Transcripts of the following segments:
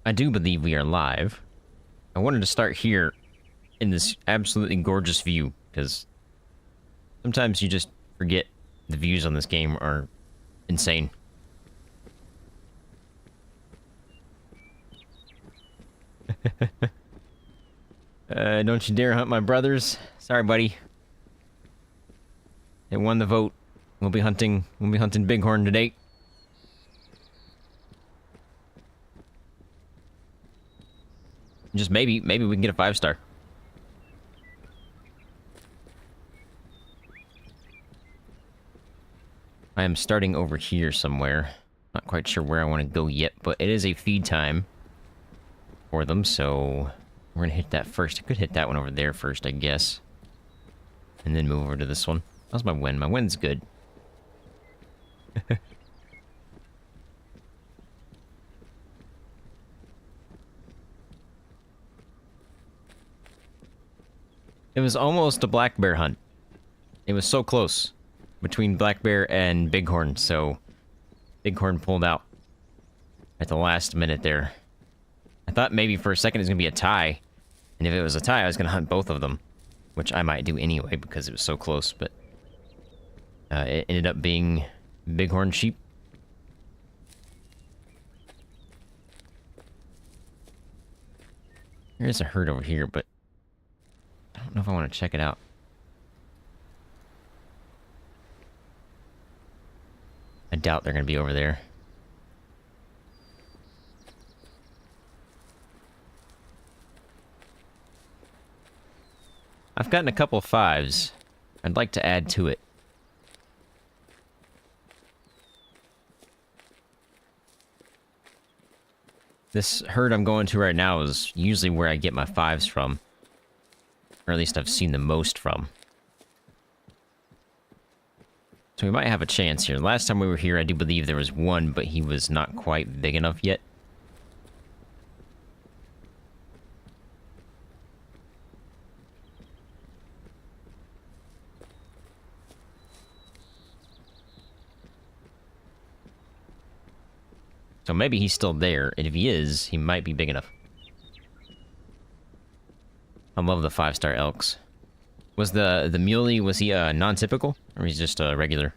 I do believe we are live. I wanted to start here in this absolutely gorgeous view, because sometimes you just forget the views on this game are insane. Don't you dare hunt my brothers. Sorry, buddy. They won the vote. We'll be hunting bighorn today. Just maybe we can get a 5-star. I am starting over here somewhere. Not quite sure where I want to go yet, but it is a feed time for them, so we're gonna hit that first. I could hit that one over there first, I guess. And then move over to this one. How's my wind? My wind's good. It was almost a black bear hunt. It was so close between black bear and bighorn, so bighorn pulled out at the last minute there. I thought maybe for a second it was gonna be a tie, and if it was a tie, I was gonna hunt both of them, which I might do anyway because it was so close, but it ended up being bighorn sheep. There is a herd over here, but I don't know if I want to check it out. I doubt they're going to be over there. I've gotten a couple of 5s. I'd like to add to it. This herd I'm going to right now is usually where I get my 5s from. Or at least I've seen the most from. So we might have a chance here. Last time we were here, I do believe there was one, but he was not quite big enough yet. So maybe he's still there, and if he is, he might be big enough. I love the 5-star elks. Was the muley, was he non-typical? Or he's just regular?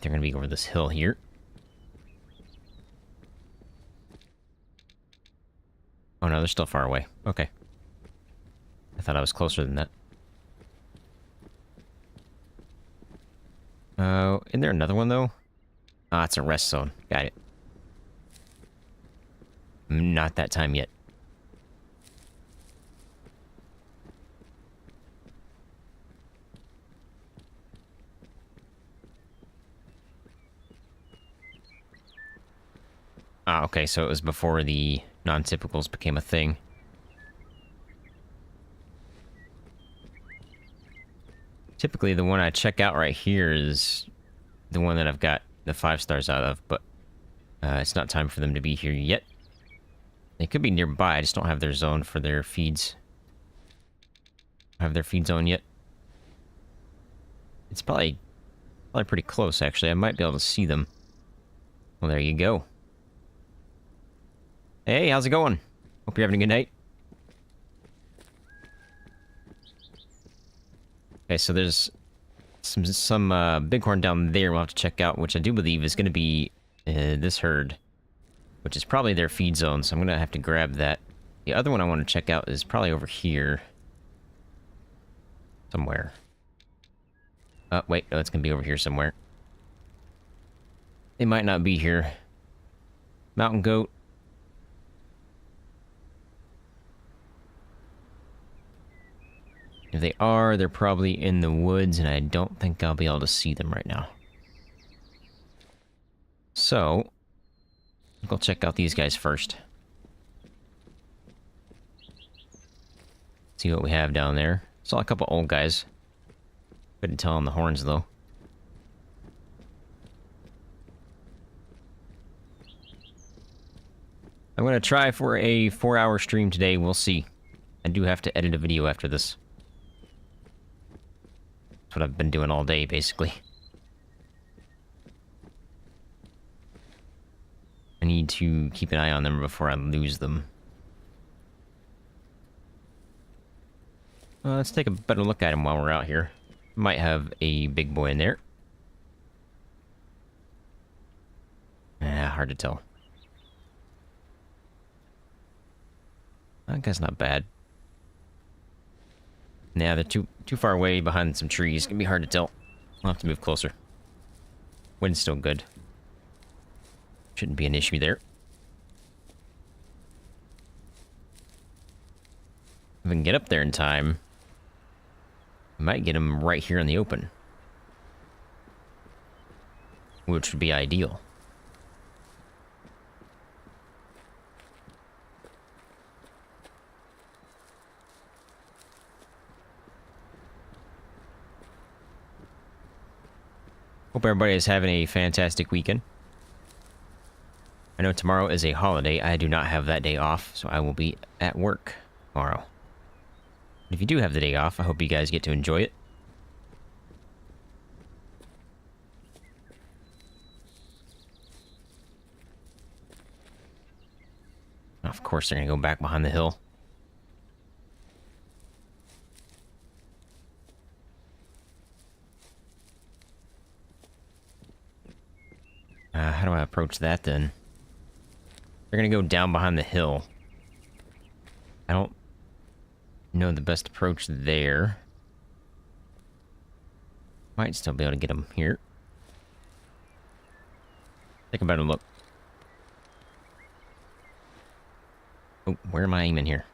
They're gonna be over this hill here. Oh no, they're still far away. Okay. I thought I was closer than that. Isn't there another one, though? Ah, it's a rest zone. Got it. Not that time yet. Ah, okay, so it was before the non-typicals became a thing. Typically, the one I check out right here is the one that I've got the 5 stars out of, but it's not time for them to be here yet. They could be nearby, I just don't have their zone for their feeds. I have their feed zone yet. It's probably pretty close, actually. I might be able to see them. Well, there you go. Hey, how's it going? Hope you're having a good night. Okay, so there's some bighorn down there we'll have to check out, which I do believe is going to be this herd, which is probably their feed zone, so I'm going to have to grab that. The other one I want to check out is probably over here. Somewhere. Wait, no, it's going to be over here somewhere. They might not be here. Mountain goat. If they are, they're probably in the woods, and I don't think I'll be able to see them right now. So, I'll go check out these guys first. See what we have down there. Saw a couple old guys. Couldn't tell on the horns, though. I'm gonna try for a 4-hour stream today. We'll see. I do have to edit a video after this. That's what I've been doing all day, basically. I need to keep an eye on them before I lose them. Let's take a better look at him while we're out here. Might have a big boy in there. Hard to tell. That guy's not bad. Yeah, they're too far away behind some trees. It's gonna be hard to tell. I'll have to move closer. Wind's still good. Shouldn't be an issue there. If we can get up there in time, we might get him right here in the open. Which would be ideal. Hope everybody is having a fantastic weekend. I know tomorrow is a holiday. I do not have that day off, so I will be at work tomorrow. If you do have the day off, I hope you guys get to enjoy it. Of course, they're going to go back behind the hill. How do I approach that, then? They're going to go down behind the hill. I don't know the best approach there. Might still be able to get them here. Take a better look. Oh, where am I aiming here?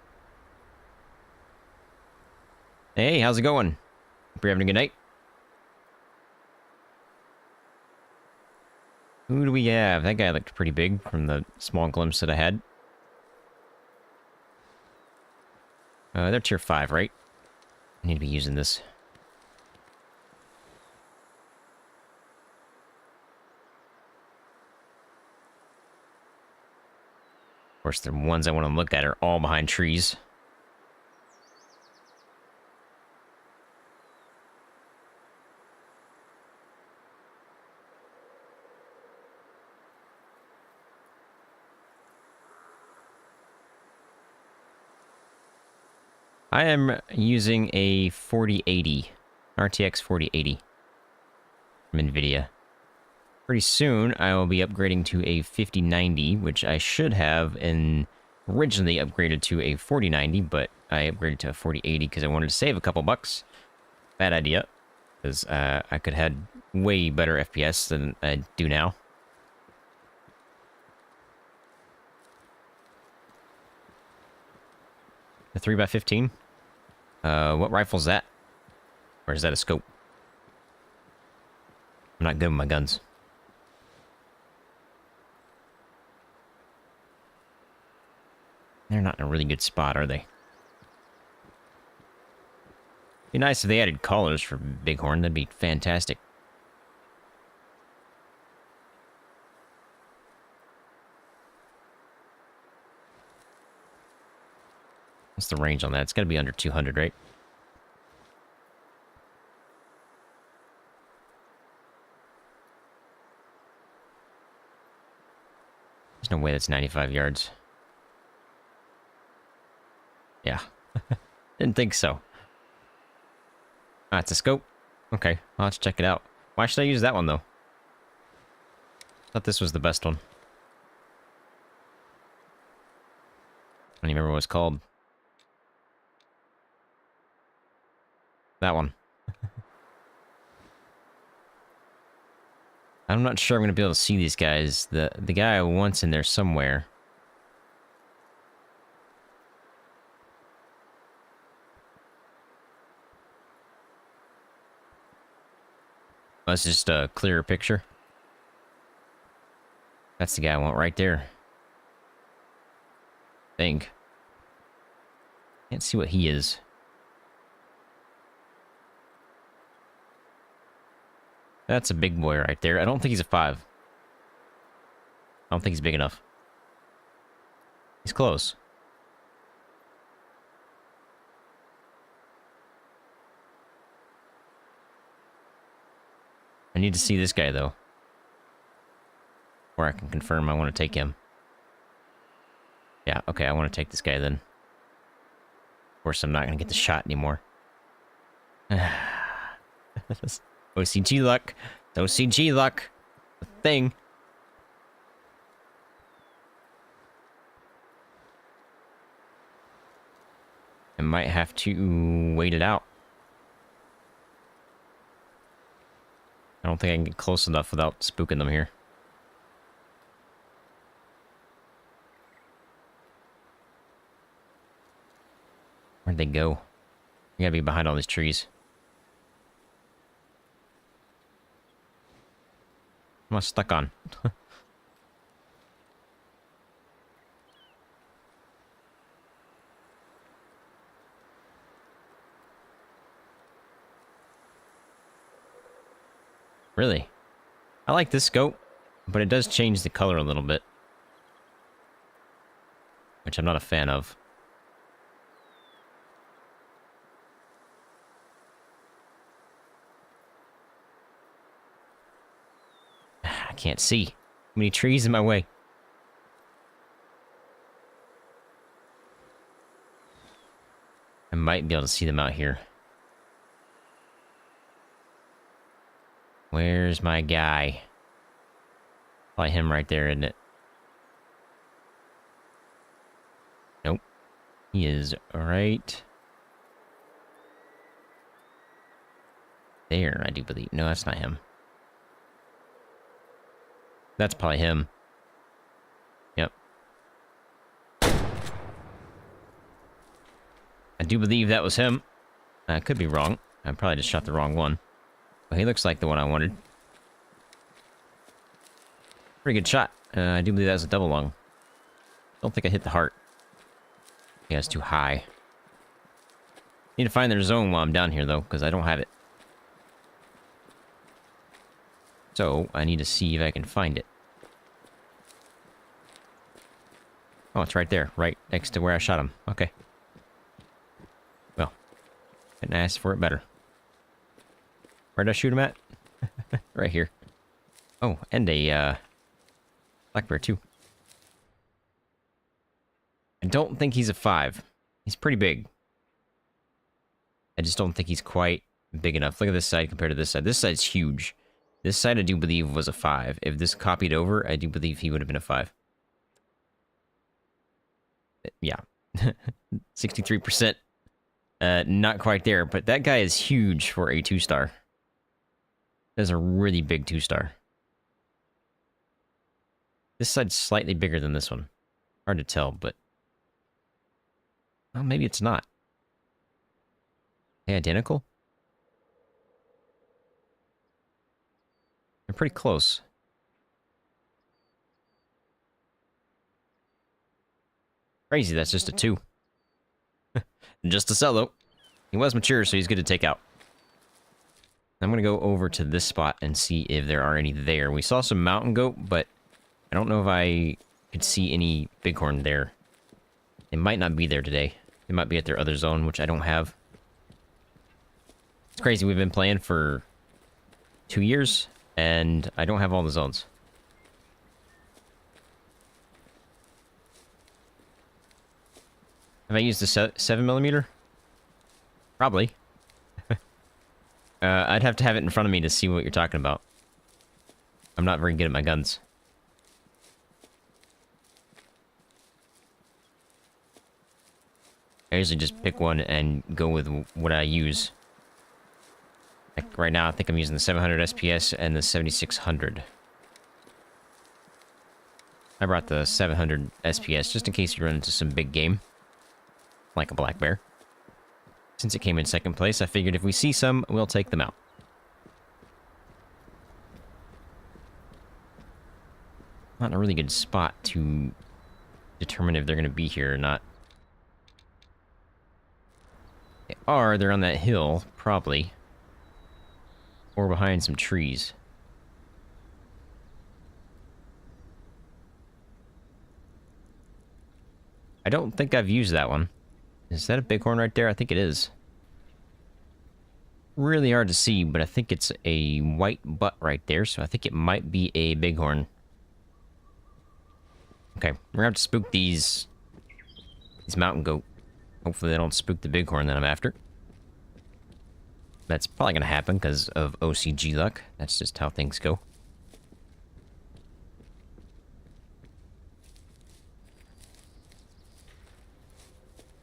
Hey, how's it going? Hope you're having a good night. Who do we have? That guy looked pretty big from the small glimpse that I had. They're tier 5, right? I need to be using this. Of course, the ones I want to look at are all behind trees. I am using a 4080, RTX 4080 from NVIDIA. Pretty soon, I will be upgrading to a 5090, which I should have originally upgraded to a 4090, but I upgraded to a 4080 because I wanted to save a couple bucks. Bad idea, because I could have had way better FPS than I do now. The 3x15? What rifle's that? Or is that a scope? I'm not good with my guns. They're not in a really good spot, are they? Be nice if they added collars for Bighorn. That'd be fantastic. What's the range on that? It's got to be under 200, right? There's no way that's 95 yards. Yeah. Didn't think so. Ah, it's a scope. Okay, I'll have to check it out. Why should I use that one, though? Thought this was the best one. I don't even remember what it's called. That one. I'm not sure I'm going to be able to see these guys. The guy I want's in there somewhere. Oh, that's just a clearer picture. That's the guy I want right there. Think. Can't see what he is. That's a big boy right there. I don't think he's a 5. I don't think he's big enough. He's close. I need to see this guy, though. Or I can confirm I want to take him. Yeah, okay, I want to take this guy then. Of course, I'm not going to get the shot anymore. OCG luck. OCG luck. A thing. I might have to wait it out. I don't think I can get close enough without spooking them here. Where'd they go? You gotta be behind all these trees. I'm stuck on. Really? I like this scope, but it does change the color a little bit. Which I'm not a fan of. I can't see. Too many trees in my way. I might be able to see them out here. Where's my guy? Probably him right there, isn't it? Nope. He is right there, I do believe. No, that's not him. That's probably him. Yep. I do believe that was him. I could be wrong. I probably just shot the wrong one. But he looks like the one I wanted. Pretty good shot. I do believe that was a double lung. Don't think I hit the heart. Yeah, it's too high. Need to find their zone while I'm down here, though, because I don't have it. So, I need to see if I can find it. Oh, it's right there. Right next to where I shot him. Okay. Well, couldn't ask for it better. Where'd I shoot him at? Right here. Oh, and a, black bear, too. I don't think he's a 5. He's pretty big. I just don't think he's quite big enough. Look at this side compared to this side. This side's huge. This side I do believe was a 5. If this copied over, I do believe he would have been a 5. Yeah. 63%. Not quite there, but that guy is huge for a 2-star. That's a really big 2-star. This side's slightly bigger than this one. Hard to tell, but... well, maybe it's not. Are they identical? They're pretty close. Crazy, that's just a 2. Just a solo. He was mature, so he's good to take out. I'm gonna go over to this spot and see if there are any there. We saw some mountain goat, but I don't know if I could see any bighorn there. They might not be there today. They might be at their other zone, which I don't have. It's crazy, we've been playing for 2 years, and I don't have all the zones. Have I used the 7mm? Probably. I'd have to have it in front of me to see what you're talking about. I'm not very good at my guns. I usually just pick one and go with what I use. Like right now, I think I'm using the 700 SPS and the 7600. I brought the 700 SPS just in case you run into some big game. Like a black bear. Since it came in second place, I figured if we see some, we'll take them out. Not in a really good spot to determine if they're going to be here or not. They are. They're on that hill, probably. Or behind some trees. I don't think I've used that one. Is that a bighorn right there? I think it is. Really hard to see, but I think it's a white butt right there, so I think it might be a bighorn. Okay, we're gonna have to spook these mountain goat. Hopefully they don't spook the bighorn that I'm after. That's probably gonna happen because of OCG luck. That's just how things go.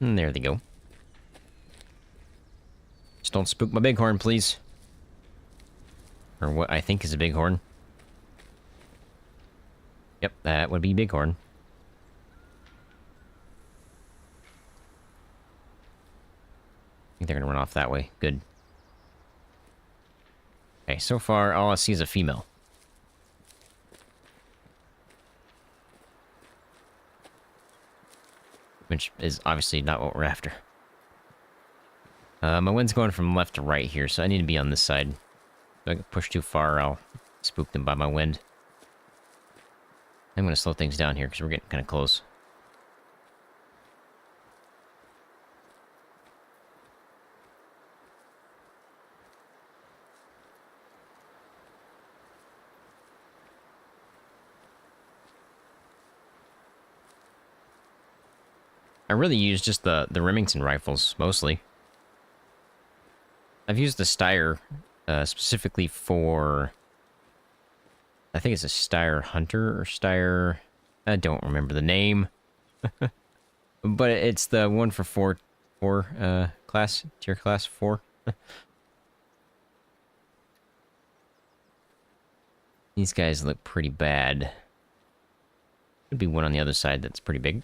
And there they go. Just don't spook my bighorn, please. Or what I think is a bighorn. Yep, that would be bighorn. I think they're gonna run off that way. Good. Okay, so far all I see is a female. Which is obviously not what we're after. My wind's going from left to right here, so I need to be on this side. If I push too far, I'll spook them by my wind. I'm going to slow things down here, because we're getting kind of close. I really use just the Remington rifles, mostly. I've used the Steyr specifically for... I think it's a Steyr Hunter or Steyr... I don't remember the name. But it's the one for four class, tier class 4. These guys look pretty bad. Could be one on the other side that's pretty big.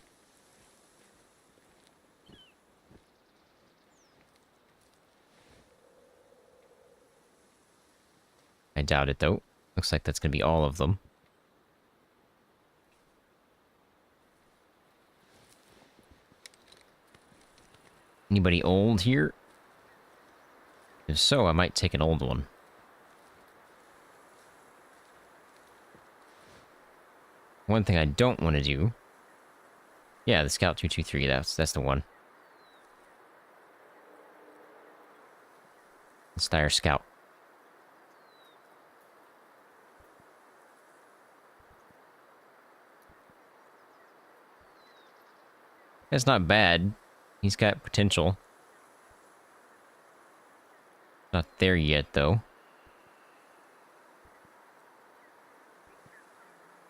I doubt it, though. Looks like that's going to be all of them. Anybody old here? If so, I might take an old one. One thing I don't want to do... Yeah, the Scout 223, that's the one. The Steyr Scout. That's not bad. He's got potential. Not there yet, though.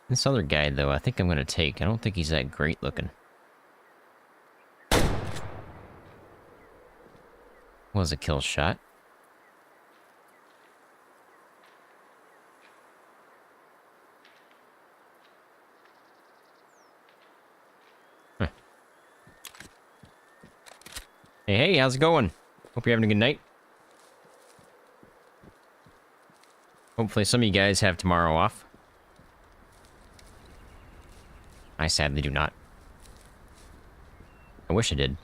This other guy, though, I think I'm gonna take. I don't think he's that great looking. Was a kill shot. Hey, how's it going? Hope you're having a good night. Hopefully some of you guys have tomorrow off. I sadly do not. I wish I did.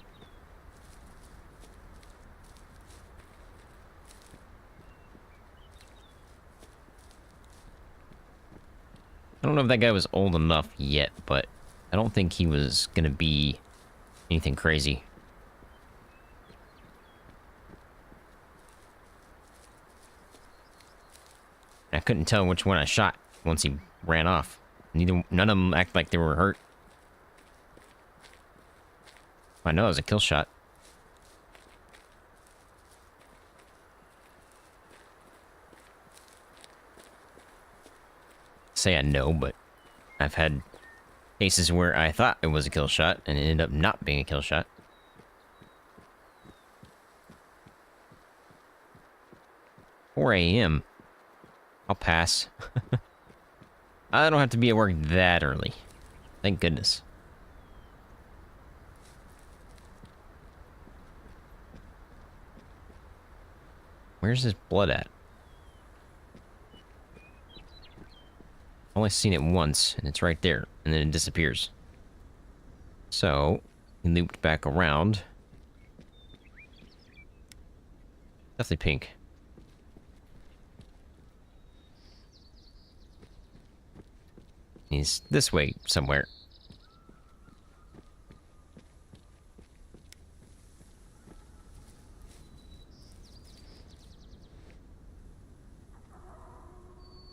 I don't know if that guy was old enough yet, but I don't think he was gonna be anything crazy. I couldn't tell which one I shot once he ran off. None of them act like they were hurt. I know it was a kill shot. Say I know, but I've had cases where I thought it was a kill shot and it ended up not being a kill shot. "4 a.m. I'll pass. I don't have to be at work that early. Thank goodness. Where's his blood at? I've only seen it once, and it's right there, and then it disappears. So, he looped back around. Definitely pink. He's this way somewhere.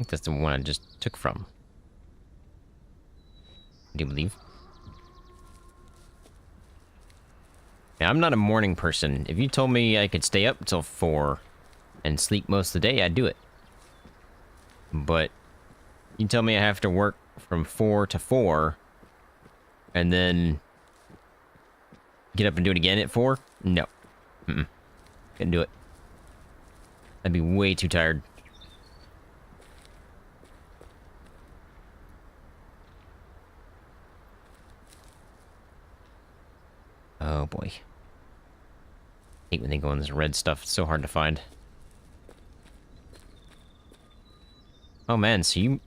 think that's the one I just took from. Do you believe? Yeah, I'm not a morning person. If you told me I could stay up until 4 and sleep most of the day, I'd do it. But you tell me I have to work from 4 to 4 and then get up and do it again at 4? No. Couldn't do it. I'd be way too tired. Oh boy. Hate when they go on this red stuff. It's so hard to find. Oh man, so you...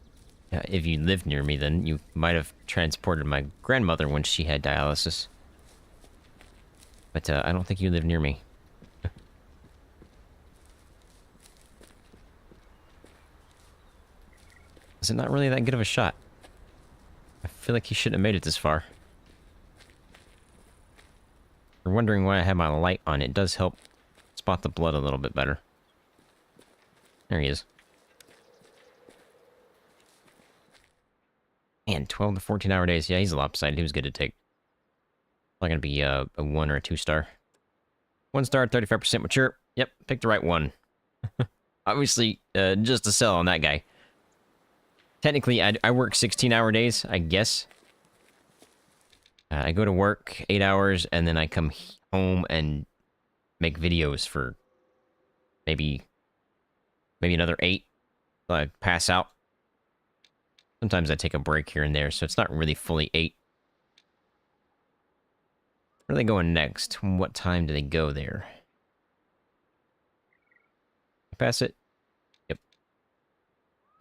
if you lived near me, then you might have transported my grandmother when she had dialysis. But I don't think you live near me. Is it not really that good of a shot? I feel like he shouldn't have made it this far. You're wondering why I have my light on. It does help spot the blood a little bit better. There he is. Man, 12 to 14 hour days. Yeah, he's lopsided. He was good to take. Probably gonna be a 1 or a 2 star. 1 star, 35% mature. Yep, picked the right one. Obviously, just a sell on that guy. Technically, I work 16-hour days, I guess. I go to work 8 hours, and then I come home and make videos for maybe another 8. I pass out. Sometimes I take a break here and there, so it's not really fully 8. Where are they going next? What time do they go there? Pass it? Yep.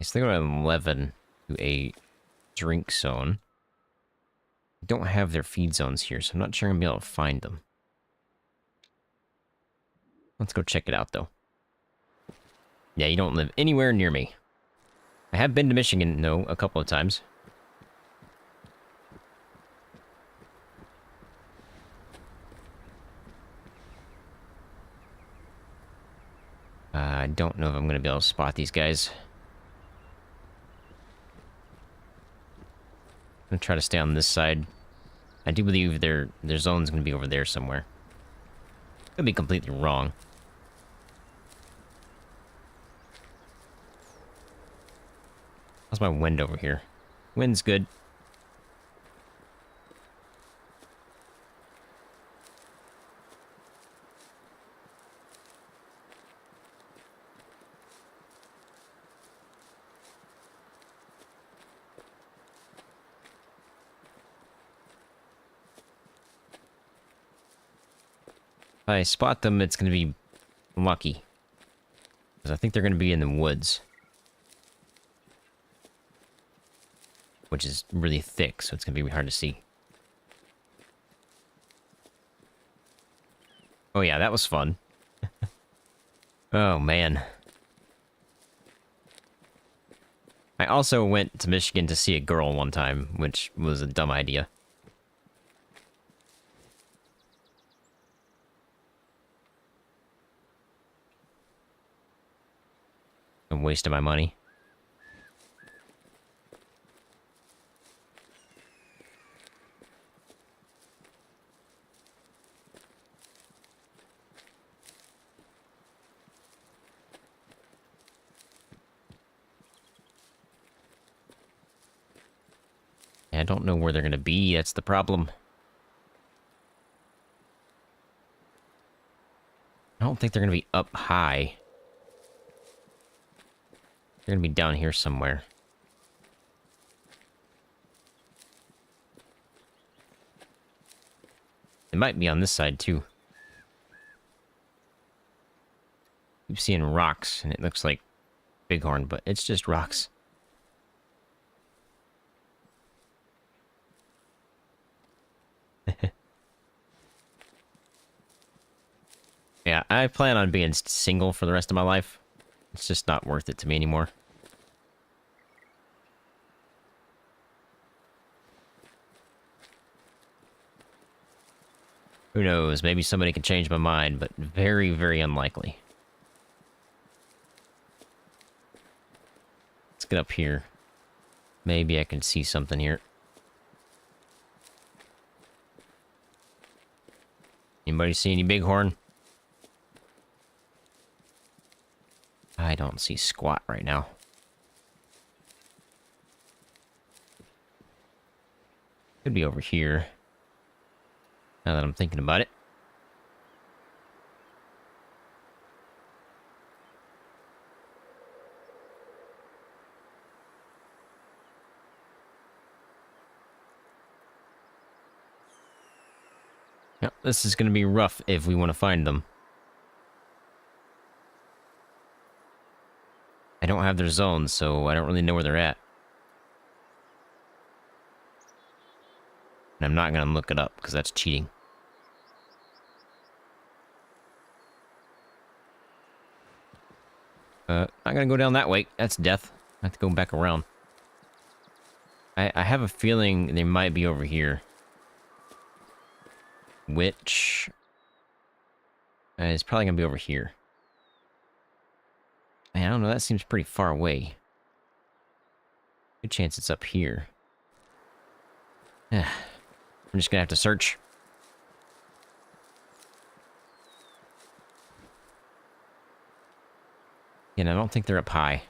So they go at 11 to a drink zone. I don't have their feed zones here, so I'm not sure I'm going to be able to find them. Let's go check it out, though. Yeah, you don't live anywhere near me. I have been to Michigan, though, a couple of times. I don't know if I'm going to be able to spot these guys. I'm going to try to stay on this side. I do believe their zone's going to be over there somewhere. Could be completely wrong. How's my wind over here? Wind's good. If I spot them, it's going to be lucky. Because I think they're going to be in the woods. Which is really thick, so it's going to be hard to see. Oh yeah, that was fun. Oh man. I also went to Michigan to see a girl one time, which was a dumb idea. I'm wasting my money. I don't know where they're gonna be, that's the problem. I don't think they're gonna be up high. They're gonna be down here somewhere. They might be on this side, too. Keep seeing rocks, and it looks like bighorn, but it's just rocks. Yeah, I plan on being single for the rest of my life. It's just not worth it to me anymore. Who knows, maybe somebody can change my mind, but very, very unlikely. Let's let's get up here. Maybe I can see something here. Anybody see any bighorn? I don't see squat right now. Could be over here. Now that I'm thinking about it. Yep, this is going to be rough if we want to find them. I don't have their zones, so I don't really know where they're at. And I'm not going to look it up, because that's cheating. Not going to go down that way. That's death. I have to go back around. I have a feeling they might be over here. Which... is probably going to be over here. Man, I don't know, that seems pretty far away. Good chance it's up here. I'm just gonna have to search. And I don't think they're up high.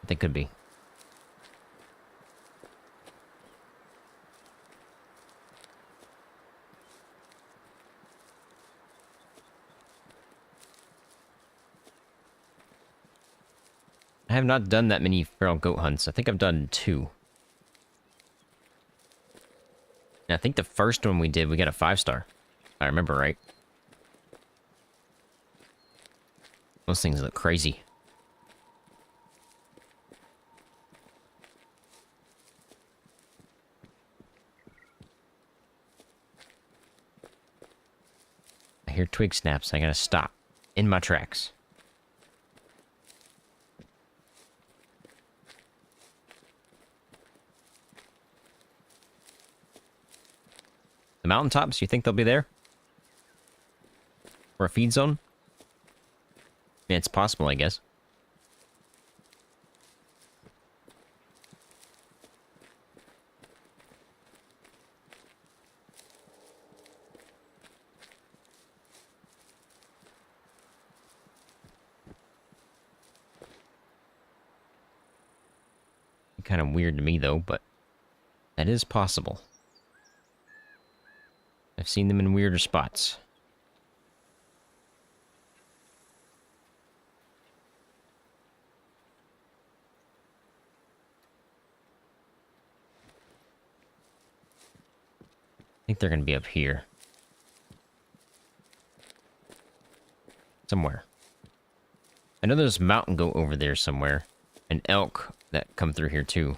But they could be. I have not done that many feral goat hunts. I think I've done 2. And I think the first one we did, we got a 5-star. If I remember right. Those things look crazy. I hear twig snaps. I gotta stop in my tracks. The mountaintops, you think they'll be there? For a feed zone? Yeah, it's possible, I guess. Kind of weird to me, though, but that is possible. I've seen them in weirder spots. I think they're going to be up here. Somewhere. I know there's a mountain goat over there somewhere. And elk that come through here too.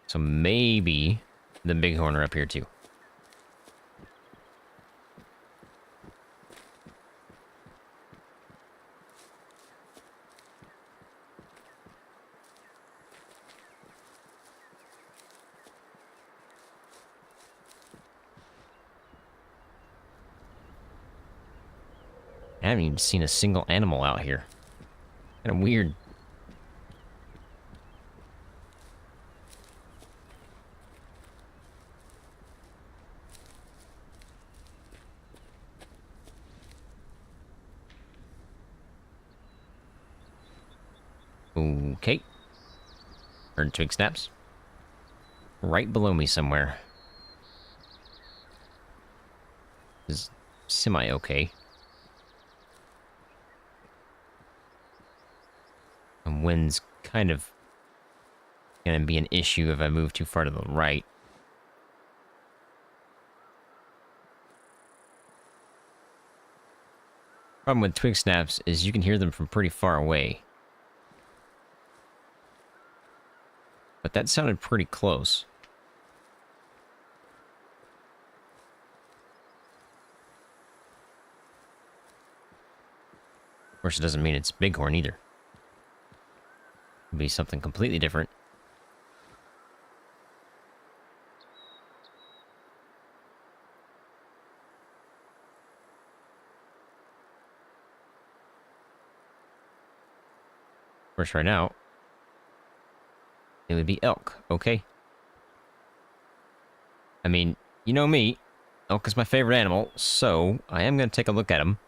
So maybe the bighorn are up here too. I haven't even seen a single animal out here. Kind of weird. Okay. Heard twig snaps. Right below me somewhere. Is semi-okay. And wind's kind of gonna be an issue if I move too far to the right. Problem with twig snaps is you can hear them from pretty far away. But that sounded pretty close. Of course, it doesn't mean it's bighorn either. It'd be something completely different. course, right now, it would be elk, okay? I mean, you know me, elk is my favorite animal, so I am going to take a look at him.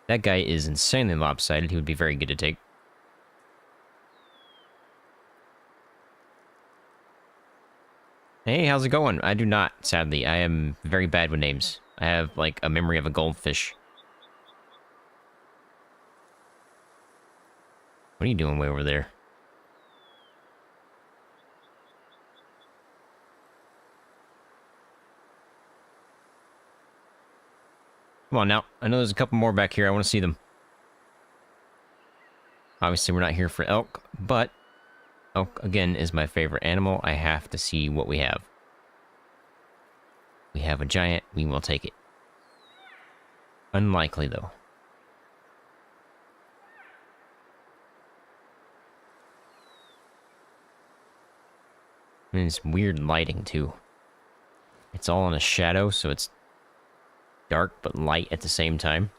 That guy is insanely lopsided. He would be very good to take. Hey, how's it going? I do not, sadly. I am very bad with names. I have, like, a memory of a goldfish. What are you doing way over there? Come on now. I know there's a couple more back here. I want to see them. Obviously, we're not here for elk, but elk, again, is my favorite animal. I have to see what we have. We have a giant. We will take it. Unlikely, though. I mean, it's weird lighting, too. It's all in a shadow, so it's dark but light at the same time.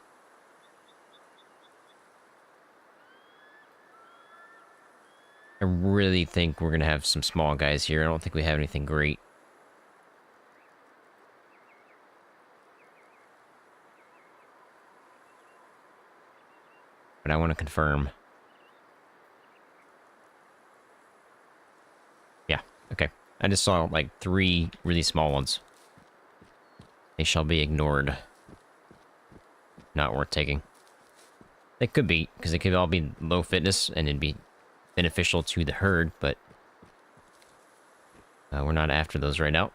I really think we're going to have some small guys here. I don't think we have anything great. But I want to confirm. Yeah, okay. I just saw, like, 3 really small ones. They shall be ignored. Not worth taking. They could be, because they could all be low fitness, and it'd be beneficial to the herd, but we're not after those right now.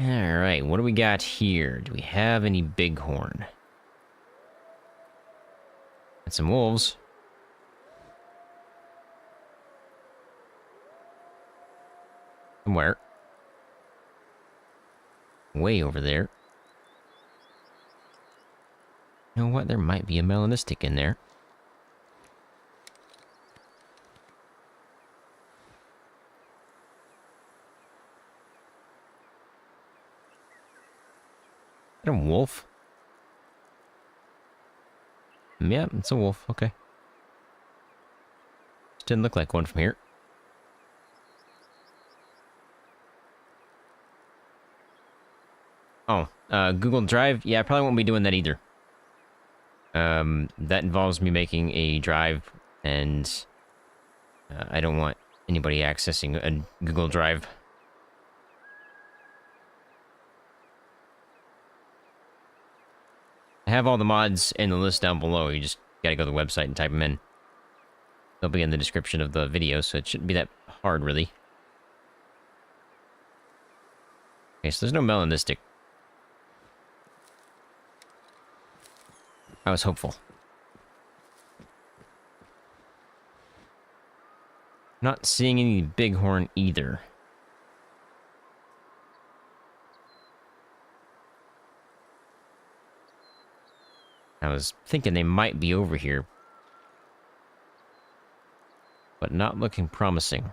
Alright, what do we got here? Do we have any bighorn? And some wolves. Somewhere. Way over there. You know what? There might be a melanistic in there. Is that a wolf? Yeah, it's a wolf. Okay. Just didn't look like one from here. Oh, Google Drive? Yeah, I probably won't be doing that either. That involves me making a drive, and I don't want anybody accessing a Google Drive. I have all the mods in the list down below. You just gotta go to the website and type them in. They'll be in the description of the video, so it shouldn't be that hard, really. Okay, so there's no melanistic. I was hopeful. Not seeing any bighorn either. I was thinking they might be over here, but not looking promising.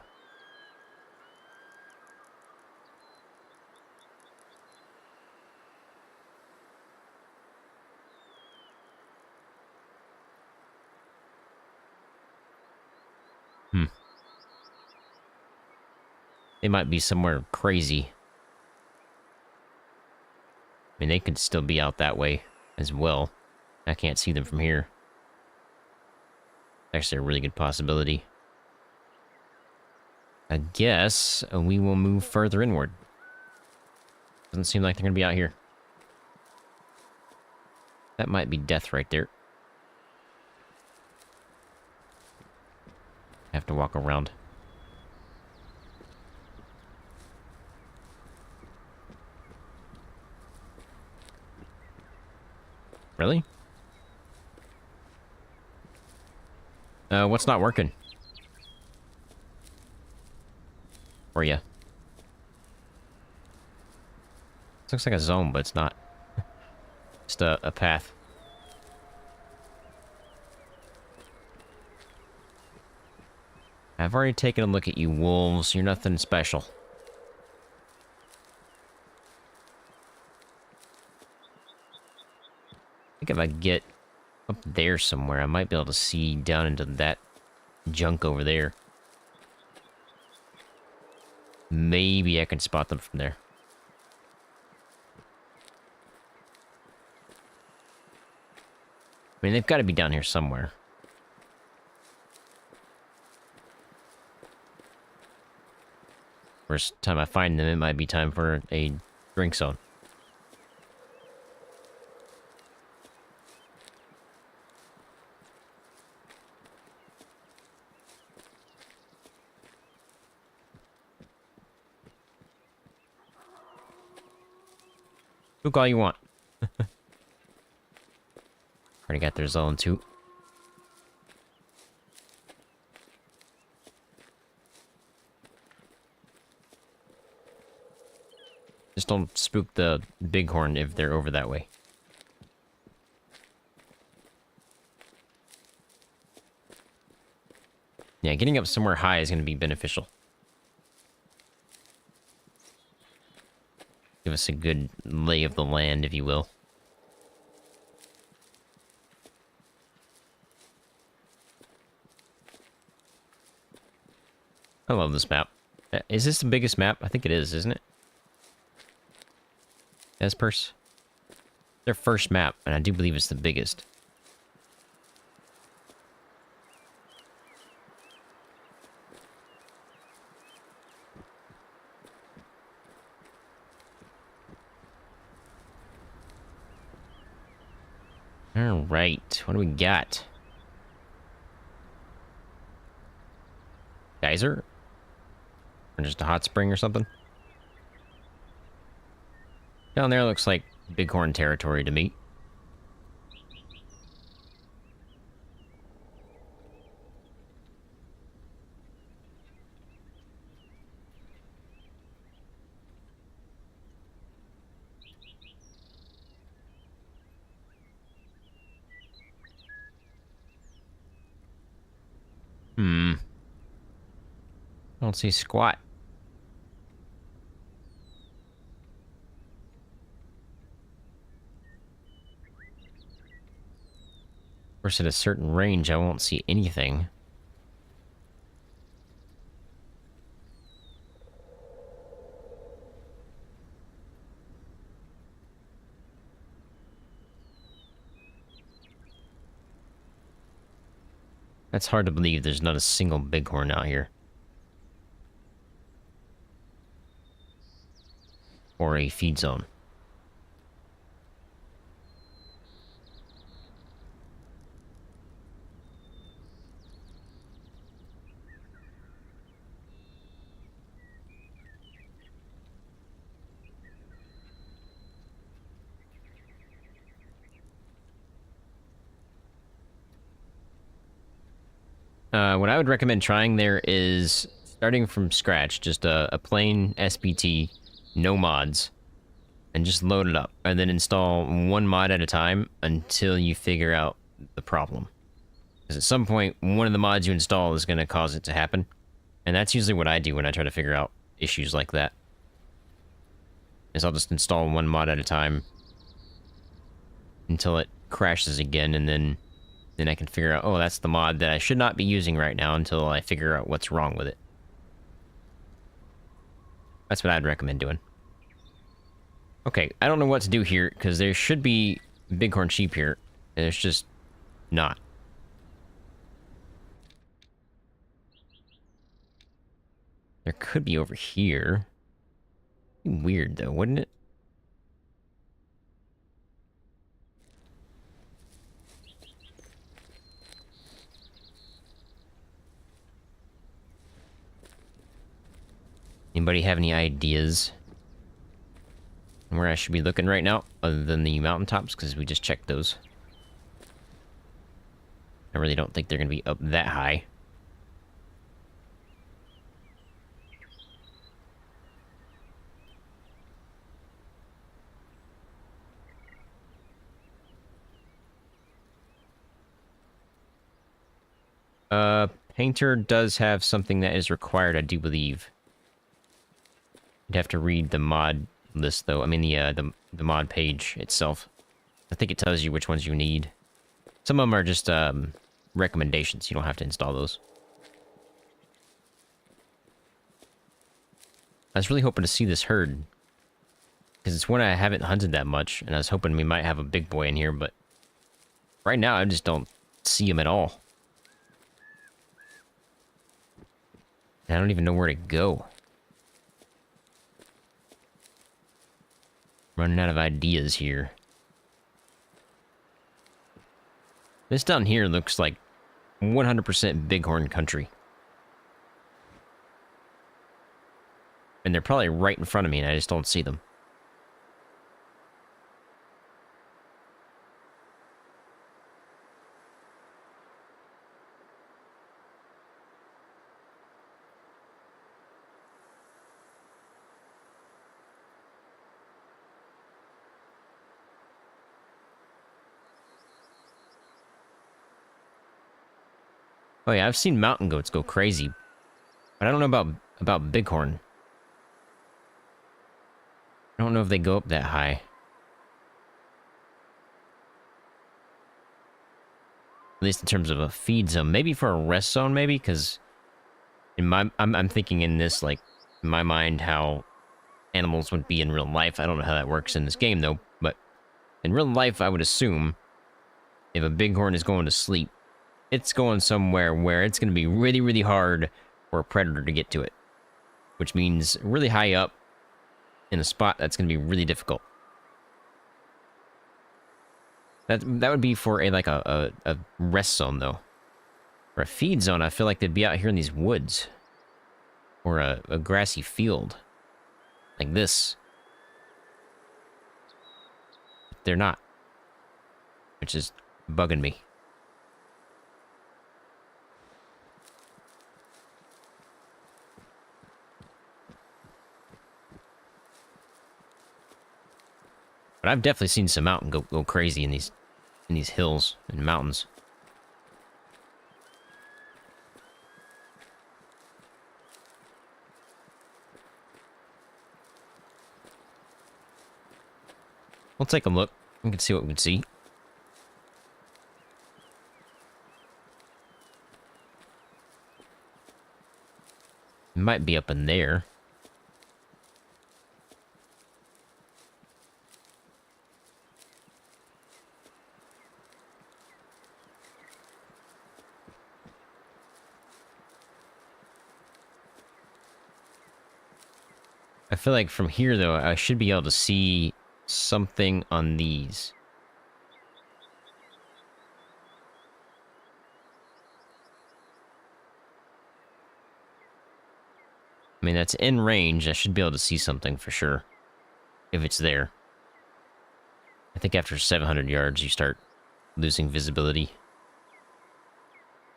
They might be somewhere crazy. I mean, they could still be out that way as well. I can't see them from here. Actually, a really good possibility. I guess we will move further inward. Doesn't seem like they're going to be out here. That might be death right there. Have to walk around. Really? What's not working? For ya? This looks like a zone, but it's not. Just a path. I've already taken a look at you, wolves. You're nothing special. I think if I get Up there somewhere. I might be able to see down into that junk over there. Maybe I can spot them from there. I mean, they've got to be down here somewhere. First time I find them, it might be time for a drink zone. Look all you want. Already got their zone too. Just don't spook the bighorn if they're over that way. Yeah, getting up somewhere high is going to be beneficial. Give us a good lay of the land, if you will. I love this map. Is this the biggest map? I think it is, isn't it? Nez Perce? Their first map, and I do believe it's the biggest. Alright, what do we got? Geyser? Or just a hot spring or something? Down there looks like bighorn territory to me. I don't see squat. Of course, at a certain range, I won't see anything. That's hard to believe there's not a single bighorn out here. Or a feed zone. What I would recommend trying there is starting from scratch, just a plain SPT, no mods, and just load it up, and then install one mod at a time until you figure out the problem. Because at some point, one of the mods you install is going to cause it to happen, and that's usually what I do when I try to figure out issues like that. Is I'll just install one mod at a time until it crashes again, and then I can figure out, oh, that's the mod that I should not be using right now until I figure out what's wrong with it. That's what I'd recommend doing. Okay, I don't know what to do here, because there should be bighorn sheep here, and there's just not. There could be over here. Weird, though, wouldn't it? Anybody have any ideas where I should be looking right now, other than the mountaintops, because we just checked those. I really don't think they're going to be up that high. Painter does have something that is required, I do believe. You'd have to read the mod list, though. I mean, the mod page itself. I think it tells you which ones you need. Some of them are just recommendations. You don't have to install those. I was really hoping to see this herd. Because it's one I haven't hunted that much, and I was hoping we might have a big boy in here, but right now I just don't see him at all. And I don't even know where to go. Running out of ideas here. This down here looks like 100% bighorn country. And they're probably right in front of me, and I just don't see them. Oh yeah, I've seen mountain goats go crazy, but I don't know about bighorn. I don't know if they go up that high. At least in terms of a feed zone. Maybe for a rest zone, maybe? Because I'm thinking in this, like, in my mind, how animals would be in real life. I don't know how that works in this game, though. But in real life, I would assume if a bighorn is going to sleep, it's going somewhere where it's going to be really, really hard for a predator to get to it. Which means really high up in a spot that's going to be really difficult. That would be for a rest zone, though. For a feed zone, I feel like they'd be out here in these woods. Or a grassy field. Like this. They're not. Which is bugging me. But I've definitely seen some mountain go crazy in these hills and mountains. We'll take a look. We can see what we can see. It might be up in there. I feel like from here, though, I should be able to see something on these. I mean, that's in range. I should be able to see something for sure. If it's there. I think after 700 yards, you start losing visibility.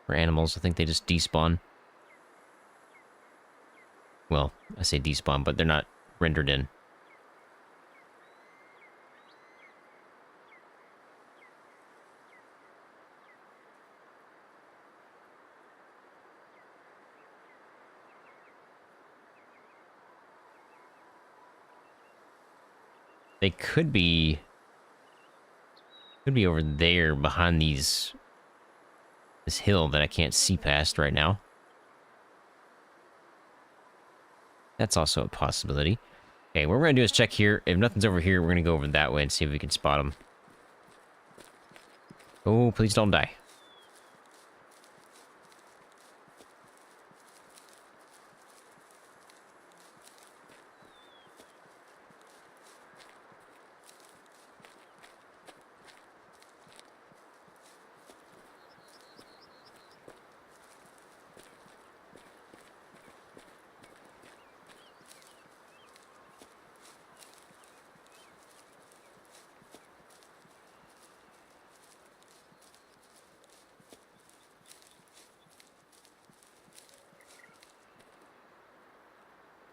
For animals, I think they just despawn. Well, I say despawn, but they're not rendered in. They could be over there behind this hill that I can't see past right now. That's also a possibility. Okay, what we're gonna do is check here. If nothing's over here, we're gonna go over that way and see if we can spot them. Oh, please don't die.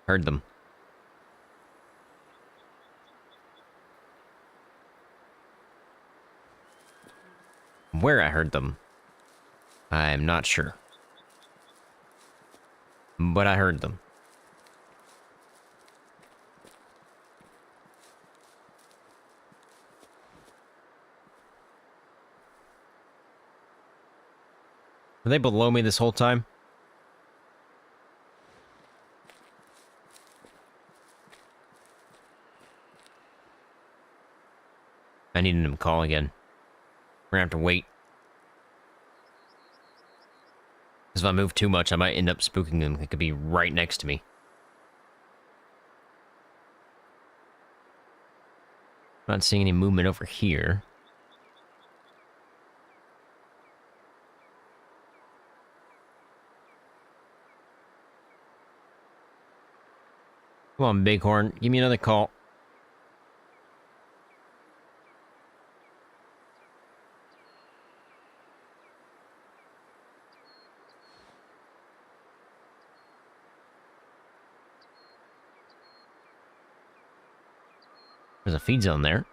Heard them. Where I heard them, I'm not sure. But I heard them. Were they below me this whole time? I need him to call again. We're gonna have to wait. Because if I move too much, I might end up spooking them. It could be right next to me. Not seeing any movement over here. Come on, Bighorn. Give me another call. There's a feed zone there.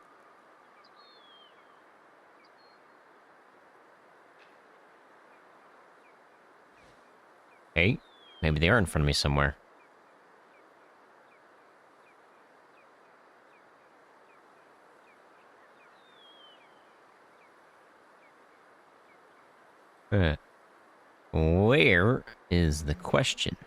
Hey, maybe they are in front of me somewhere. Where is the question?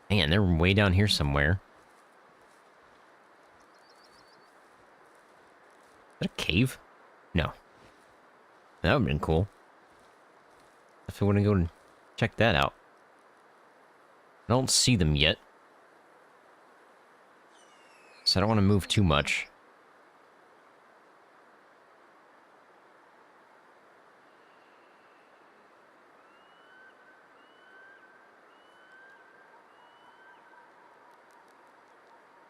Man, they're way down here somewhere. Is that a cave? No. That would've been cool. If I want to go and check that out. I don't see them yet. So I don't want to move too much.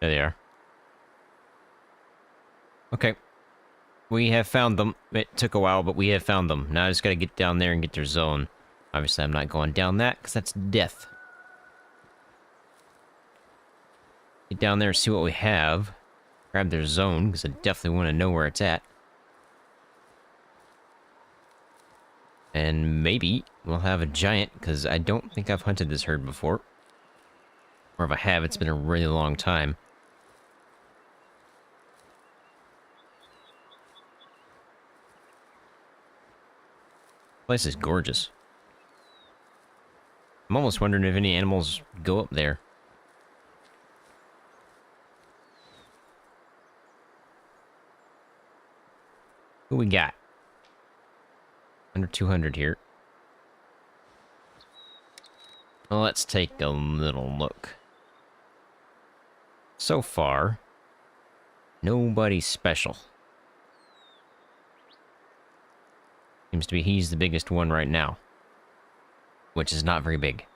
There they are. Okay. We have found them. It took a while, but we have found them. Now I just gotta get down there and get their zone. Obviously, I'm not going down that, because that's death. Get down there and see what we have. Grab their zone, because I definitely want to know where it's at. And maybe we'll have a giant, because I don't think I've hunted this herd before. Or if I have, it's been a really long time. This place is gorgeous. I'm almost wondering if any animals go up there. Who we got? Under 200 here. Well, let's take a little look. So far, nobody special. Seems to be he's the biggest one right now. Which is not very big.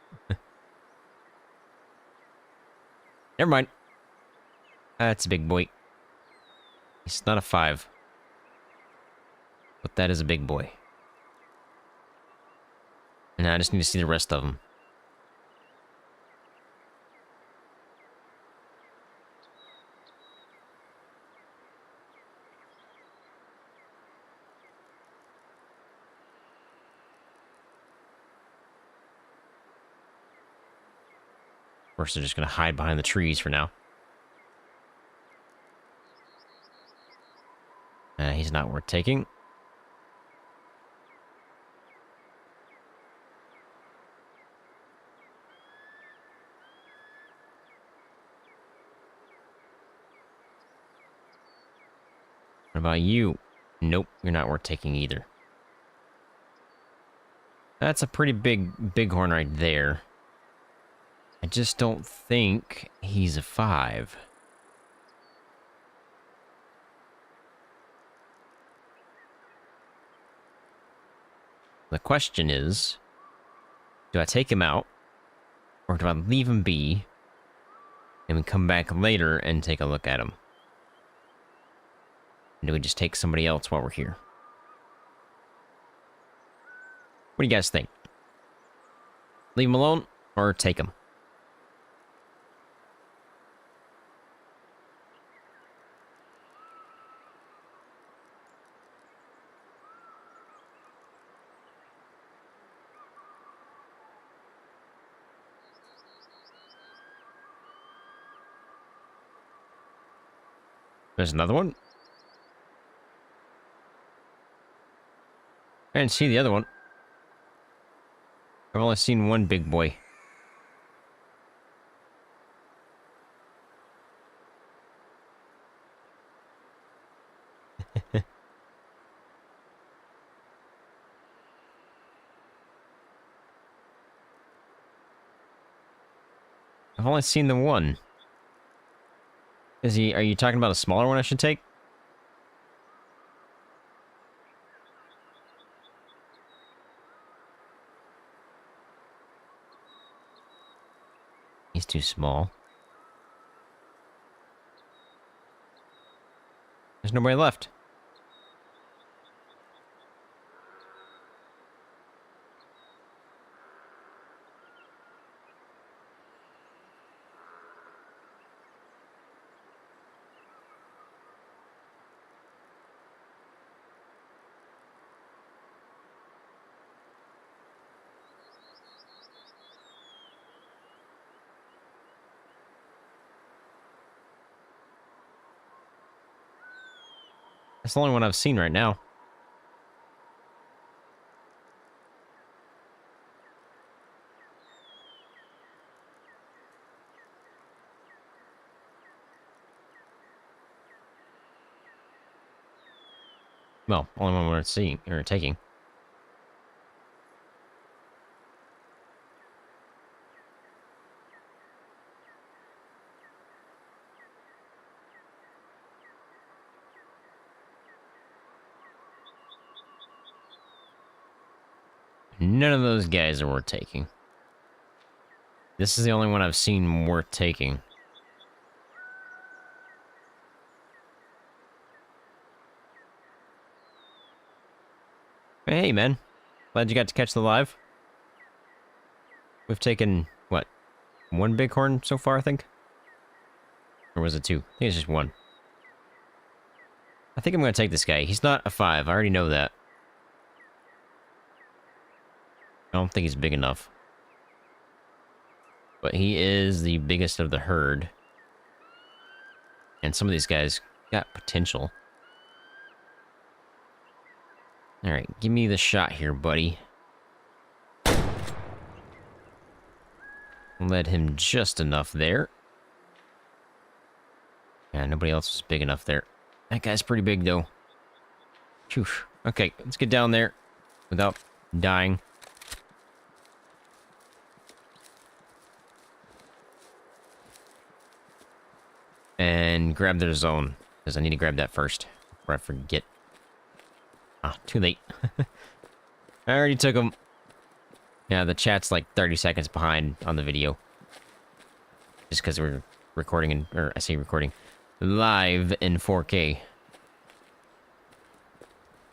Never mind. That's a big boy. He's not a 5. But that is a big boy. And I just need to see the rest of them. Of course, they're just going to hide behind the trees for now. He's not worth taking. What about you? Nope, you're not worth taking either. That's a pretty big bighorn right there. I just don't think he's a 5. The question is, do I take him out, or do I leave him be, and we come back later and take a look at him? And do we just take somebody else while we're here? What do you guys think? Leave him alone, or take him? There's another one. I didn't see the other one. I've only seen one big boy. I've only seen the one. Is he... Are you talking about a smaller one I should take? He's too small. There's nobody left. That's the only one I've seen right now. Well, only one we're seeing, or taking. None of those guys are worth taking. This is the only one I've seen worth taking. Hey, man. Glad you got to catch the live. We've taken, what, one bighorn so far, I think? Or was it two? I think it's just one. I think I'm going to take this guy. He's not a 5. I already know that. I don't think he's big enough. But he is the biggest of the herd. And some of these guys got potential. Alright, give me the shot here, buddy. Led him just enough there. Yeah, nobody else was big enough there. That guy's pretty big, though. Phew. Okay, let's get down there without dying. And grab their zone, because I need to grab that first before I forget. Ah, too late. I already took them. Yeah, the chat's like 30 seconds behind on the video. Just because we're recording, or I say recording, live in 4K.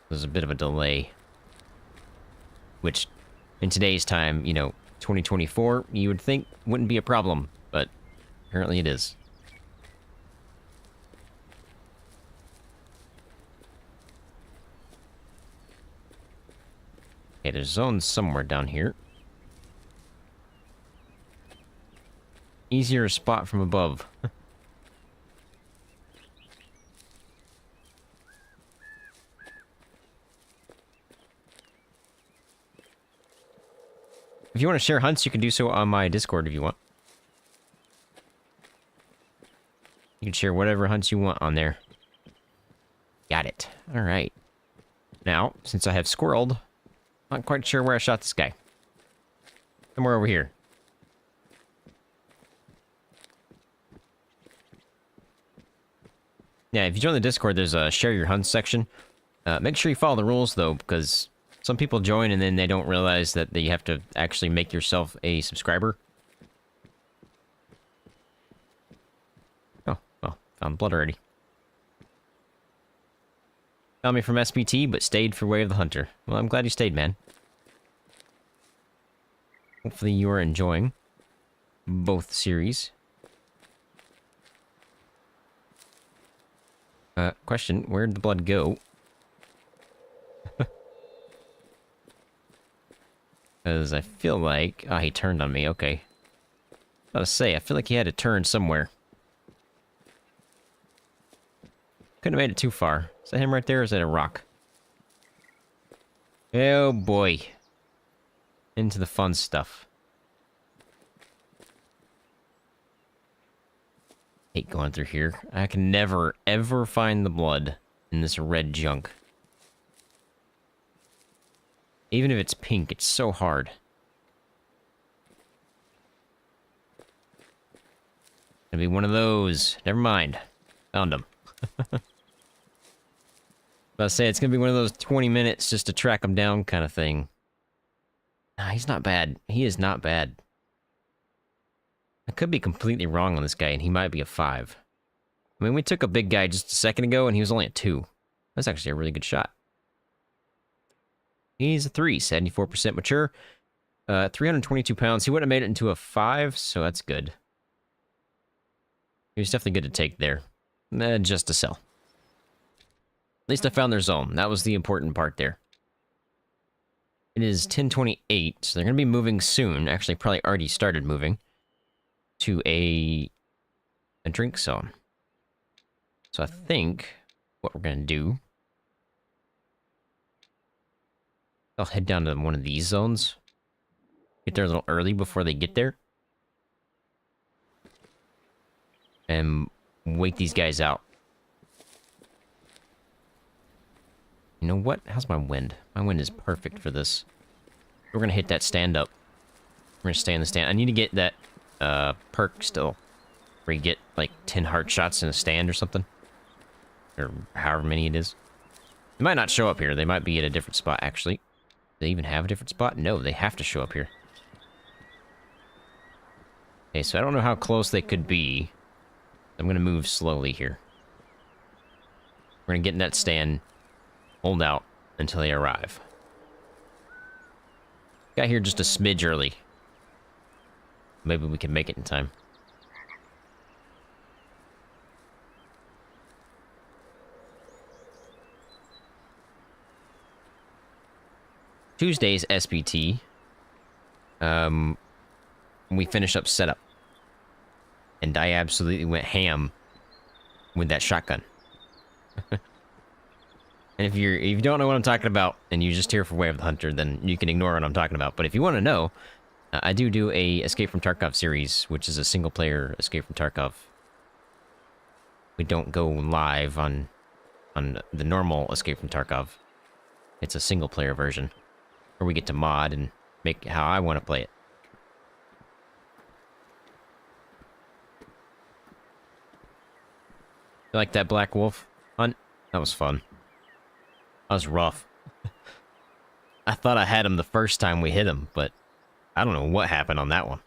There's a bit of a delay. Which, in today's time, you know, 2024, you would think wouldn't be a problem, but apparently it is. Okay, there's zones somewhere down here. Easier to spot from above. If you want to share hunts, you can do so on my Discord if you want. You can share whatever hunts you want on there. Got it. Alright. Now, since I have squirreled, not quite sure where I shot this guy. Somewhere over here. Yeah, if you join the Discord, there's a share your hunts section. Make sure you follow the rules, though, because some people join and then they don't realize that you have to actually make yourself a subscriber. Oh, well, found blood already. Found me from SPT, but stayed for Way of the Hunter. Well, I'm glad you stayed, man. Hopefully you are enjoying both series. Question, where'd the blood go? Because I feel like... Ah, he turned on me, okay. I was about to say, I feel like he had to turn somewhere. Couldn't have made it too far. Is that him right there, or is that a rock? Oh boy. Into the fun stuff. Hate going through here. I can never, ever find the blood in this red junk. Even if it's pink, it's so hard. Gonna be one of those. Never mind. Found him. About to say, it's gonna be one of those 20 minutes just to track him down kind of thing. Nah, he's not bad. He is not bad. I could be completely wrong on this guy, and he might be a 5. I mean, we took a big guy just a second ago, and he was only a 2. That's actually a really good shot. He's a 3, 74% mature. 322 pounds. He wouldn't have made it into a 5, so that's good. He was definitely good to take there. Just to sell. At least I found their zone. That was the important part there. It is 10:28, so they're going to be moving soon. Actually, probably already started moving. To a drink zone. So I think what we're going to do... I'll head down to one of these zones. Get there a little early before they get there. And wait these guys out. You know what? How's my wind? My wind is perfect for this. We're gonna hit that stand up. We're gonna stay in the stand. I need to get that perk still. Where you get like 10 heart shots in a stand or something. Or however many it is. They might not show up here. They might be at a different spot, actually. Do they even have a different spot? No, they have to show up here. Okay, so I don't know how close they could be. I'm gonna move slowly here. We're gonna get in that stand, hold out until they arrive. Got here just a smidge early. Maybe we can make it in time. Tuesday's SPT. We finish up setup. And I absolutely went ham with that shotgun. And if you don't know what I'm talking about, and you're just here for Way of the Hunter, then you can ignore what I'm talking about. But if you want to know, I do a Escape from Tarkov series, which is a single-player Escape from Tarkov. We don't go live on the normal Escape from Tarkov. It's a single-player version, where we get to mod and make it how I want to play it. You like that Black Wolf hunt? That was fun. That was rough. I thought I had him the first time we hit him, but I don't know what happened on that one.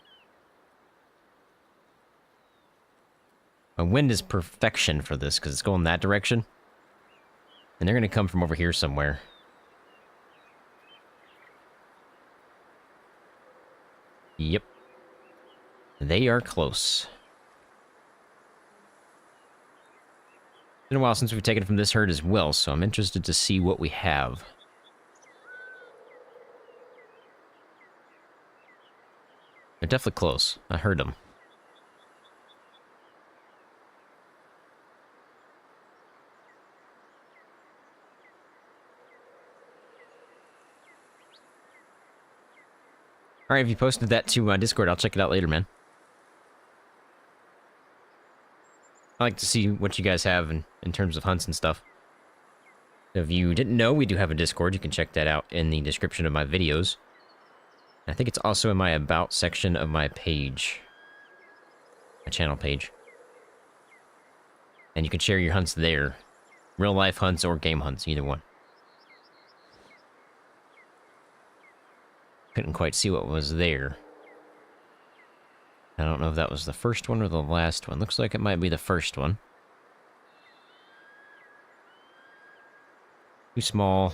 My wind is perfection for this, because it's going that direction. And they're going to come from over here somewhere. Yep. They are close. It's been a while since we've taken from this herd as well, so I'm interested to see what we have. They're definitely close. I heard them. Alright, if you posted that to my Discord, I'll check it out later, man. I like to see what you guys have in terms of hunts and stuff. If you didn't know, we do have a Discord. You can check that out in the description of my videos. I think it's also in my About section of my page. My channel page. And you can share your hunts there. Real life hunts or game hunts, either one. Couldn't quite see what was there. I don't know if that was the first one or the last one. Looks like it might be the first one. Too small.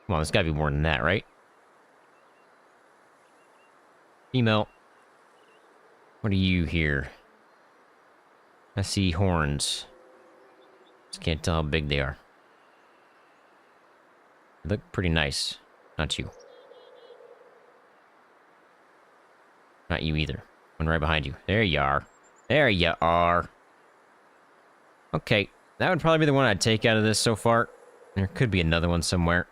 Come on, there's gotta be more than that, right? Female. What are you here? I see horns. Just can't tell how big they are. Look pretty nice. Not you. Not you either. One right behind you. There you are. There you are. Okay. That would probably be the one I'd take out of this so far. There could be another one somewhere.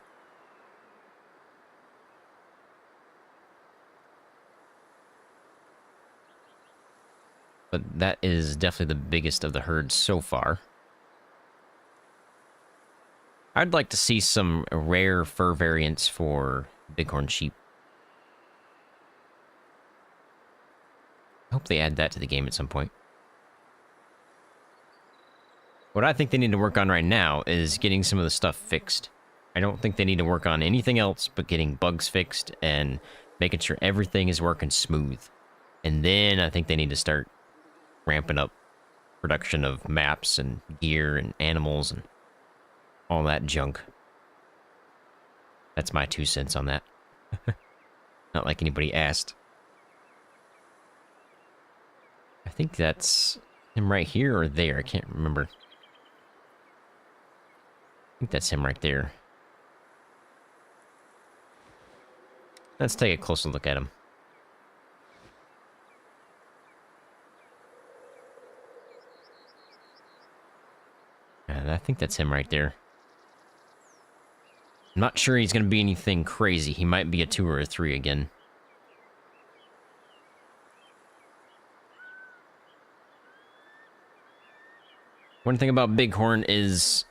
But that is definitely the biggest of the herd so far. I'd like to see some rare fur variants for bighorn sheep. I hope they add that to the game at some point. What I think they need to work on right now is getting some of the stuff fixed. I don't think they need to work on anything else but getting bugs fixed and making sure everything is working smooth. And then I think they need to start ramping up production of maps and gear and animals and all that junk. That's my 2 cents on that. Not like anybody asked. I think that's him right here or there. I can't remember. I think that's him right there. Let's take a closer look at him. And I think that's him right there. I'm not sure he's going to be anything crazy. He might be a 2 or a 3 again. One thing about bighorn is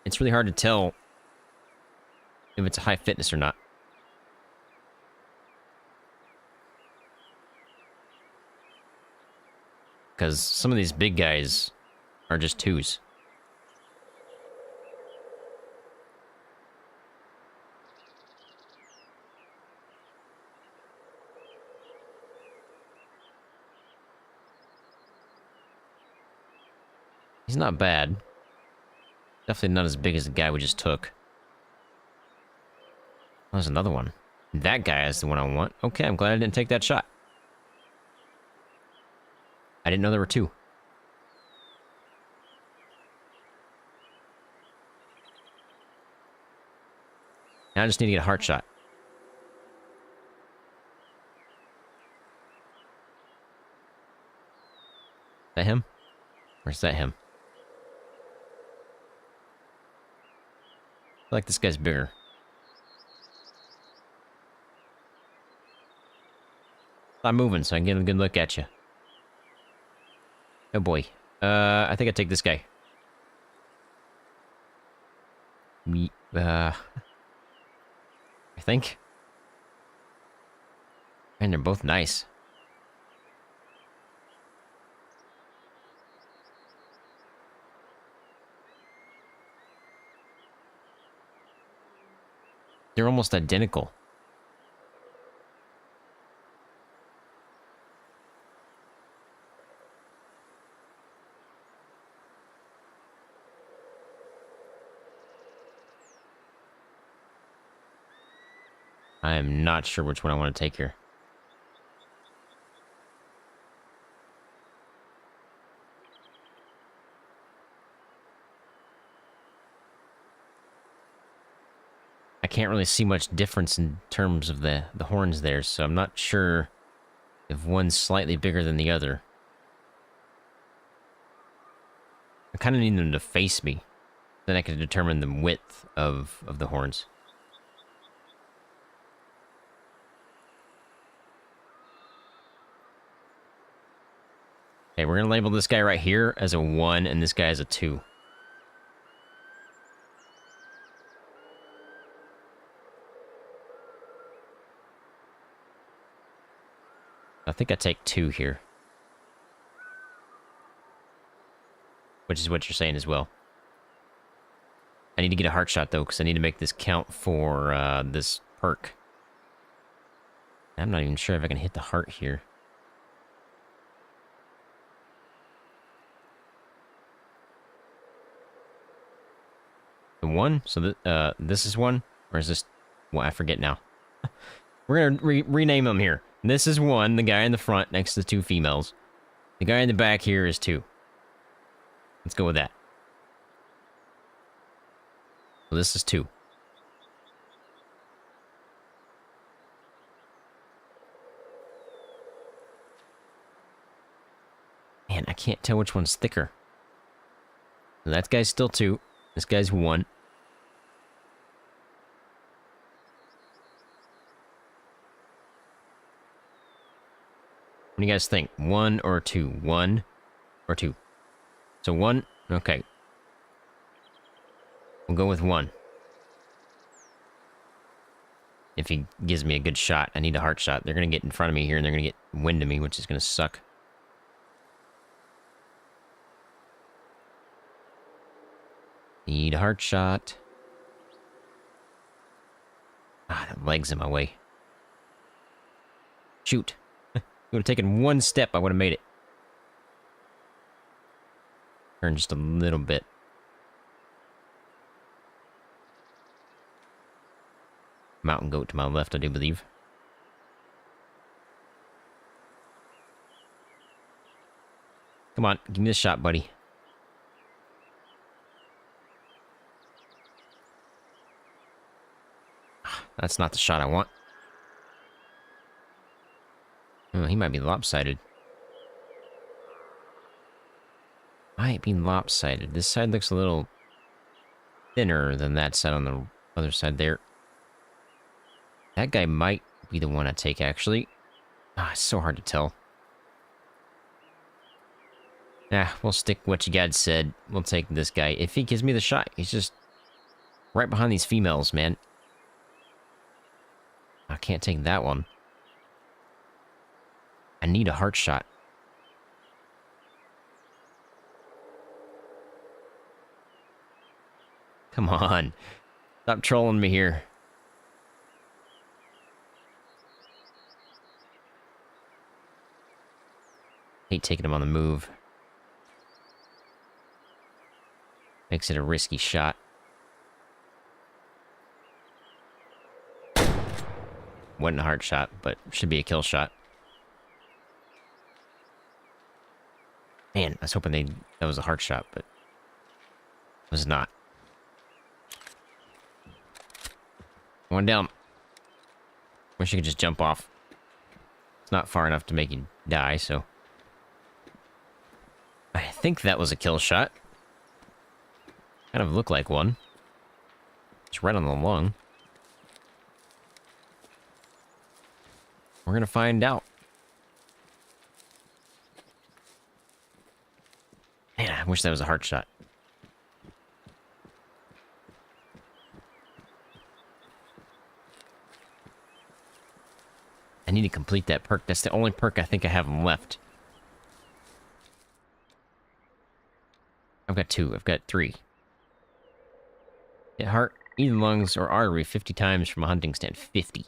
it's really hard to tell if it's a high fitness or not. Because some of these big guys are just 2s. He's not bad. Definitely not as big as the guy we just took. There's another one. That guy is the one I want. Okay, I'm glad I didn't take that shot. I didn't know there were 2. Now I just need to get a heart shot. Is that him? Or is that him? I feel like this guy's bigger. I'm moving so I can get a good look at you. Oh boy. I think I'd take this guy. I think. And they're both nice. They're almost identical. I am not sure which one I want to take here. I can't really see much difference in terms of the horns there, so I'm not sure if one's slightly bigger than the other. I kind of need them to face me. Then I can determine the width of the horns. Okay, we're gonna label this guy right here as a 1 and this guy as a 2. I think I take 2 here. Which is what you're saying as well. I need to get a heart shot though, because I need to make this count for this perk. I'm not even sure if I can hit the heart here. The 1? So this is 1? Or is this... Well, I forget now. We're gonna rename them here. This is 1, the guy in the front next to the 2 females. The guy in the back here is 2. Let's go with that. So this is 2. Man, I can't tell which one's thicker. So that guy's still 2. This guy's 1. What do you guys think? 1 or 2? 1 or 2? So 1? Okay. We'll go with 1. If he gives me a good shot. I need a heart shot. They're going to get in front of me here, and they're going to get wind of me, which is going to suck. Need a heart shot. Ah, that leg's in my way. Shoot. It would have taken 1 step, I would have made it. Turn just a little bit. Mountain goat to my left, I do believe. Come on, give me this shot, buddy. That's not the shot I want. Oh, he might be lopsided. Might be lopsided. This side looks a little thinner than that side on the other side there. That guy might be the one I take, actually. Ah, it's so hard to tell. Nah, we'll stick what you guys said. We'll take this guy. If he gives me the shot, he's just right behind these females, man. I can't take that one. I need a heart shot. Come on. Stop trolling me here. Hate taking him on the move. Makes it a risky shot. Wasn't a heart shot, but should be a kill shot. Man, I was hoping that was a heart shot, but it was not. One down. Wish you could just jump off. It's not far enough to make you die, so... I think that was a kill shot. Kind of looked like one. It's right on the lung. We're gonna find out. Man, I wish that was a heart shot. I need to complete that perk. That's the only perk I think I have left. I've got 2. I've got 3. Hit heart, either lungs or artery 50 times from a hunting stand. 50.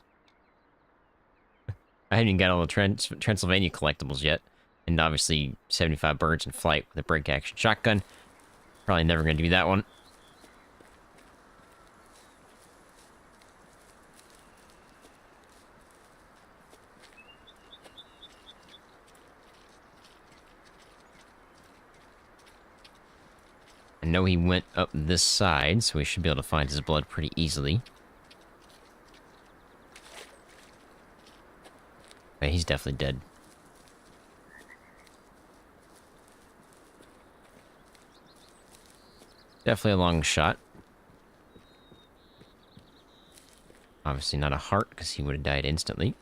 I haven't even got all the Transylvania collectibles yet. And obviously, 75 birds in flight with a break action shotgun. Probably never going to do that one. I know he went up this side, so we should be able to find his blood pretty easily. Okay, he's definitely dead. Definitely a long shot. Obviously not a heart, because he would have died instantly.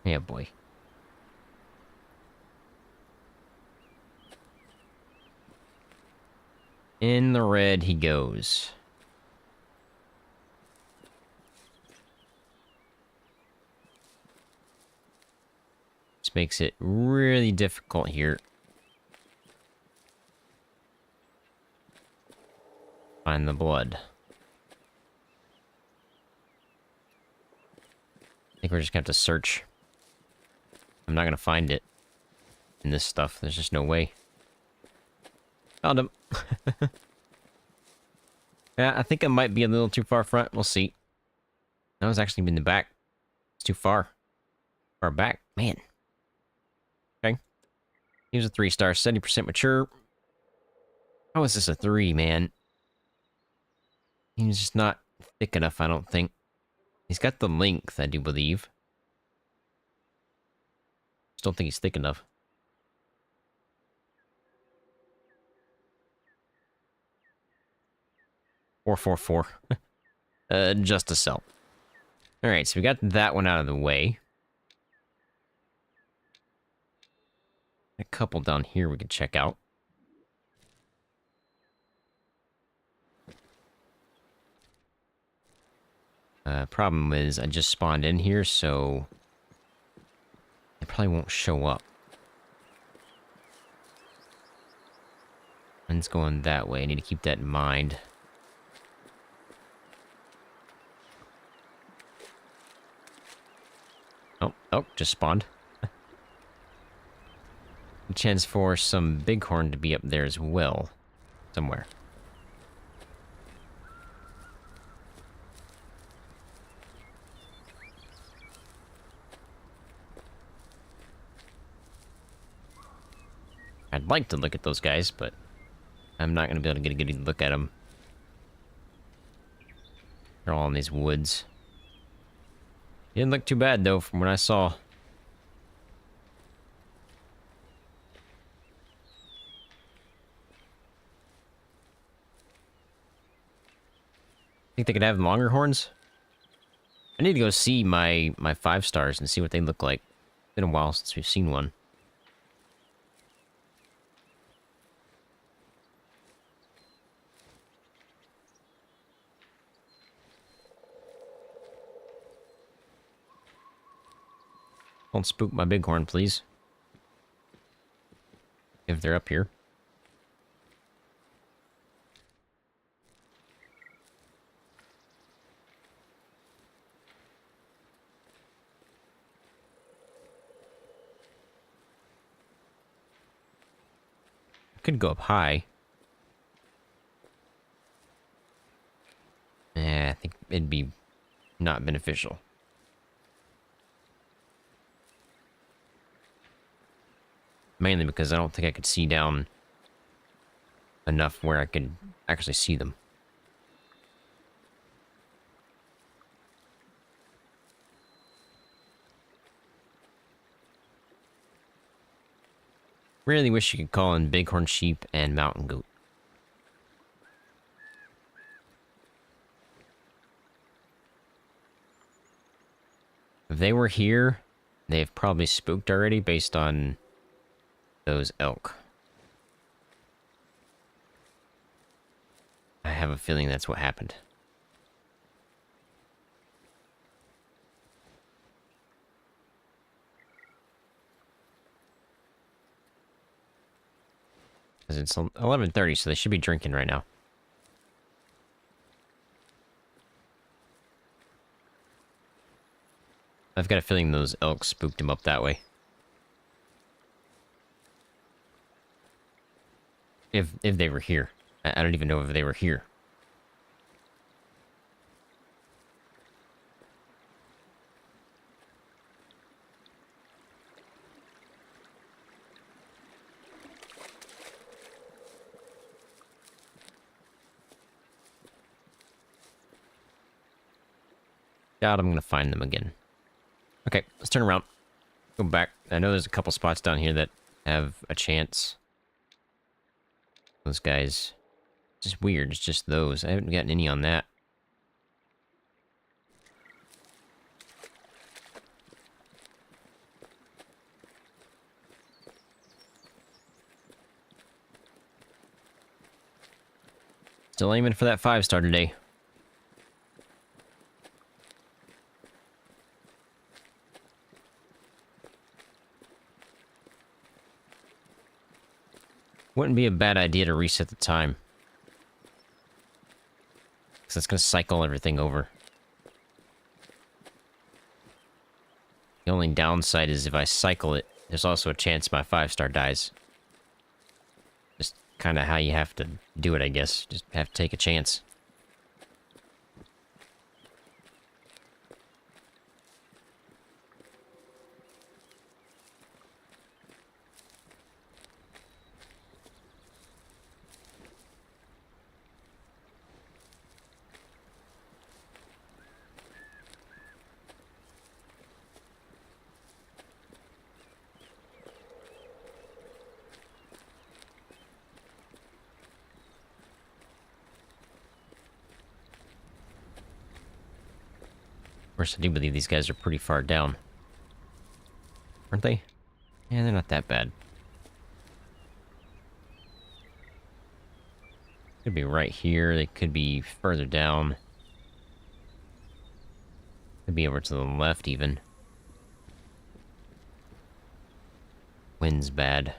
Yeah, boy. In the red he goes. This makes it really difficult here. Find the blood. I think we're just gonna have to search. I'm not gonna find it in this stuff. There's just no way. Found him. Yeah, I think I might be a little too far front. We'll see. That was actually in the back. It's too far. Far back. Man. Okay. He was a 3-star, 70% mature. How is this a 3, man? He was just not thick enough, I don't think. He's got the length, I do believe. Just don't think he's thick enough. $444. Just a sell. Alright, so we got that one out of the way. A couple down here we can check out. Problem is, I just spawned in here, so it probably won't show up. And it's going that way. I need to keep that in mind. Oh, just spawned. A chance for some bighorn to be up there as well. Somewhere. I'd like to look at those guys, but I'm not going to be able to get a good look at them. They're all in these woods. Didn't look too bad, though, from what I saw. Think they could have longer horns? I need to go see my 5 stars and see what they look like. It's been a while since we've seen one. Don't spook my bighorn, please. If they're up here. I could go up high. I think it'd be not beneficial. Mainly because I don't think I could see down enough where I could actually see them. Really wish you could call in bighorn sheep and mountain goat. If they were here, they've probably spooked already based on those elk. I have a feeling that's what happened. Because it's 11:30, so they should be drinking right now. I've got a feeling those elk spooked him up that way. If they were here. I don't even know if they were here. Doubt I'm gonna find them again. Okay, let's turn around. Go back. I know there's a couple spots down here that have a chance. Those guys. It's just weird. It's just those. I haven't gotten any on that. Still aiming for that 5-star today. Wouldn't be a bad idea to reset the time. Because it's going to cycle everything over. The only downside is if I cycle it, there's also a chance my 5-star dies. Just kind of how you have to do it, I guess. Just have to take a chance. course, I do believe these guys are pretty far down. Aren't they? Yeah, they're not that bad. Could be right here. They could be further down. Could be over to the left, even. Wind's bad.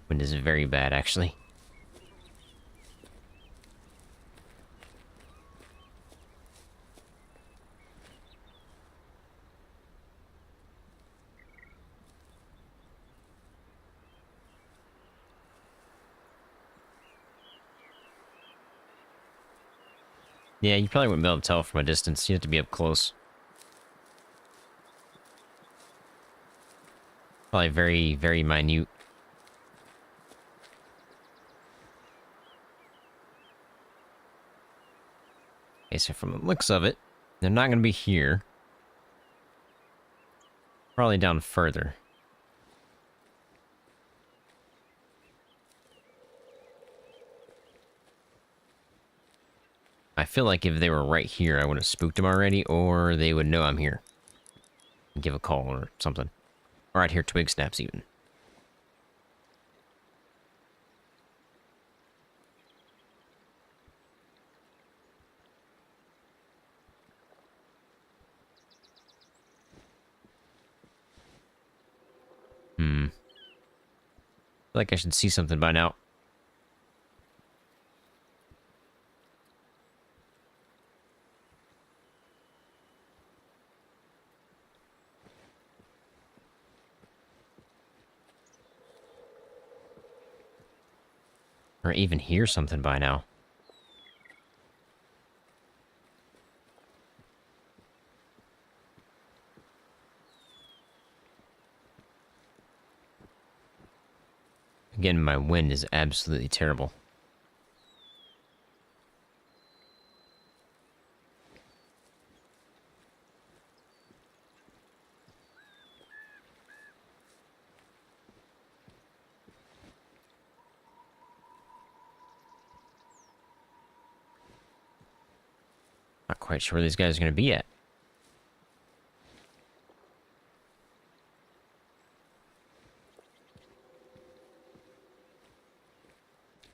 Wind is very bad, actually. Yeah, you probably wouldn't be able to tell from a distance. You have to be up close. Probably very, very minute. Okay, so from the looks of it, they're not going to be here. Probably down further. I feel like if they were right here, I would have spooked them already, or they would know I'm here. And give a call or something. Or I'd hear twig snaps even. I feel like I should see something by now. Or even hear something by now. Again, my wind is absolutely terrible. Not quite sure where these guys are going to be at.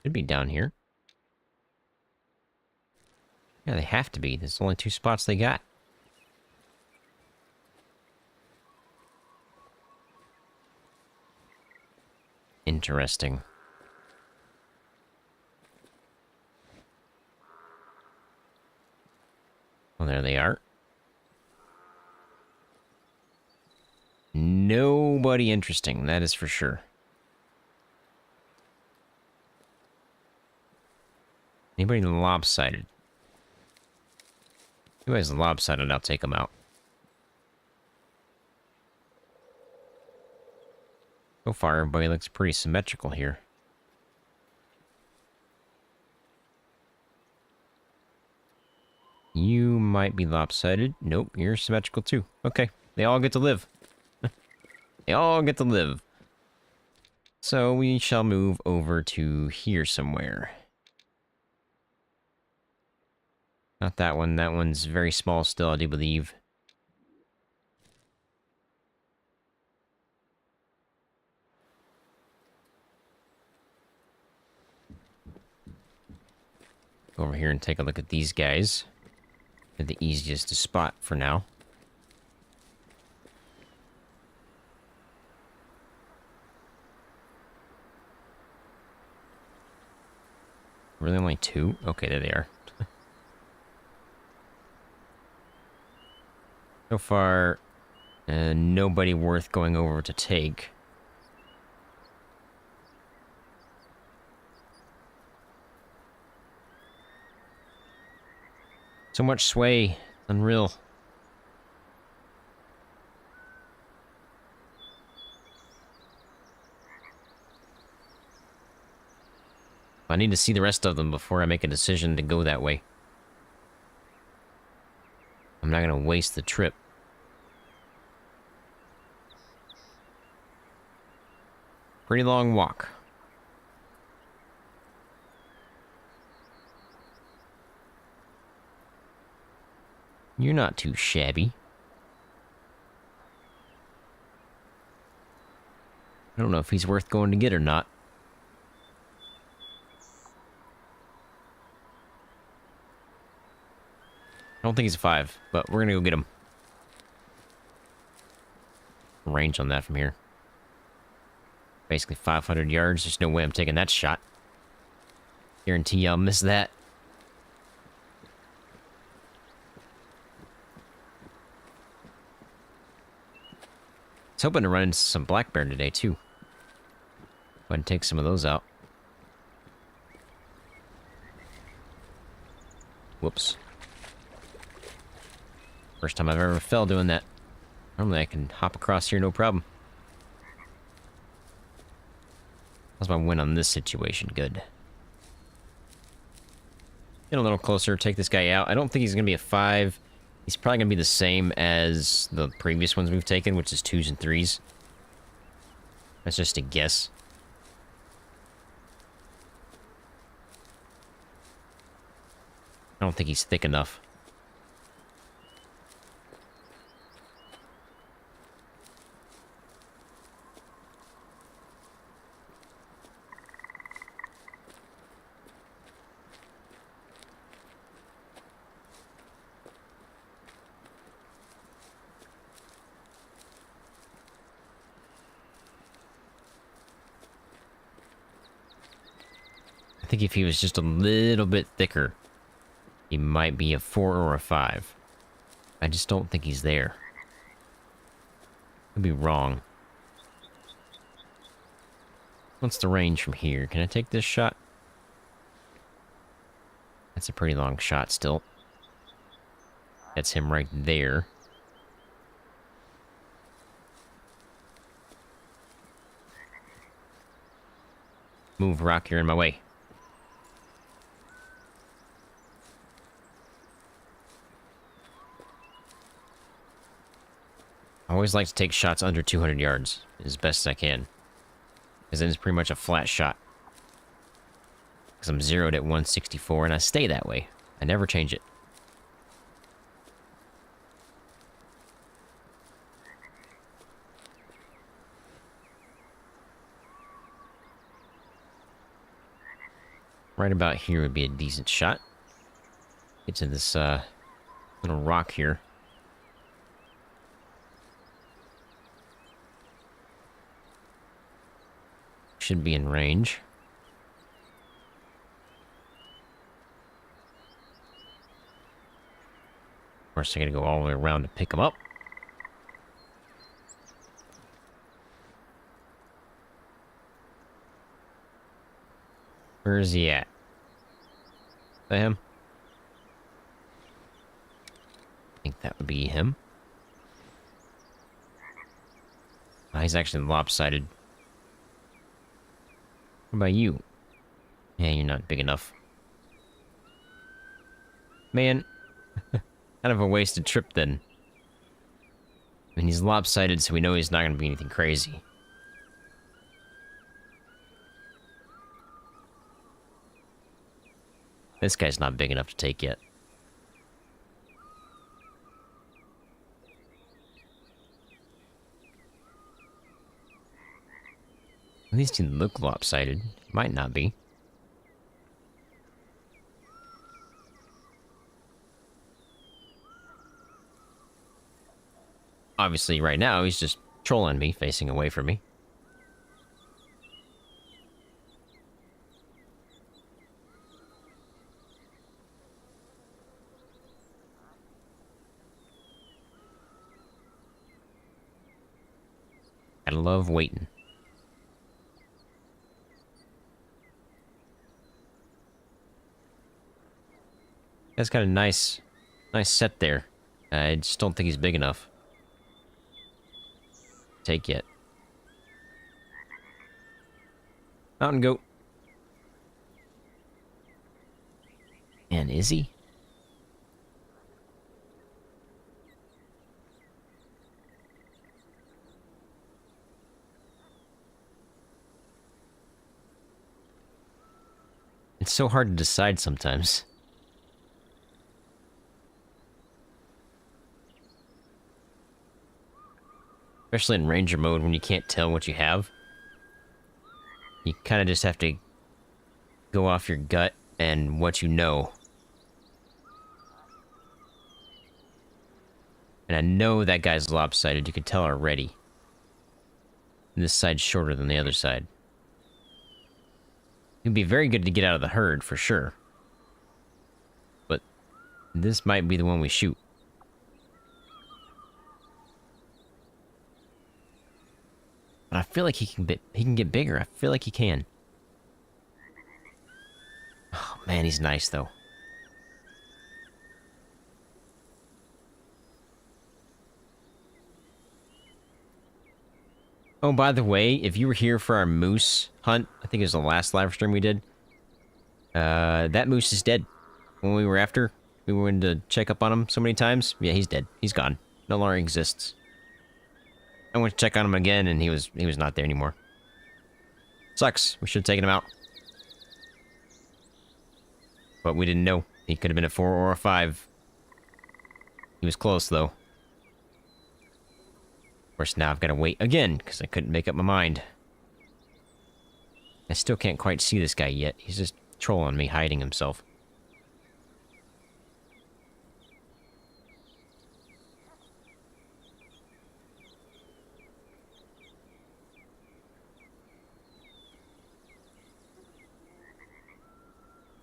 Could be down here. Yeah, they have to be. There's only 2 spots they got. Interesting. Well, there they are. Nobody interesting, that is for sure. Anybody lopsided? Who has lopsided? I'll take them out. So far, everybody looks pretty symmetrical here. You might be lopsided. Nope, you're symmetrical too. Okay, they all get to live. They all get to live. So we shall move over to here somewhere. Not that one. That one's very small still, I do believe. Go over here and take a look at these guys. They're the easiest to spot for now. Really only 2? Okay, there they are. So far, nobody worth going over to take. So much sway. Unreal. I need to see the rest of them before I make a decision to go that way. I'm not gonna waste the trip. Pretty long walk. You're not too shabby. I don't know if he's worth going to get or not. I don't think he's a 5, but we're gonna go get him. Range on that from here. Basically 500 yards. There's no way I'm taking that shot. Guarantee I'll miss that. I was hoping to run into some black bear today, too. Go ahead and take some of those out. Whoops. First time I've ever fell doing that. Normally I can hop across here no problem. How's my win on this situation? Good. Get a little closer, take this guy out. I don't think he's going to be a 5. He's probably going to be the same as the previous ones we've taken, which is 2s and 3s. That's just a guess. I don't think he's thick enough. I think if he was just a little bit thicker, he might be a 4 or a 5. I just don't think he's there. Could be wrong. What's the range from here? Can I take this shot? That's a pretty long shot still. That's him right there. Move, rock, you're in my way. I always like to take shots under 200 yards as best as I can. Because then it's pretty much a flat shot. Because I'm zeroed at 164 and I stay that way. I never change it. Right about here would be a decent shot. Get to this little rock here. Should be in range. Of course, I gotta go all the way around to pick him up. Where is he at? Is that him? I think that would be him. Oh, he's actually lopsided. What about you? Yeah, you're not big enough. Man. Kind of a wasted trip then. I mean, he's lopsided, so we know he's not going to be anything crazy. This guy's not big enough to take yet. At least he look lopsided. Might not be. Obviously, right now, he's just trolling me, facing away from me. I love waiting. That's got a nice set there. I just don't think he's big enough. Take yet. Mountain goat. And is he? It's so hard to decide sometimes. Especially in ranger mode when you can't tell what you have. You kind of just have to go off your gut and what you know. And I know that guy's lopsided, you can tell already. And this side's shorter than the other side. It'd be very good to get out of the herd, for sure. But this might be the one we shoot. But I feel like he can get bigger. I feel like he can. Oh man, he's nice though. Oh, by the way, if you were here for our moose hunt, I think it was the last live stream we did. That moose is dead. When we were after, we went to check up on him so many times. Yeah, he's dead. He's gone. No longer exists. I went to check on him again, and he was not there anymore. Sucks. We should have taken him out. But we didn't know. He could have been a 4 or a 5. He was close, though. Of course, now I've got to wait again, because I couldn't make up my mind. I still can't quite see this guy yet. He's just trolling me, hiding himself.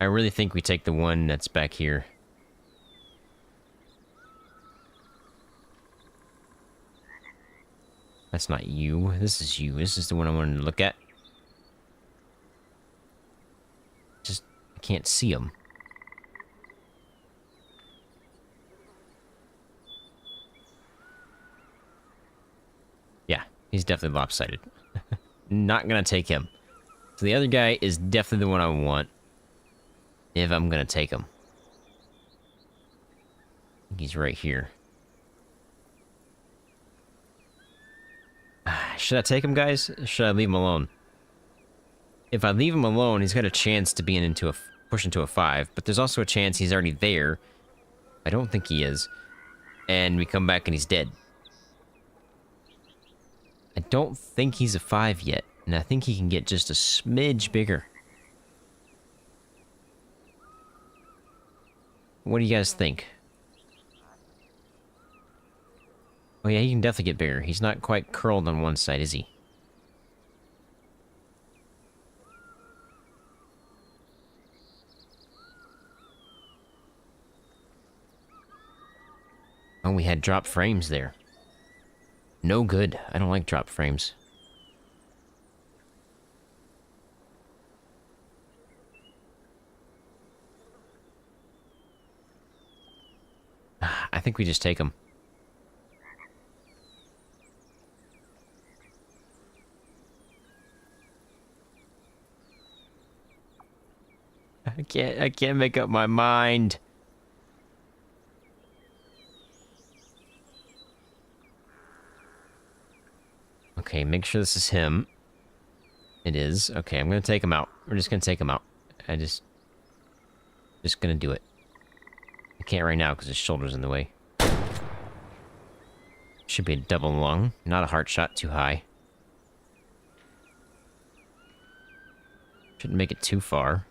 I really think we take the one that's back here. That's not you. This is you. This is the one I wanted to look at. Just, I can't see him. Yeah, he's definitely lopsided. Not gonna take him. So the other guy is definitely the one I want. If I'm gonna take him. I think he's right here. Should I take him, guys? Or should I leave him alone? If I leave him alone, he's got a chance to be push into a 5, but there's also a chance he's already there. I don't think he is. And we come back and he's dead. I don't think he's a 5 yet, and I think he can get just a smidge bigger. What do you guys think? Oh yeah, he can definitely get bigger. He's not quite curled on one side, is he? Oh, we had drop frames there. No good. I don't like drop frames. I think we just take him. I can't make up my mind. Okay, make sure this is him. It is. Okay, I'm gonna take him out. We're just gonna take him out. Just gonna do it. I can't right now because his shoulder's in the way. Should be a double lung, not a heart shot too high. Shouldn't make it too far.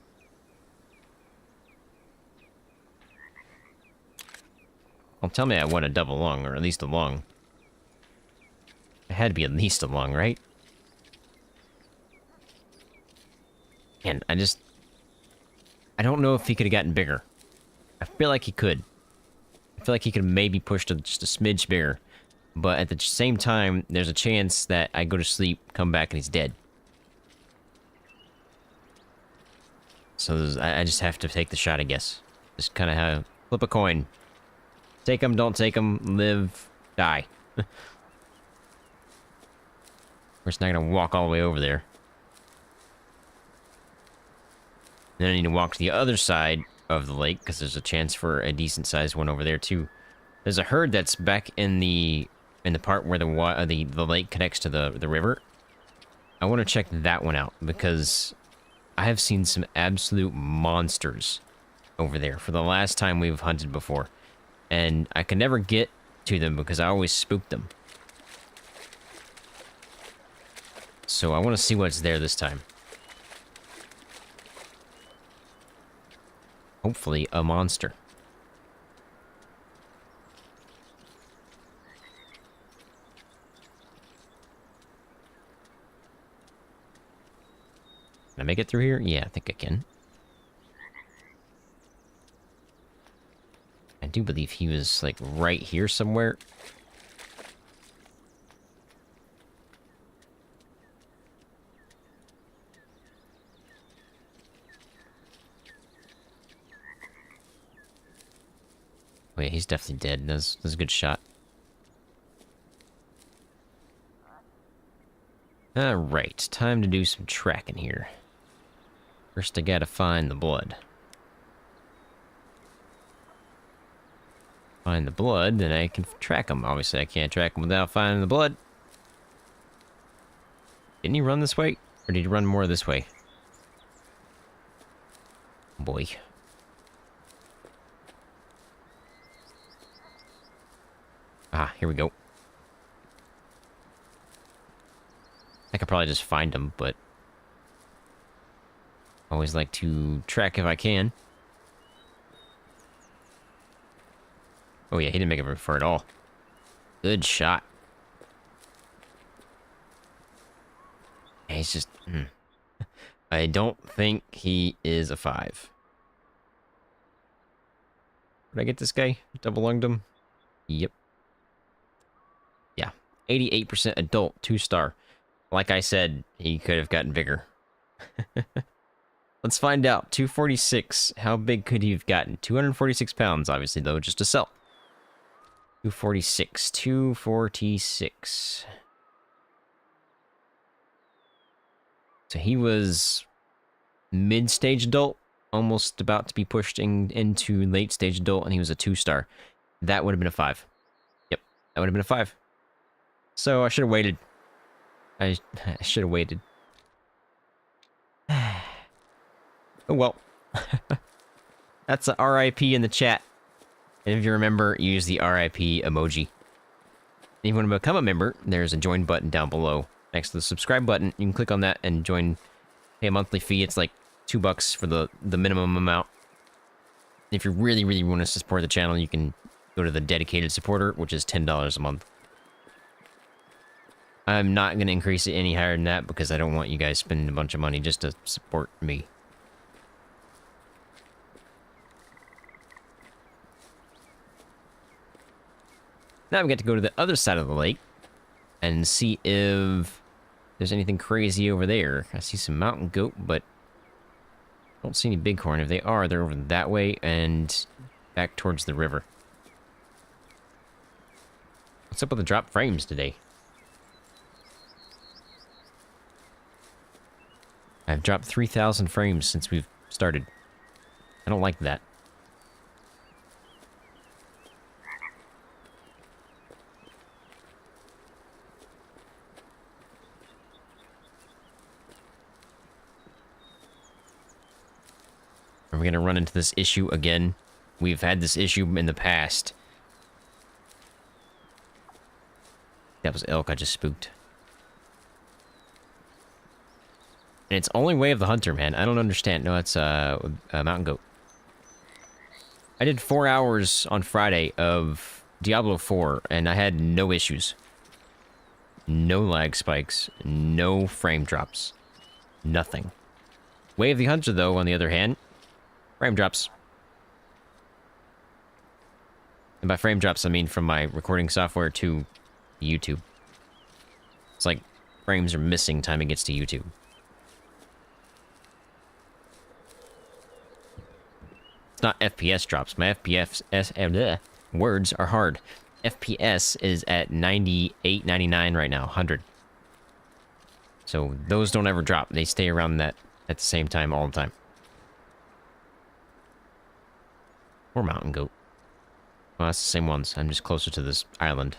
Well, tell me I want a double lung, or at least a lung. It had to be at least a lung, right? And I don't know if he could have gotten bigger. I feel like he could. I feel like he could have maybe pushed just a smidge bigger. But at the same time, there's a chance that I go to sleep, come back, and he's dead. So I just have to take the shot, I guess. Just kind of have flip a coin. Take him, don't take him, live, die. We're just not gonna walk all the way over there. Then I need to walk to the other side of the lake, because there's a chance for a decent-sized one over there, too. There's a herd that's back in the part where the lake connects to the river. I want to check that one out, because I have seen some absolute monsters over there for the last time we've hunted before. And I can never get to them because I always spook them. So I want to see what's there this time. Hopefully a monster. Can I make it through here? Yeah, I think I can. I do believe he was, like, right here somewhere. Oh yeah, he's definitely dead. That's a good shot. Alright, time to do some tracking here. First I gotta find the blood. Find the blood, then I can track him. Obviously I can't track him without finding the blood. Didn't he run this way? Or did he run more this way? Boy. Ah, here we go. I could probably just find him, but I always like to track if I can. Oh yeah, he didn't make it very far at all. Good shot. He's just... I don't think he is a 5. Did I get this guy? Double lunged him? Yep. Yeah. 88% adult, 2-star. Like I said, he could have gotten bigger. Let's find out. 246. How big could he have gotten? 246 pounds, obviously, though, just to sell. 246. 246. So he was mid-stage adult, almost about to be pushed into late-stage adult, and he was a 2-star. That would have been a 5. Yep, that would have been a 5. So I should have waited. I should have waited. Oh well. That's a RIP in the chat. And if you remember, use the RIP emoji. If you want to become a member, there's a join button down below. Next to the subscribe button, you can click on that and join. Pay a monthly fee. It's like $2 for the minimum amount. If you really, really want to support the channel, you can go to the dedicated supporter, which is $10 a month. I'm not going to increase it any higher than that because I don't want you guys spending a bunch of money just to support me. Now we get to go to the other side of the lake and see if there's anything crazy over there. I see some mountain goat, but I don't see any bighorn. If they are, they're over that way and back towards the river. What's up with the drop frames today? I've dropped 3,000 frames since we've started. I don't like that. Are we gonna run into this issue again? We've had this issue in the past. That was elk I just spooked. And it's only Way of the Hunter, man. I don't understand. No, it's a mountain goat. I did 4 hours on Friday of Diablo 4, and I had no issues. No lag spikes. No frame drops. Nothing. Way of the Hunter, though, on the other hand, frame drops. And by frame drops, I mean from my recording software to YouTube. It's like frames are missing time it gets to YouTube. It's not FPS drops. My FPS words are hard. FPS is at 98, 99 right now, 100. So those don't ever drop. They stay around that at the same time all the time. Or mountain goat. Well, that's the same ones. I'm just closer to this island.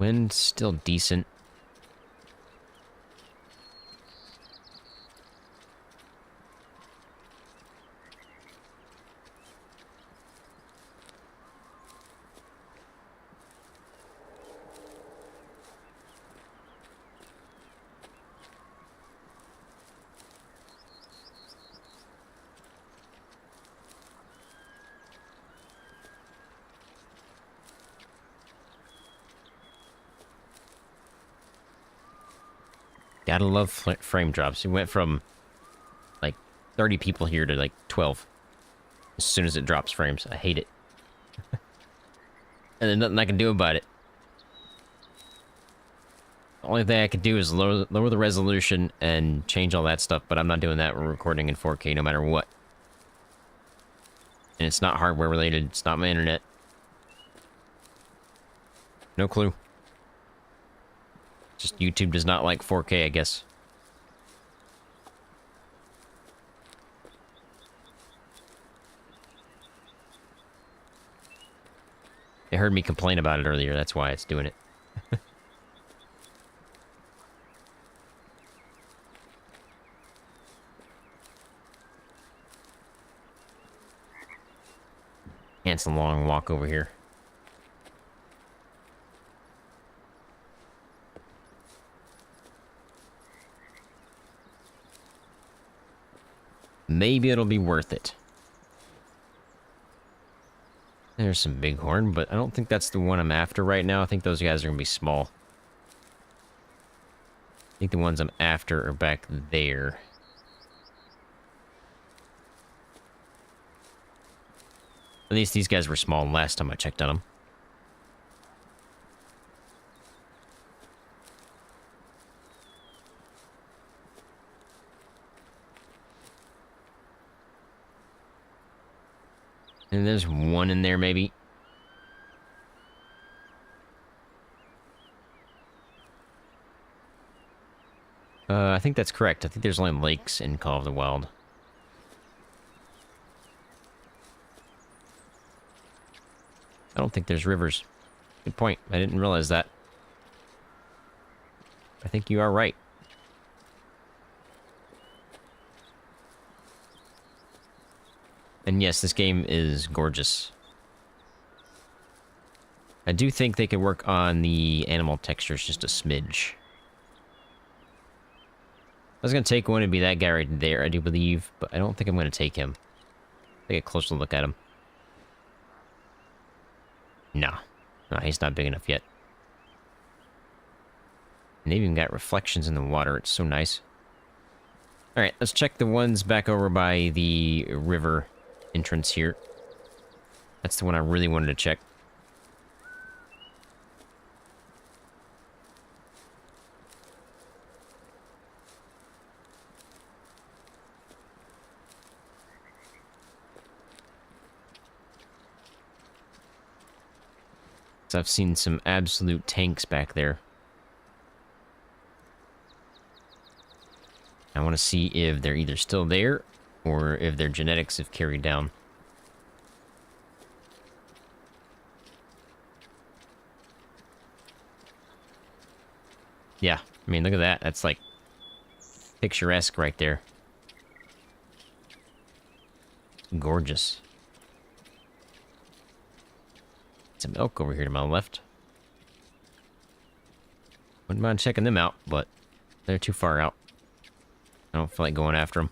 Wind's still decent. Gotta love frame drops. It went from, like, 30 people here to, like, 12. As soon as it drops frames. I hate it. And there's nothing I can do about it. The only thing I could do is lower the resolution and change all that stuff, but I'm not doing that. We're recording in 4K no matter what. And it's not hardware related. It's not my internet. No clue. Just YouTube does not like 4K, I guess. They heard me complain about it earlier. That's why it's doing it. And it's a long walk over here. Maybe it'll be worth it. There's some bighorn, but I don't think that's the one I'm after right now. I think those guys are going to be small. I think the ones I'm after are back there. At least these guys were small last time I checked on them. And there's one in there, maybe. I think that's correct. I think there's only lakes in Call of the Wild. I don't think there's rivers. Good point. I didn't realize that. I think you are right. And yes, this game is gorgeous. I do think they could work on the animal textures just a smidge. I was going to take one and be that guy right there, I do believe, but I don't think I'm going to take him. Take a closer look at him. Nah. Nah, he's not big enough yet. And they've even got reflections in the water. It's so nice. Alright, let's check the ones back over by the river entrance here. That's the one I really wanted to check. So I've seen some absolute tanks back there. I want to see if they're either still there or if their genetics have carried down. Yeah, I mean, look at that. That's like picturesque right there. Gorgeous. Some elk over here to my left. Wouldn't mind checking them out, but they're too far out. I don't feel like going after them.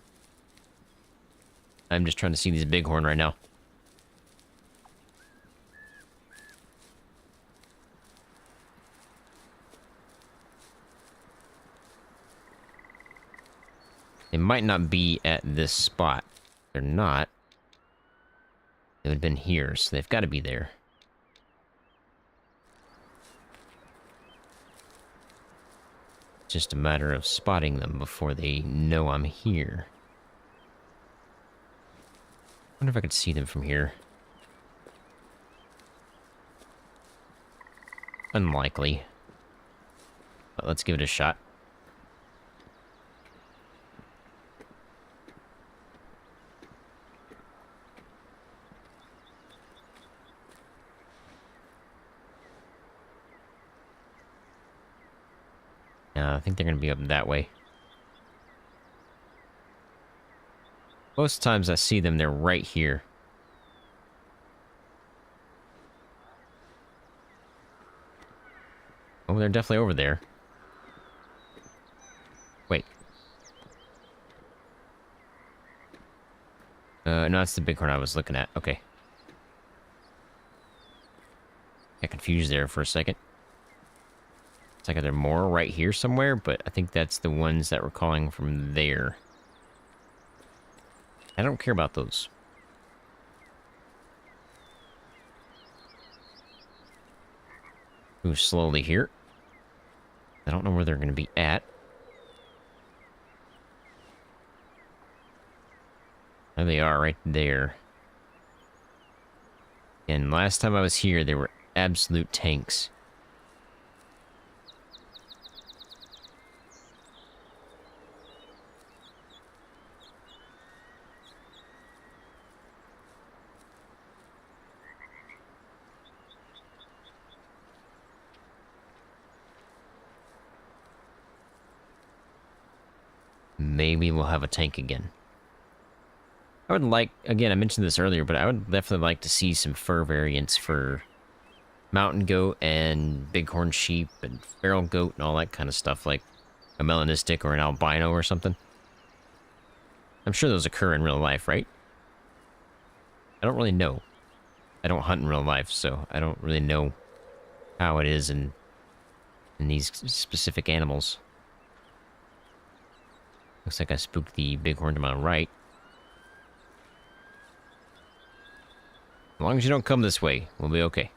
I'm just trying to see these bighorn right now. They might not be at this spot. They're not. They would have been here, so they've got to be there. Just a matter of spotting them before they know I'm here. I wonder if I could see them from here. Unlikely. But let's give it a shot. I think they're going to be up that way. Most times I see them, they're right here. Oh, they're definitely over there. Wait. No, that's the bighorn I was looking at. Okay. Got confused there for a second. like there are more right here somewhere, but I think that's the ones that were calling from there. I don't care about those. Move slowly here. I don't know where they're going to be at. There they are, right there. And last time I was here, they were absolute tanks. Maybe we'll have a tank again. I would like, again, I mentioned this earlier, but I would definitely like to see some fur variants for mountain goat and bighorn sheep and feral goat and all that kind of stuff, like a melanistic or an albino or something. I'm sure those occur in real life, right? I don't really know. I don't hunt in real life, so I don't really know how it is in these specific animals. Looks like I spooked the bighorn to my right. As long as you don't come this way, we'll be okay.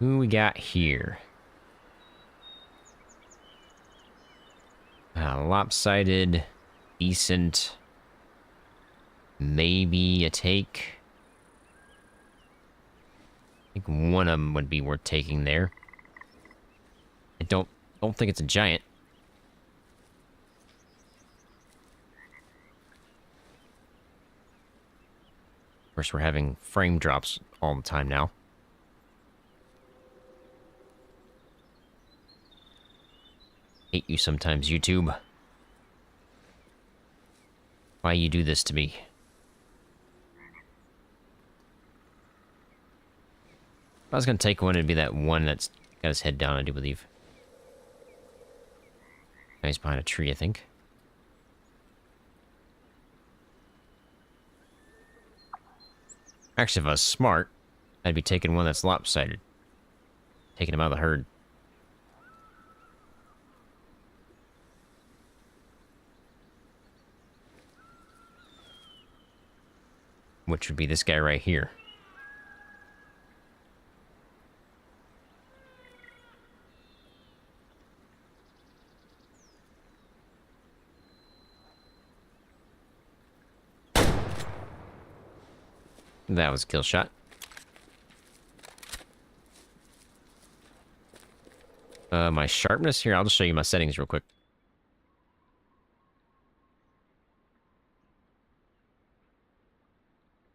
Who we got here? Lopsided, decent, maybe a take. I think one of them would be worth taking there. I don't think it's a giant. Of course, we're having frame drops all the time now. Hate you sometimes, YouTube. Why you do this to me? If I was gonna take one, it'd be that one that's got his head down, I do believe. Now he's behind a tree, I think. Actually, if I was smart, I'd be taking one that's lopsided. Taking him out of the herd. Which would be this guy right here. That was a kill shot. My sharpness here, I'll just show you my settings real quick.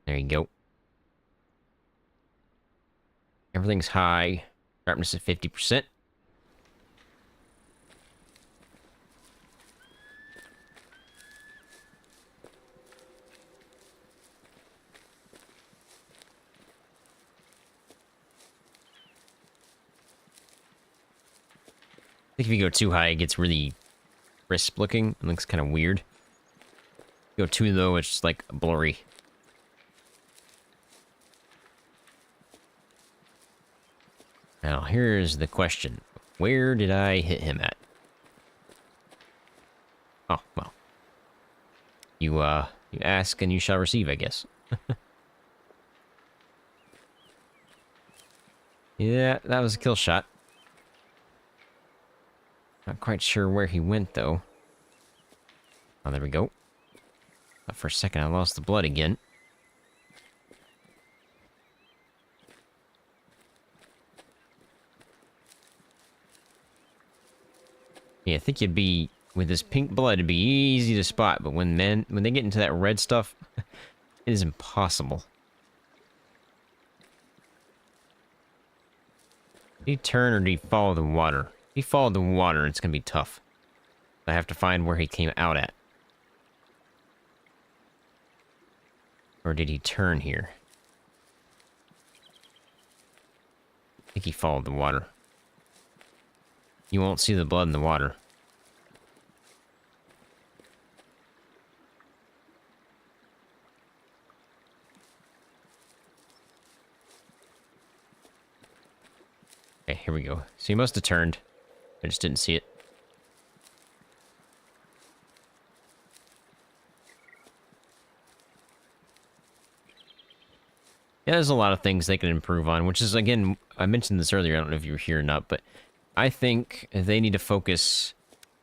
There you go. Everything's high. Sharpness at 50%. I think if you go too high, it gets really crisp looking. It looks kind of weird. Go too low, it's just like blurry. Now, here's the question. Where did I hit him at? Oh, well. You ask and you shall receive, I guess. Yeah, that was a kill shot. Not quite sure where he went, though. Oh, there we go. But for a second, I lost the blood again. Yeah, I think you'd be... With this pink blood, it'd be easy to spot, but when they get into that red stuff, it is impossible. Did he turn or did he follow the water? If he followed the water, it's gonna be tough. I have to find where he came out at. Or did he turn here? I think he followed the water. You won't see the blood in the water. Okay, here we go. So he must have turned. I just didn't see it. Yeah, there's a lot of things they can improve on, which is, again, I mentioned this earlier, I don't know if you were here or not, but I think they need to focus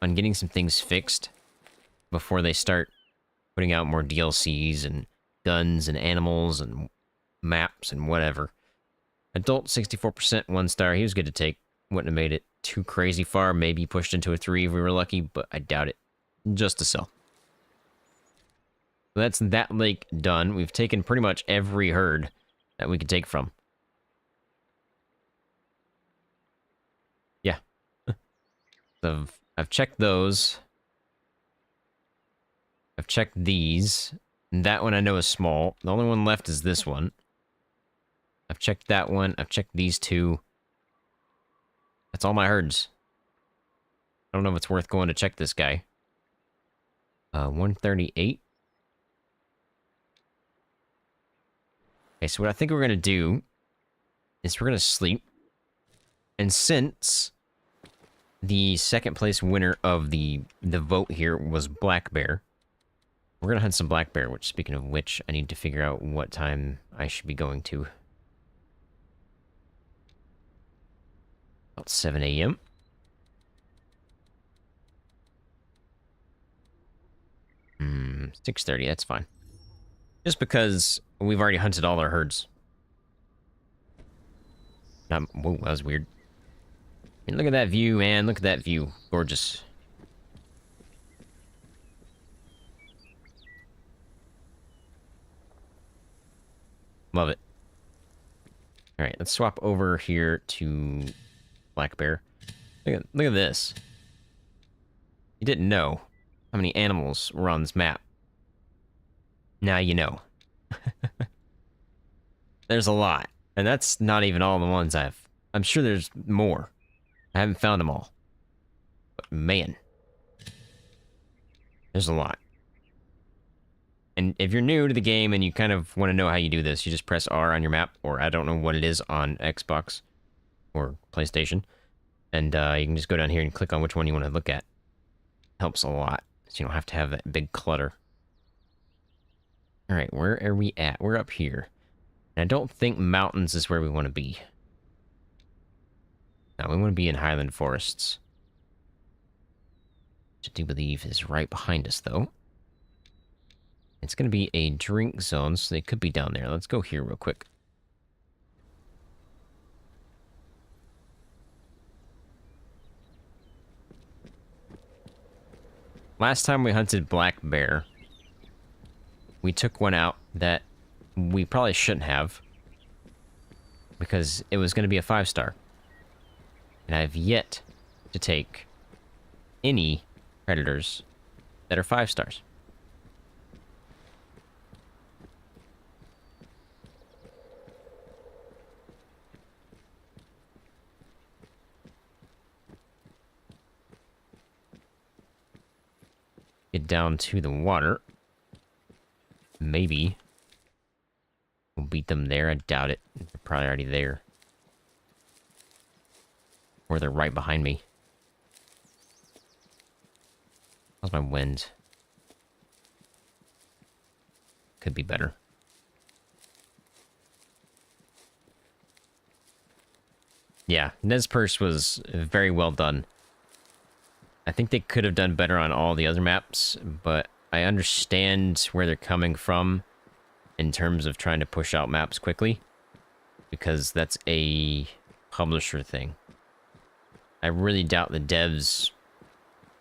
on getting some things fixed before they start putting out more DLCs and guns and animals and maps and whatever. Adult 64%, 1 star. He was good to take. Wouldn't have made it too crazy far. Maybe pushed into a 3 if we were lucky, but I doubt it. Just to sell. So that's that lake done. We've taken pretty much every herd that we could take from. Yeah. So I've checked those. I've checked these. And that one I know is small. The only one left is this one. I've checked that one. I've checked these 2. That's all my herds. I don't know if it's worth going to check this guy. 138. Okay, so what I think we're going to do is we're going to sleep. And since the second place winner of the vote here was Black Bear, we're going to hunt some black bear, which, speaking of which, I need to figure out what time I should be going to. About 7 a.m. Hmm, 6:30, that's fine. Just because we've already hunted all our herds. Whoa, that was weird. I mean, look at that view, man. Look at that view. Gorgeous. Love it. Alright, let's swap over here to Black Bear. Look at this. You didn't know how many animals were on this map. Now you know. There's a lot. And that's not even all the ones I'm sure there's more. I haven't found them all. But man. There's a lot. And if you're new to the game and you kind of want to know how you do this, you just press R on your map, or I don't know what it is on Xbox or PlayStation. And you can just go down here and click on which one you want to look at. Helps a lot, so you don't have to have that big clutter. Alright, where are we at? We're up here. And I don't think mountains is where we want to be. No, we want to be in highland forests. Which I do believe is right behind us, though. It's going to be a drink zone, so they could be down there. Let's go here real quick. Last time we hunted black bear, we took one out that we probably shouldn't have, because it was going to be a 5-star. And I've yet to take any predators that are 5 stars. Get down to the water. Maybe we'll beat them there. I doubt it. They're probably already there. Or they're right behind me. How's my wind? Could be better. Yeah, Nez Perce was very well done. I think they could have done better on all the other maps, but I understand where they're coming from in terms of trying to push out maps quickly, because that's a publisher thing. I really doubt the devs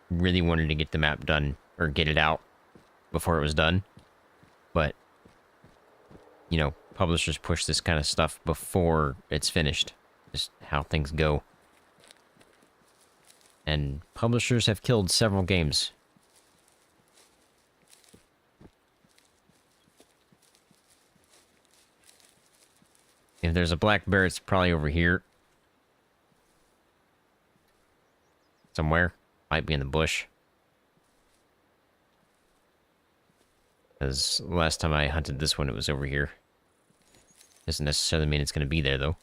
really wanted to get the map done, or get it out before it was done, but, you know, publishers push this kind of stuff before it's finished. Just how things go. And publishers have killed several games. If there's a black bear, it's probably over here. Somewhere. Might be in the bush. Because last time I hunted this one, it was over here. Doesn't necessarily mean it's going to be there, though.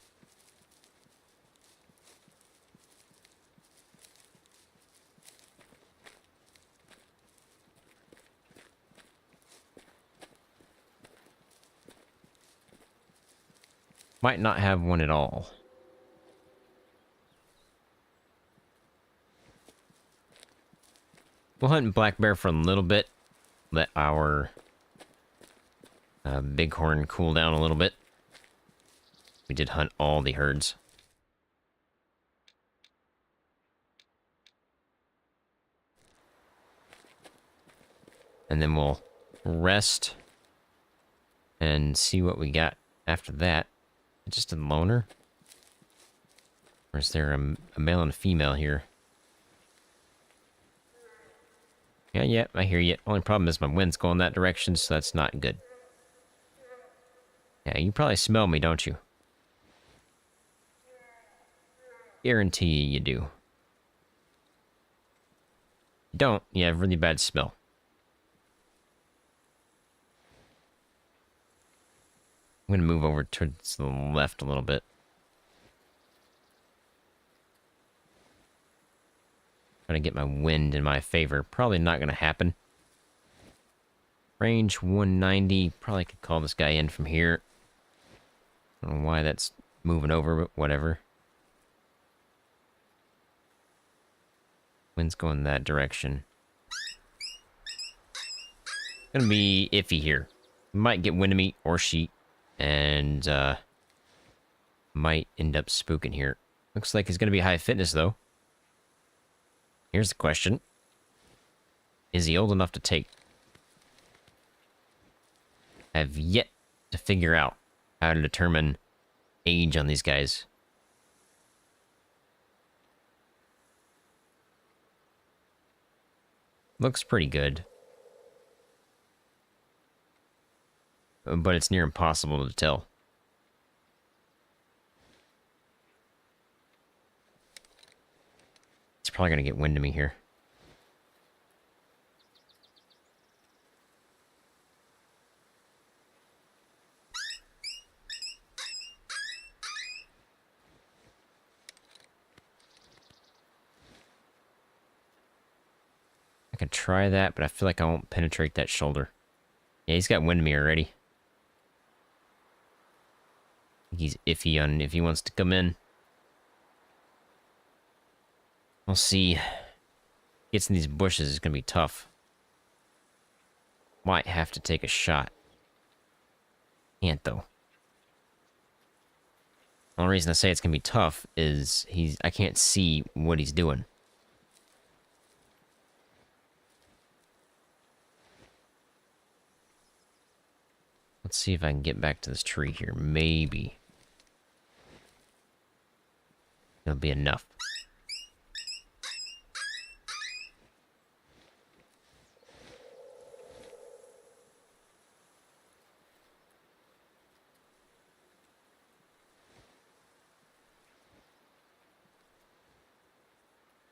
Might not have one at all. We'll hunt black bear for a little bit. Let our bighorn cool down a little bit. We did hunt all the herds. And then we'll rest and see what we got after that. Just a loner? Or is there a male and a female here? Yeah, I hear you. Only problem is my wind's going that direction, so that's not good. Yeah, you probably smell me, don't you? Guarantee you do. Don't. You have really bad smell. I'm gonna move over towards the left a little bit. Trying to get my wind in my favor. Probably not gonna happen. Range 190. Probably could call this guy in from here. I don't know why that's moving over, but whatever. Wind's going that direction. Gonna be iffy here. Might get wind of me or she. And, might end up spooking here. Looks like he's gonna be high fitness, though. Here's the question. Is he old enough to take? I have yet to figure out how to determine age on these guys. Looks pretty good. But it's near impossible to tell. It's probably gonna get wind of me here. I can try that, but I feel like I won't penetrate that shoulder. Yeah, he's got wind of me already. He's iffy on if he wants to come in. We'll see. Gets in these bushes is gonna be tough. Might have to take a shot. Can't though. The only reason I say it's gonna be tough is I can't see what he's doing. Let's see if I can get back to this tree here. Maybe. It'll be enough.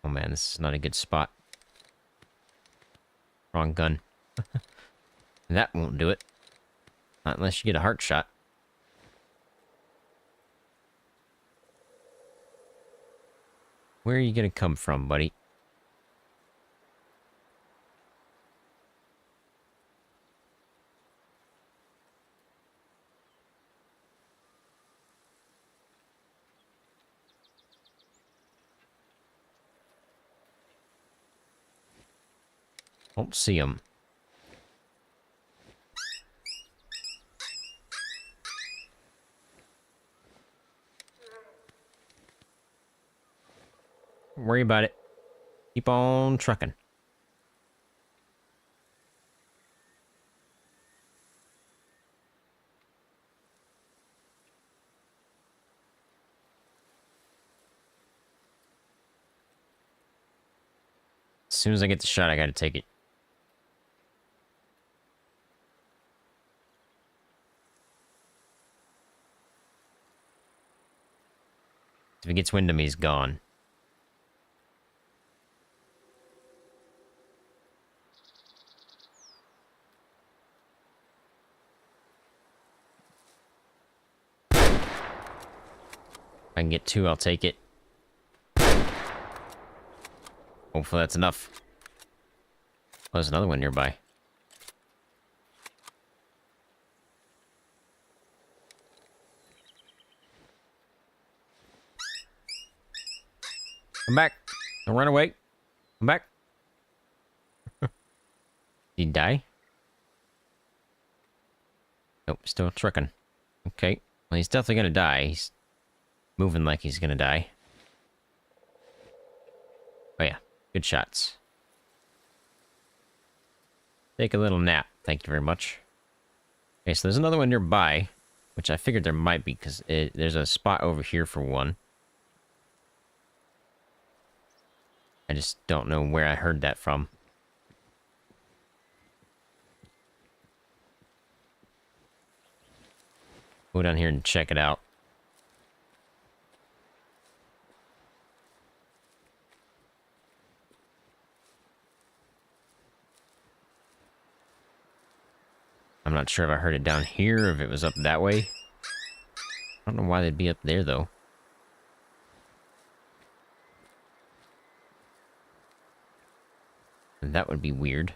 Oh man, this is not a good spot. Wrong gun. That won't do it. Not unless you get a heart shot. Where are you gonna come from, buddy? Don't see him. Don't worry about it. Keep on trucking. As soon as I get the shot, I gotta take it. If he gets wind of me, he's gone. If I can get two, I'll take it. Hopefully that's enough. Oh, there's another one nearby. Come back. Don't run away. Come back. Did he die? Nope, still trucking. Okay. Well, he's definitely gonna die. He's moving like he's gonna die. Oh yeah, good shots. Take a little nap. Thank you very much. Okay, so there's another one nearby, which I figured there might be, because there's a spot over here for one. I just don't know where I heard that from. Go down here and check it out. I'm not sure if I heard it down here or if it was up that way. I don't know why they'd be up there, though. That would be weird.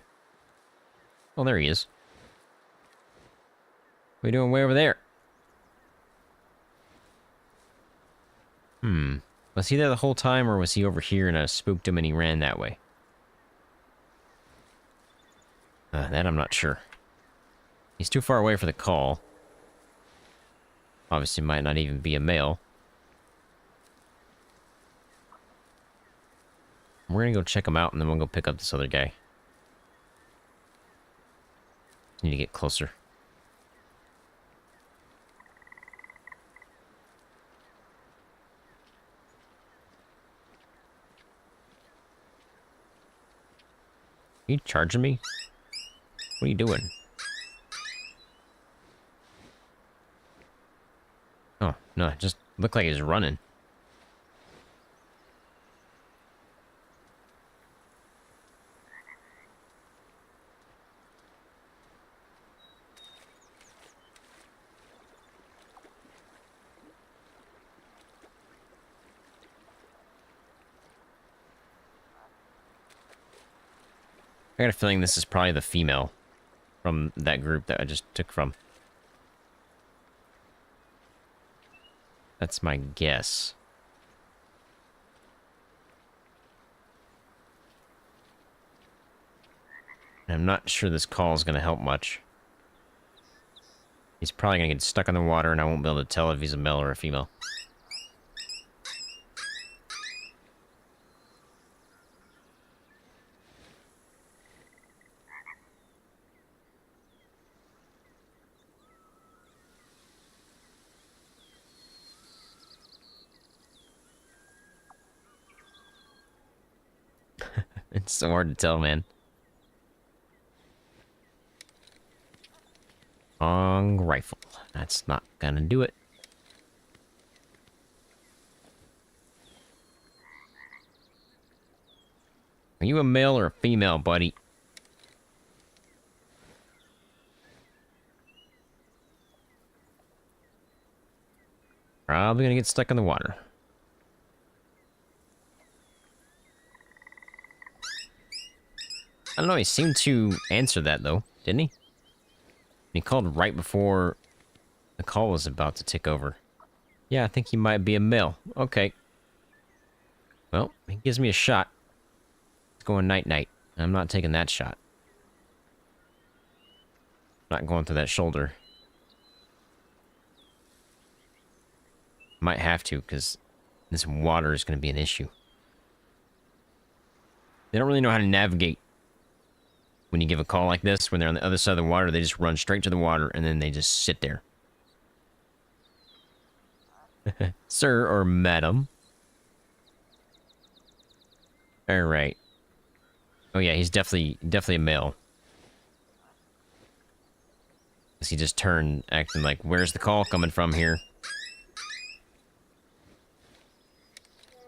Oh, there he is. What are you doing way over there? Was he there the whole time, or was he over here and I spooked him and he ran that way? That I'm not sure. He's too far away for the call. Obviously might not even be a male. We're gonna go check him out and then we'll go pick up this other guy. Need to get closer. Are you charging me? What are you doing? Oh, no, it just looked like he was running. I got a feeling this is probably the female from that group that I just took from. That's my guess. And I'm not sure this call is going to help much. He's probably going to get stuck in the water and I won't be able to tell if he's a male or a female. It's so hard to tell, man. Long rifle. That's not gonna do it. Are you a male or a female, buddy? Probably gonna get stuck in the water. I don't know, he seemed to answer that, though, didn't he? He called right before the call was about to tick over. Yeah, I think he might be a male. Okay. Well, he gives me a shot. It's going night-night. I'm not taking that shot. Not going through that shoulder. Might have to, because this water is going to be an issue. They don't really know how to navigate when you give a call like this. When they're on the other side of the water, they just run straight to the water, and then they just sit there. Sir or madam. Alright. Oh yeah, he's definitely a male. Because he just turned, acting like, where's the call coming from here?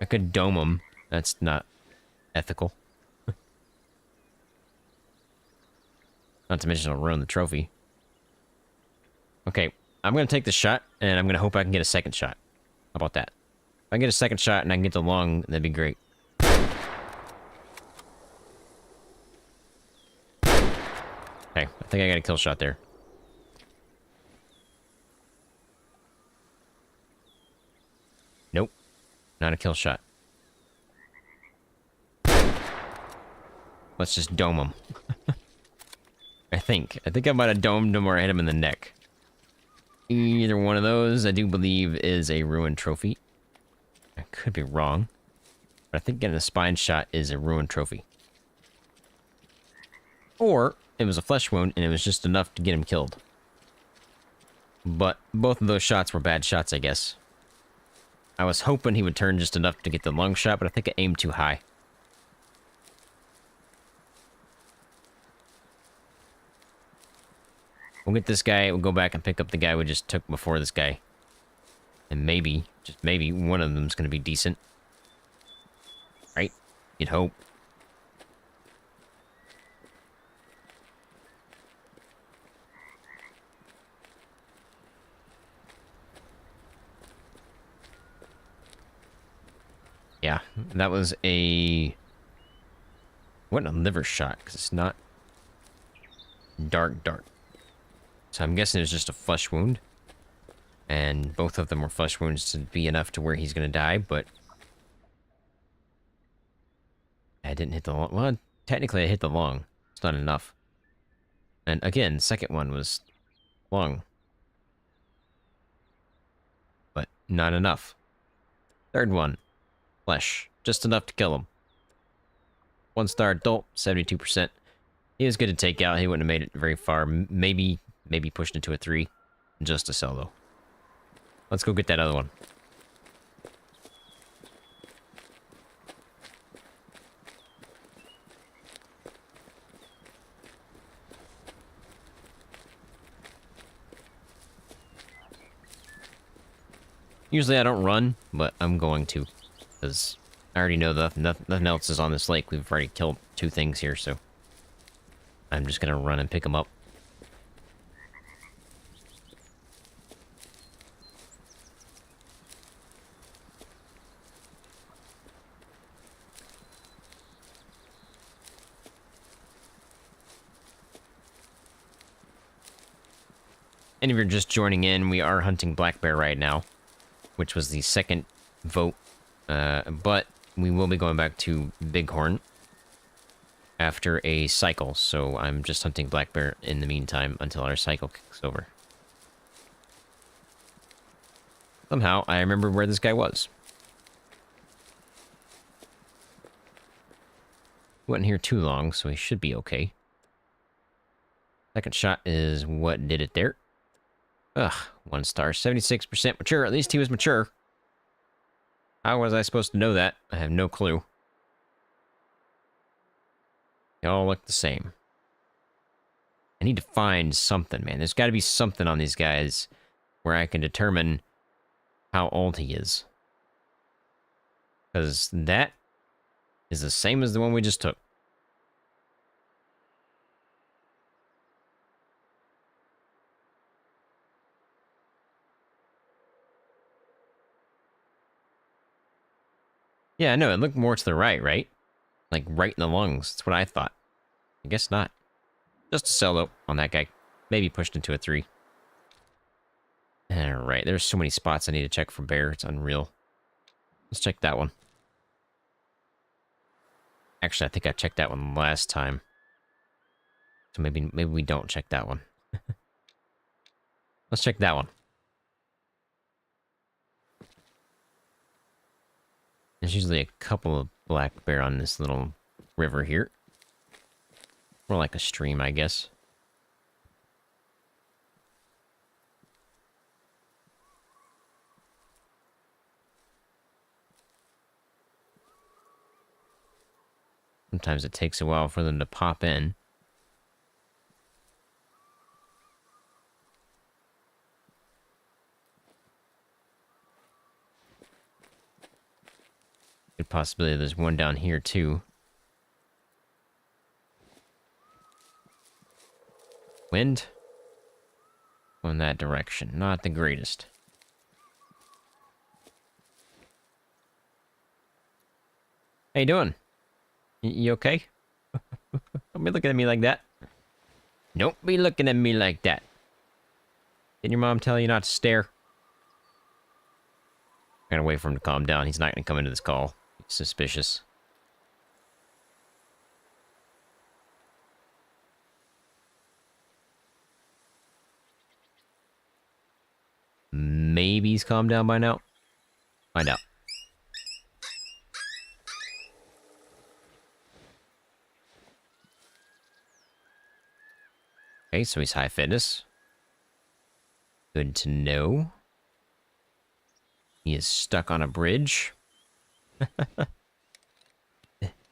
I could dome him. That's not ethical. Not to mention I'll ruin the trophy. Okay, I'm gonna take the shot, and I'm gonna hope I can get a second shot. How about that? If I can get a second shot and I can get the lung, that'd be great. Okay, I think I got a kill shot there. Nope. Not a kill shot. Let's just dome him. I think I might have domed him or hit him in the neck. Either one of those, I do believe, is a ruined trophy. I could be wrong. But I think getting a spine shot is a ruined trophy. Or it was a flesh wound and it was just enough to get him killed. But both of those shots were bad shots, I guess. I was hoping he would turn just enough to get the lung shot, but I think I aimed too high. We'll get this guy, we'll go back and pick up the guy we just took before this guy. And maybe, just maybe, one of them's gonna be decent. Right? You'd hope. Yeah, that was a... What a liver shot, because it's not dark. So I'm guessing it's just a flesh wound. And both of them were flesh wounds to be enough to where he's going to die, but... I didn't hit the lung. Well, technically I hit the lung. It's not enough. And again, the second one was lung. But not enough. Third one. Flesh. Just enough to kill him. 1-star adult, 72%. He was good to take out. He wouldn't have made it very far. Maybe pushed into a 3. Just a sell, though. Let's go get that other one. Usually I don't run, but I'm going to. Because I already know that nothing else is on this lake. We've already killed 2 things here, so... I'm just gonna run and pick them up. And if you're just joining in, we are hunting black bear right now, which was the second vote. But we will be going back to bighorn after a cycle, so I'm just hunting black bear in the meantime until our cycle kicks over. Somehow, I remember where this guy was. He wasn't here too long, so he should be okay. Second shot is what did it there. Ugh, 1-star, 76% mature. At least he was mature. How was I supposed to know that? I have no clue. They all look the same. I need to find something, man. There's got to be something on these guys where I can determine how old he is. Because that is the same as the one we just took. Yeah, I know. It looked more to the right, right? Like, right in the lungs. That's what I thought. I guess not. Just a sell, though, on that guy. Maybe pushed into a 3. Alright, there's so many spots I need to check for bear. It's unreal. Let's check that one. Actually, I think I checked that one last time. So maybe we don't check that one. Let's check that one. There's usually a couple of black bear on this little river here. More like a stream, I guess. Sometimes it takes a while for them to pop in. Good possibility there's one down here, too. Wind? Going that direction. Not the greatest. How you doing? You okay? Don't be looking at me like that. Don't be looking at me like that. Didn't your mom tell you not to stare? I'm gonna wait for him to calm down. He's not gonna come into this call. He's suspicious. Maybe he's calmed down by now. Find out. Okay, so he's high fitness. Good to know. He is stuck on a bridge.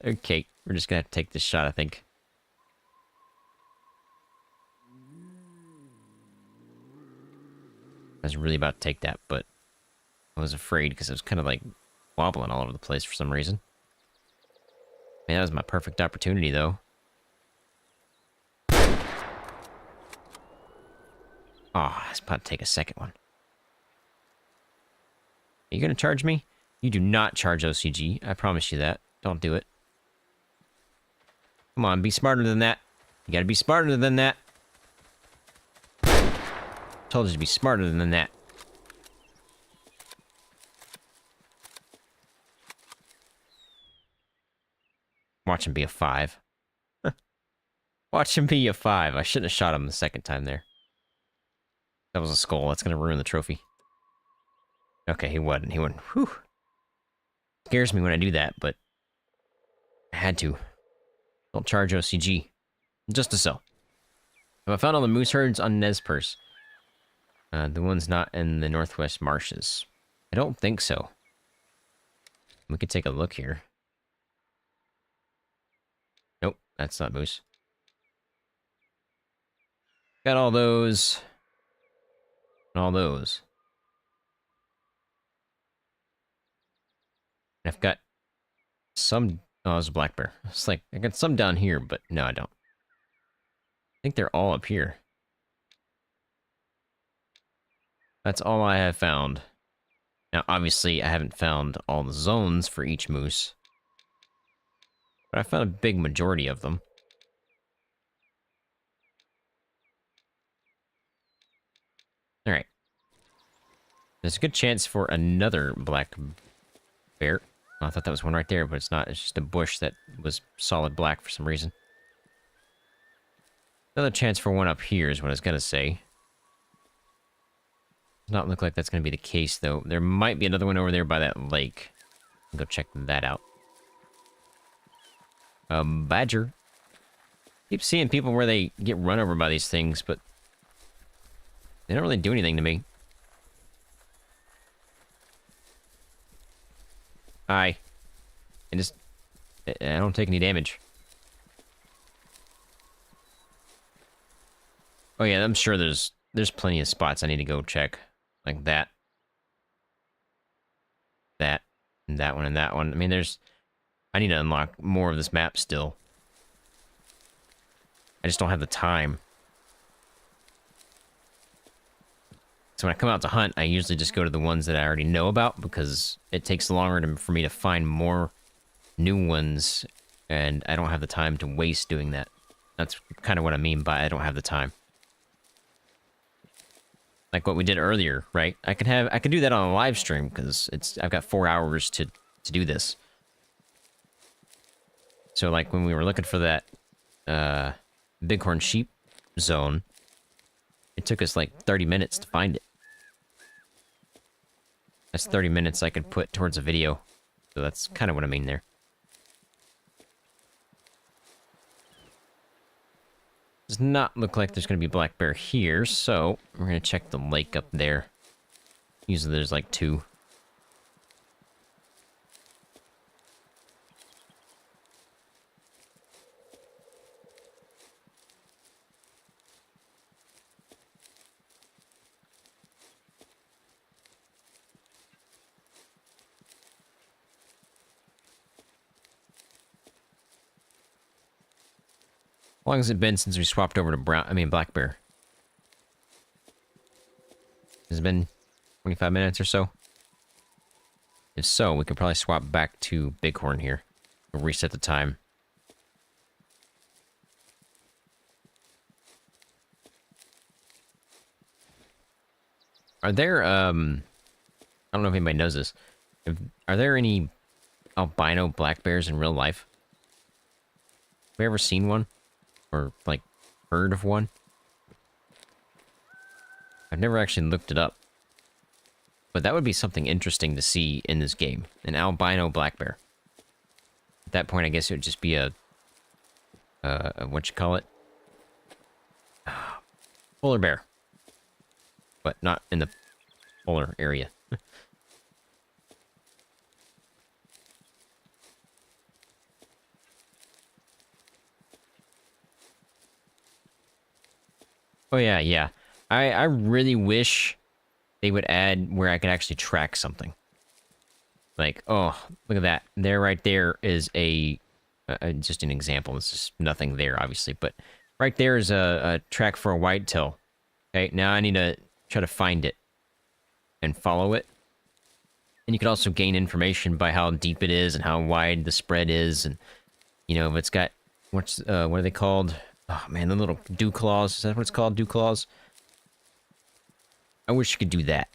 Okay, we're just gonna have to take this shot, I think. I was really about to take that, but I was afraid because it was kind of like wobbling all over the place for some reason. Man, that was my perfect opportunity, though. Oh, I was about to take a second one. Are you gonna charge me? You do not charge OCG. I promise you that. Don't do it. Come on, be smarter than that. You gotta be smarter than that. Told you to be smarter than that. Watch him be a 5. Watch him be a 5. I shouldn't have shot him the second time there. That was a skull. That's gonna ruin the trophy. Okay, he wasn't. He went, whew. Scares me when I do that, but I had to. Don't charge OCG. Just to sell. Have I found all the moose herds on Nez Perce? The ones not in the northwest marshes. I don't think so. We could take a look here. Nope, that's not moose. Got all those. And all those. And I've got some... Oh, it's a black bear. It's like, I got some down here, but no, I don't. I think they're all up here. That's all I have found. Now, obviously, I haven't found all the zones for each moose. But I found a big majority of them. Alright. There's a good chance for another black bear. Oh, I thought that was one right there, but it's not. It's just a bush that was solid black for some reason. Another chance for one up here is what I was gonna say. Does not look like that's gonna be the case, though. There might be another one over there by that lake. I'll go check that out. Badger. Keep seeing people where they get run over by these things, but they don't really do anything to me. I don't take any damage. Oh yeah, I'm sure there's plenty of spots I need to go check. Like that. That. And that one and that one. I mean, I need to unlock more of this map still. I just don't have the time. So when I come out to hunt, I usually just go to the ones that I already know about because it takes longer for me to find more new ones, and I don't have the time to waste doing that. That's kind of what I mean by I don't have the time. Like what we did earlier, right? I could do that on a live stream because I've got 4 hours to do this. So like when we were looking for that bighorn sheep zone, it took us like 30 minutes to find it. That's 30 minutes I could put towards a video. So that's kind of what I mean there. Does not look like there's going to be black bear here, so we're going to check the lake up there. Usually there's like 2. How long has it been since we swapped over to black bear? Has it been 25 minutes or so? If so, we could probably swap back to bighorn here. We'll reset the time. Are there, I don't know if anybody knows this. Are there any albino black bears in real life? Have we ever seen one? Or, like, heard of one? I've never actually looked it up. But that would be something interesting to see in this game. An albino black bear. At that point, I guess it would just be a what you call it? Polar bear. But not in the polar area. Oh yeah, yeah. I really wish they would add where I could actually track something. Like, oh, look at that. There, right there is just an example. This is nothing there, obviously, but right there is a track for a whitetail. Okay, now I need to try to find it and follow it. And you could also gain information by how deep it is and how wide the spread is, and you know if it's got what are they called? Oh man, the little dew claws. Is that what it's called? Dew claws. I wish you could do that.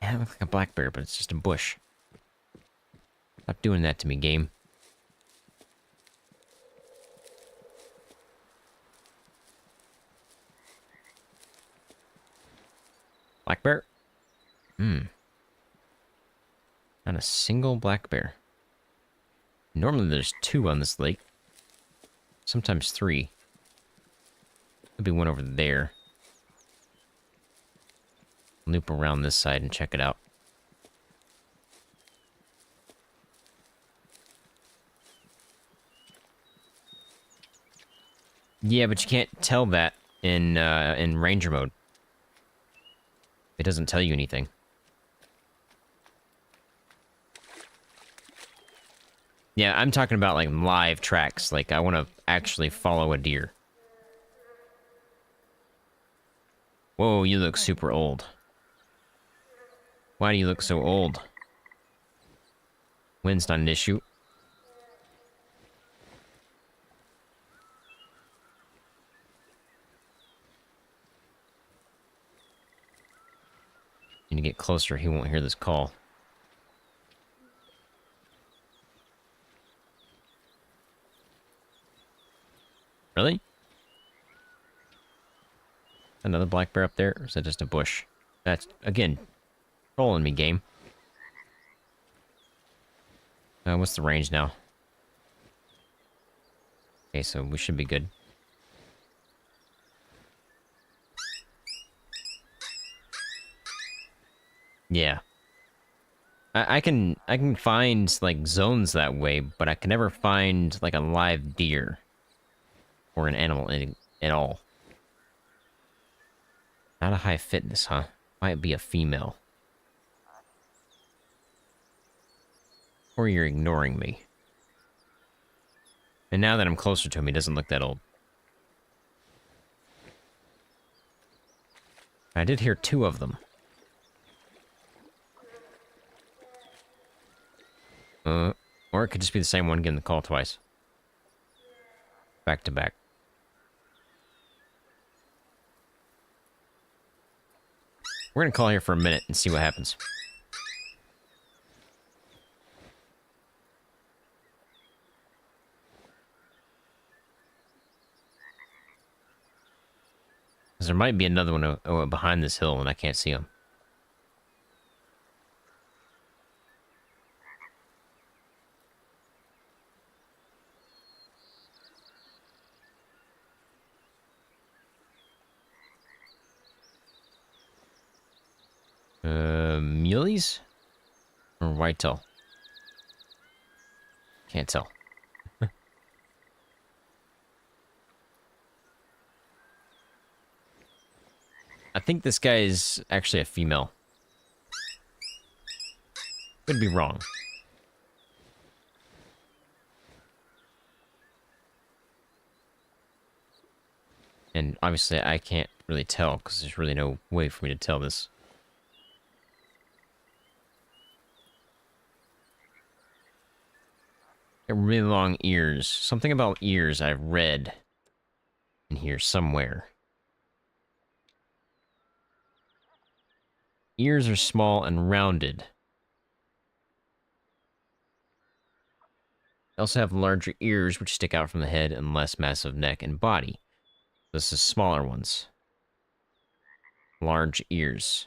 Yeah, it looks like a black bear, but it's just a bush. Stop doing that to me, game. Black bear? Not a single black bear. Normally there's 2 on this lake. Sometimes 3. Could be one over there. Loop around this side and check it out. Yeah, but you can't tell that in Ranger mode. It doesn't tell you anything. Yeah, I'm talking about like live tracks. Like I want to actually follow a deer. Whoa, you look super old. Why do you look so old? Wind's not an issue. Need to get closer, he won't hear this call. Really? Another black bear up there? Or is that just a bush? That's, again, trolling me, game. What's the range now? Okay, so we should be good. Yeah. I can find, like, zones that way, but I can never find, like, a live deer. Or an animal at all. Not a high fitness, huh? Might be a female. Or you're ignoring me. And now that I'm closer to him, he doesn't look that old. I did hear 2 of them. Or it could just be the same one getting the call twice. Back to back. We're gonna call here for a minute and see what happens. Because there might be another one behind this hill and I can't see him. Muleys? Or whitetail? Can't tell. I think this guy is actually a female. Could be wrong. And obviously I can't really tell because there's really no way for me to tell this. Got really long ears. Something about ears I've read in here somewhere. Ears are small and rounded. They also have larger ears which stick out from the head and less massive neck and body. This is smaller ones. Large ears.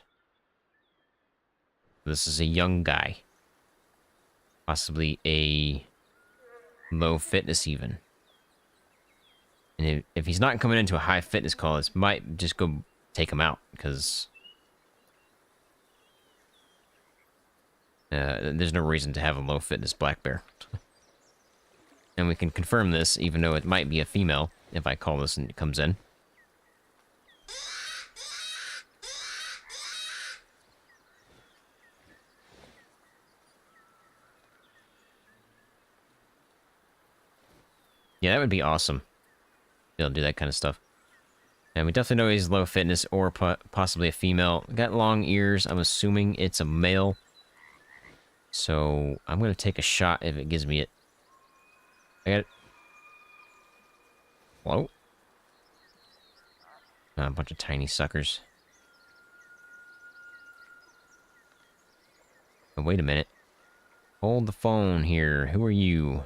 This is a young guy. Possibly a low fitness even. And if he's not coming into a high fitness call, this might just go take him out, because there's no reason to have a low fitness black bear. And we can confirm this, even though it might be a female, if I call this and it comes in. Yeah, that would be awesome. Be able to do that kind of stuff. And we definitely know he's low fitness or possibly a female. Got long ears. I'm assuming it's a male. So I'm going to take a shot if it gives me it. I got it. Hello? A bunch of tiny suckers. Oh, wait a minute. Hold the phone here. Who are you?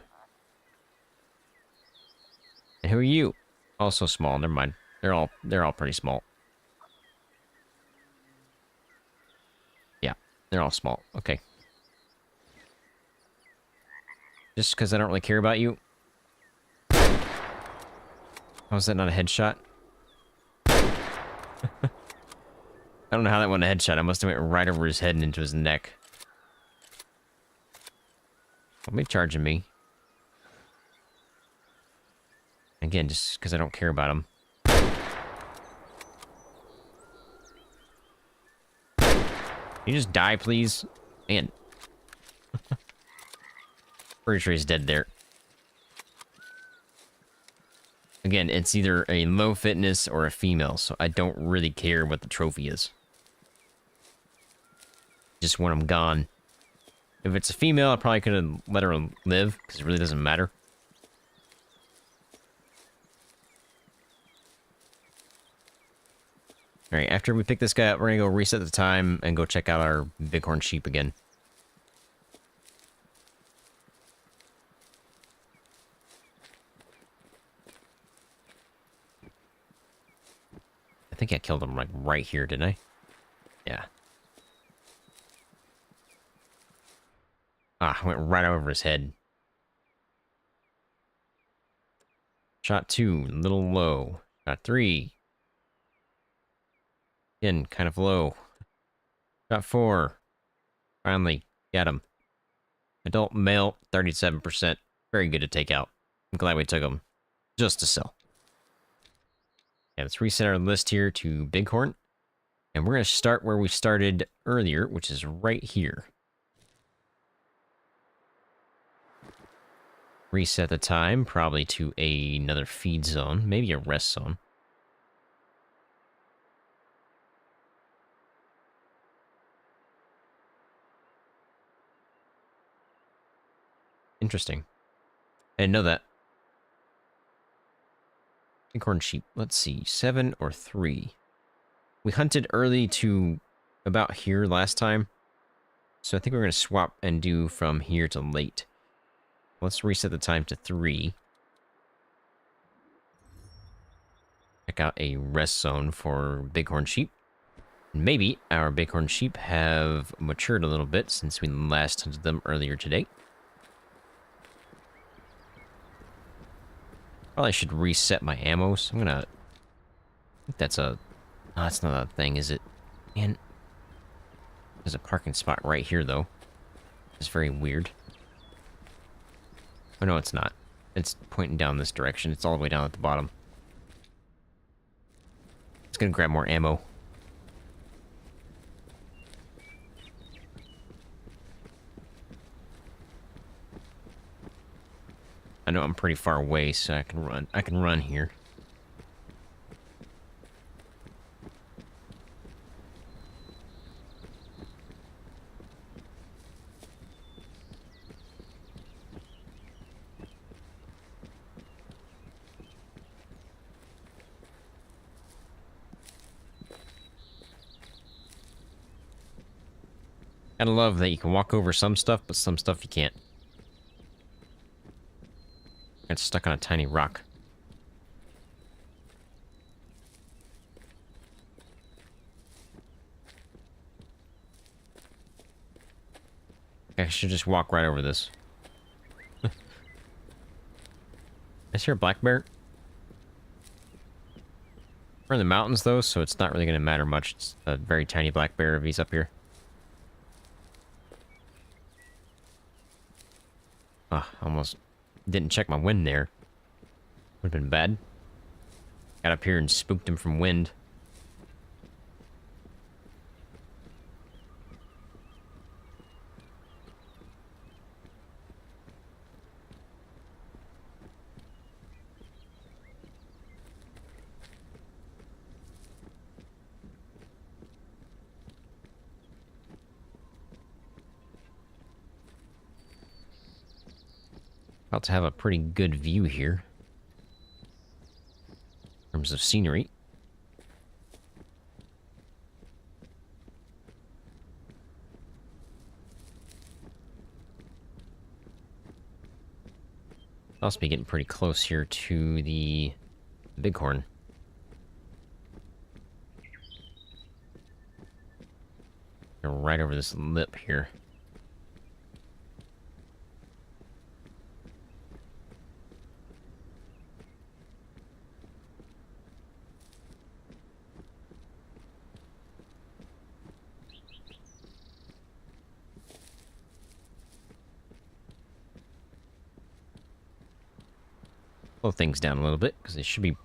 And who are you? Also small. Never mind. They're all pretty small. Yeah, they're all small. Okay. Just because I don't really care about you. How is that not a headshot? I don't know how that went a headshot. I must have went right over his head and into his neck. Don't be charging me. Again, just because I don't care about him. Can you just die, please? Man. Pretty sure he's dead there. Again, it's either a low fitness or a female, so I don't really care what the trophy is. Just want him gone. If it's a female, I probably could have let her live, because it really doesn't matter. Alright, after we pick this guy up, we're gonna go reset the time and go check out our bighorn sheep again. I think I killed him like right here, didn't I? Yeah. Ah, I went right over his head. Shot 2, a little low. Shot 3. Again, kind of low. Shot 4. Finally, got him. Adult male, 37%. Very good to take out. I'm glad we took him. Just to sell. Yeah, let's reset our list here to bighorn. And we're going to start where we started earlier, which is right here. Reset the time, probably to another feed zone. Maybe a rest zone. Interesting. I didn't know that. Bighorn sheep. Let's see. 7 or 3. We hunted early to about here last time. So I think we're going to swap and do from here to late. Let's reset the time to 3. Check out a rest zone for bighorn sheep. Maybe our bighorn sheep have matured a little bit since we last hunted them earlier today. Probably should reset my ammo, so I'm gonna... I think that's a... Oh, that's not a thing, is it? Man. There's a parking spot right here, though. It's very weird. Oh, no, it's not. It's pointing down this direction. It's all the way down at the bottom. It's gonna grab more ammo. I know I'm pretty far away, so I can run. I can run here. I love that you can walk over some stuff, but some stuff you can't. It's stuck on a tiny rock. I should just walk right over this. Is here a black bear? We're in the mountains, though, so it's not really going to matter much. It's a very tiny black bear if he's up here. Ah, almost didn't check my wind there. Would have been bad. Got up here and spooked him from wind. About to have a pretty good view here. In terms of scenery. Also be getting pretty close here to the bighorn. They're right over this lip here. Slow things down a little bit, because they should be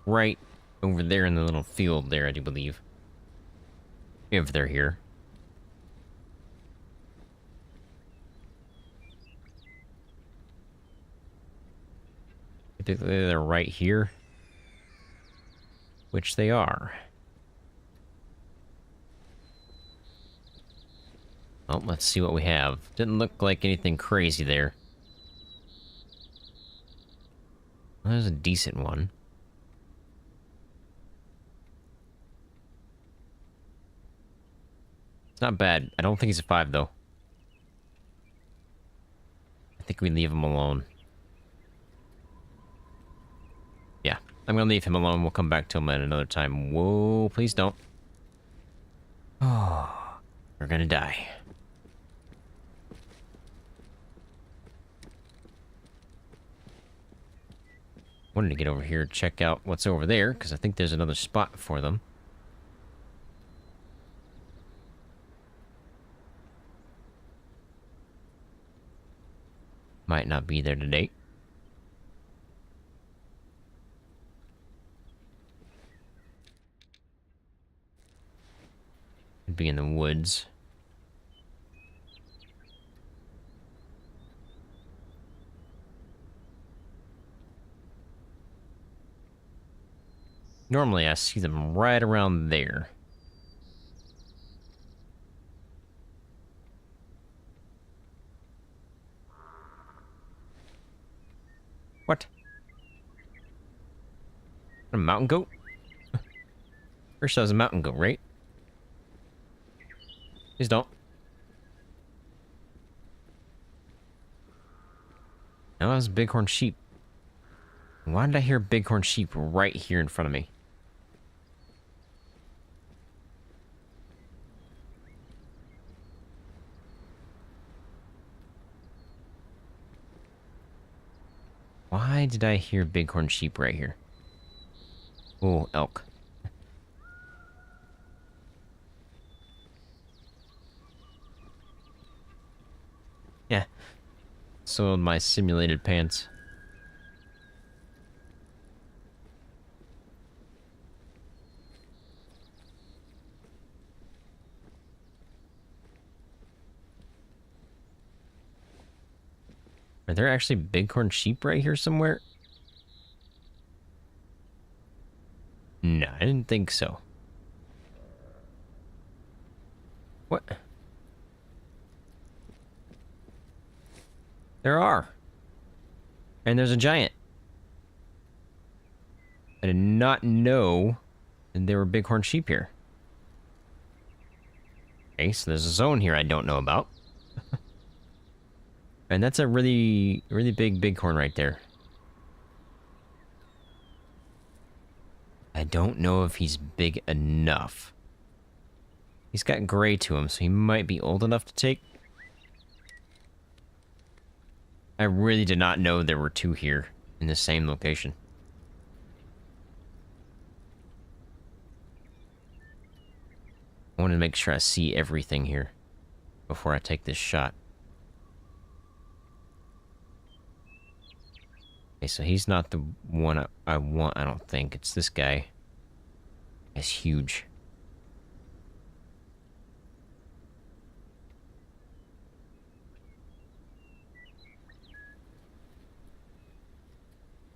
right over there in the little field there, I do believe. If they're here. Typically they're right here. Which they are. Oh, let's see what we have. Didn't look like anything crazy there. Well, there's a decent one. It's not bad. I don't think he's a 5, though. I think we leave him alone. Yeah, I'm gonna leave him alone. We'll come back to him at another time. Whoa, please don't. Oh, we're gonna die. Wanted to get over here, check out what's over there, because I think there's another spot for them. Might not be there today. Could be in the woods. Normally, I see them right around there. What? A mountain goat? First, that was a mountain goat, right? Please don't. No, that was bighorn sheep. Why did I hear bighorn sheep right here in front of me? Why did I hear bighorn sheep right here? Oh, elk. Yeah. Soiled my simulated pants. Are there actually bighorn sheep right here somewhere? No, I didn't think so. What? There are. And there's a giant. I did not know that there were bighorn sheep here. Okay, so there's a zone here I don't know about. And that's a really, really big bighorn right there. I don't know if he's big enough. He's got gray to him, so he might be old enough to take. I really did not know there were two here in the same location. I want to make sure I see everything here before I take this shot. Okay, so he's not the one I want, I don't think. It's this guy. He's huge.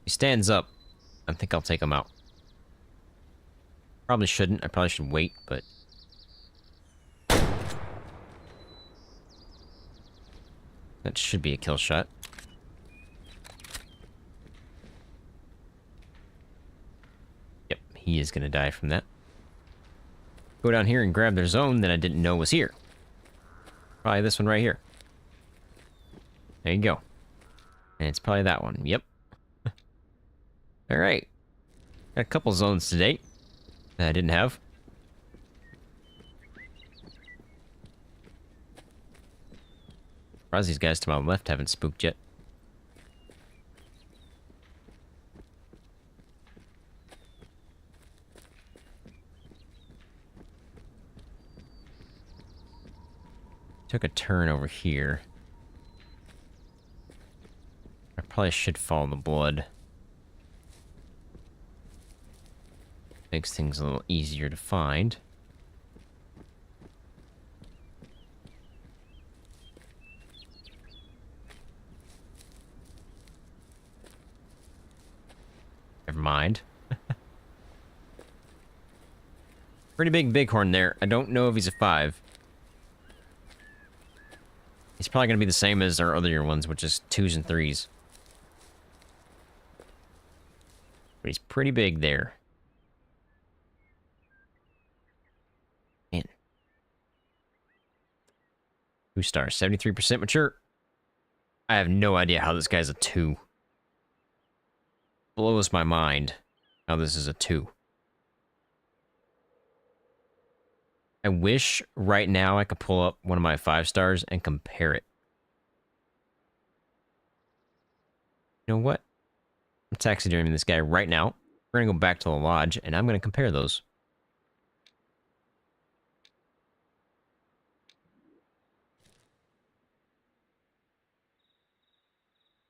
He stands up. I think I'll take him out. Probably shouldn't. I probably should wait, but... that should be a kill shot. Yep, he is gonna die from that. Go down here and grab their zone that I didn't know was here. Probably this one right here. There you go. And it's probably that one. Yep. Alright. Got a couple zones today that I didn't have. Surprised these guys to my left haven't spooked yet. Took a turn over here. I probably should follow the blood. Makes things a little easier to find. Never mind. Pretty big bighorn there. I don't know if he's a 5. He's probably going to be the same as our other ones, which is 2s and 3s. But he's pretty big there. Man. 2 stars, 73% mature. I have no idea how this guy's a 2. Blows my mind how this is a 2. I wish right now I could pull up one of my 5 stars and compare it. You know what? I'm taxiderming this guy right now. We're going to go back to the lodge, and I'm going to compare those.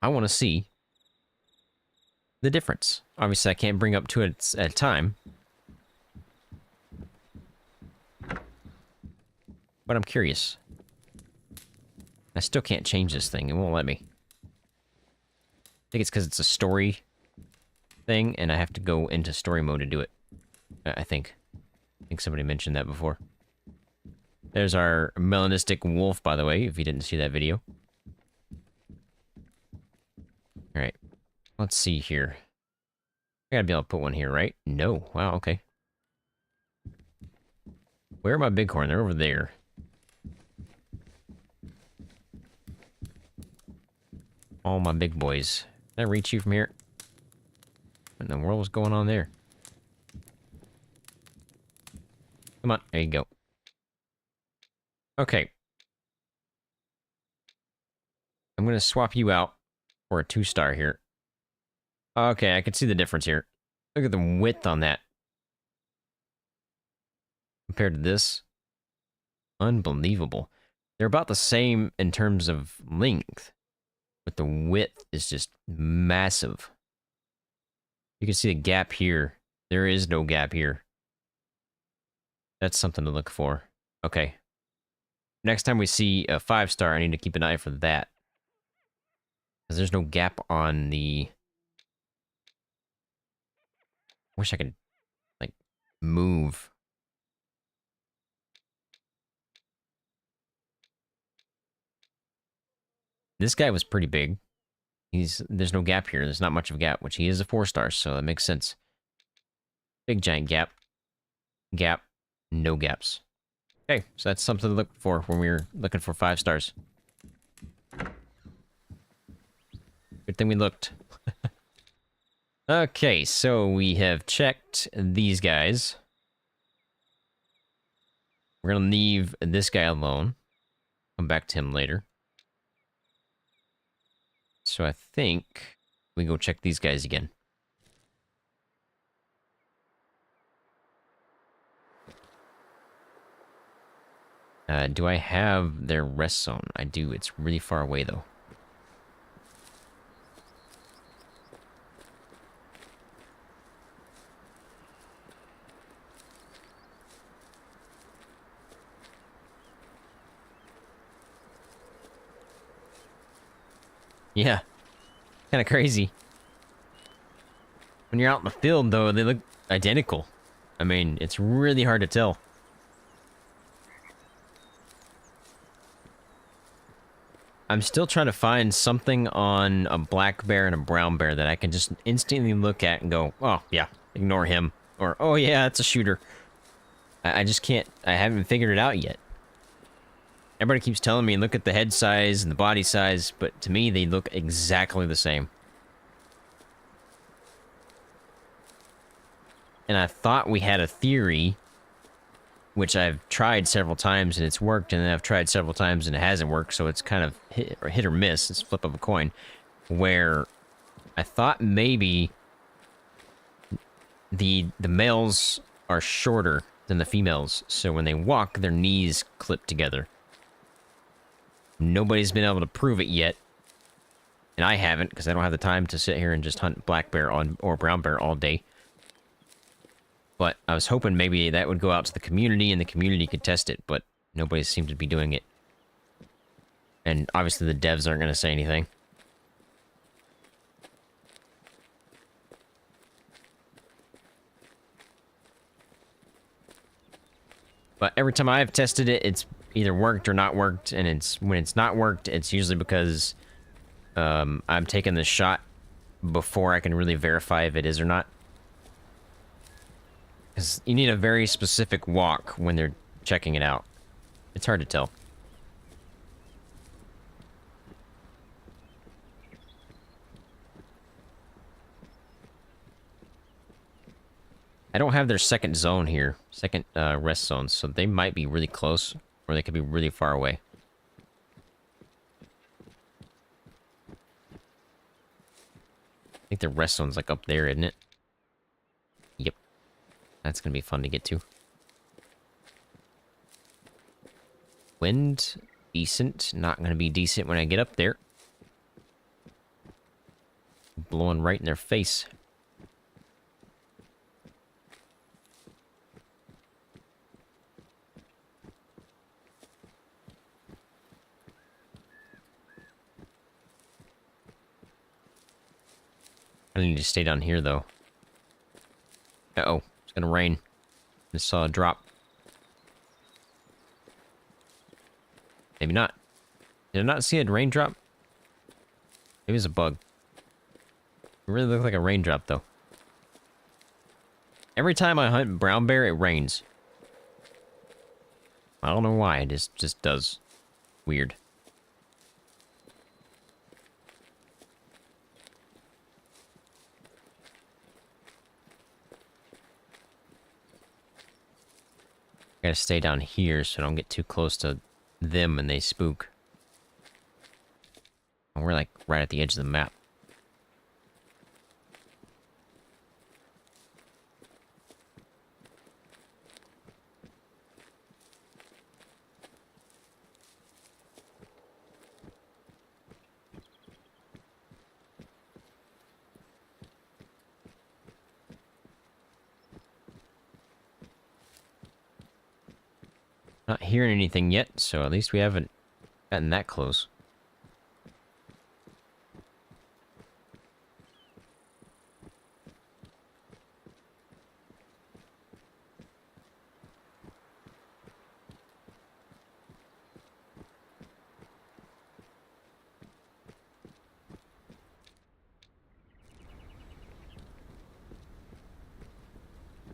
I want to see the difference. Obviously, I can't bring up 2 at a time. But I'm curious. I still can't change this thing. It won't let me. I think it's because it's a story thing, and I have to go into story mode to do it. I think. I think somebody mentioned that before. There's our melanistic wolf, by the way, if you didn't see that video. Alright. Let's see here. I gotta be able to put one here, right? No. Wow, okay. Where are my bighorn? They're over there. All my big boys. Can I reach you from here? What in the world was going on there? Come on, there you go. Okay. I'm gonna swap you out for a 2-star here. Okay, I can see the difference here. Look at the width on that. Compared to this. Unbelievable. They're about the same in terms of length. But the width is just massive. You can see a gap here. There is no gap here. That's something to look for. Okay. Next time we see a 5-star, I need to keep an eye for that. Because there's no gap on the... Wish I could, like, move. This guy was pretty big. There's no gap here. There's not much of a gap, which he is a 4-star, so that makes sense. Big giant gap. Gap. No gaps. Okay, so that's something to look for when we're looking for 5 stars. Good thing we looked. Okay, so we have checked these guys. We're gonna leave this guy alone. Come back to him later. As So I think we go check these guys again. Do I have their rest zone? I do. It's really far away, though. Yeah. Kind of crazy. When you're out in the field, though, they look identical. I mean, it's really hard to tell. I'm still trying to find something on a black bear and a brown bear that I can just instantly look at and go, oh, yeah, ignore him. Or, oh, yeah, it's a shooter. I just can't, I haven't figured it out yet. Everybody keeps telling me, look at the head size and the body size, but to me, they look exactly the same. And I thought we had a theory, which I've tried several times and it's worked, and then I've tried several times and it hasn't worked, so it's kind of hit or miss, it's flip of a coin, where I thought maybe the males are shorter than the females, so when they walk, their knees clip together. Nobody's been able to prove it yet, and I haven't, because I don't have the time to sit here and just hunt black bear or brown bear all day. But I was hoping maybe that would go out to the community and the community could test it, but nobody seems to be doing it. And obviously the devs aren't going to say anything. But every time I've tested it, it's either worked or not worked, and when it's not worked, it's usually because I'm taking the shot before I can really verify if it is or not. Because you need a very specific walk when they're checking it out. It's hard to tell. I don't have their second zone here, second rest zone, so they might be really close, or they could be really far away. I think the rest zone's like up there, isn't it? Yep. That's gonna be fun to get to. Wind, decent. Not gonna be decent when I get up there. Blowing right in their face. I need to stay down here, though. Uh-oh. It's gonna rain. Just saw a drop. Maybe not. Did I not see a raindrop? Maybe it was a bug. It really looked like a raindrop, though. Every time I hunt brown bear, it rains. I don't know why. It just does. Weird. I gotta stay down here so I don't get too close to them and they spook. And we're like right at the edge of the map. Not hearing anything yet, so at least we haven't gotten that close.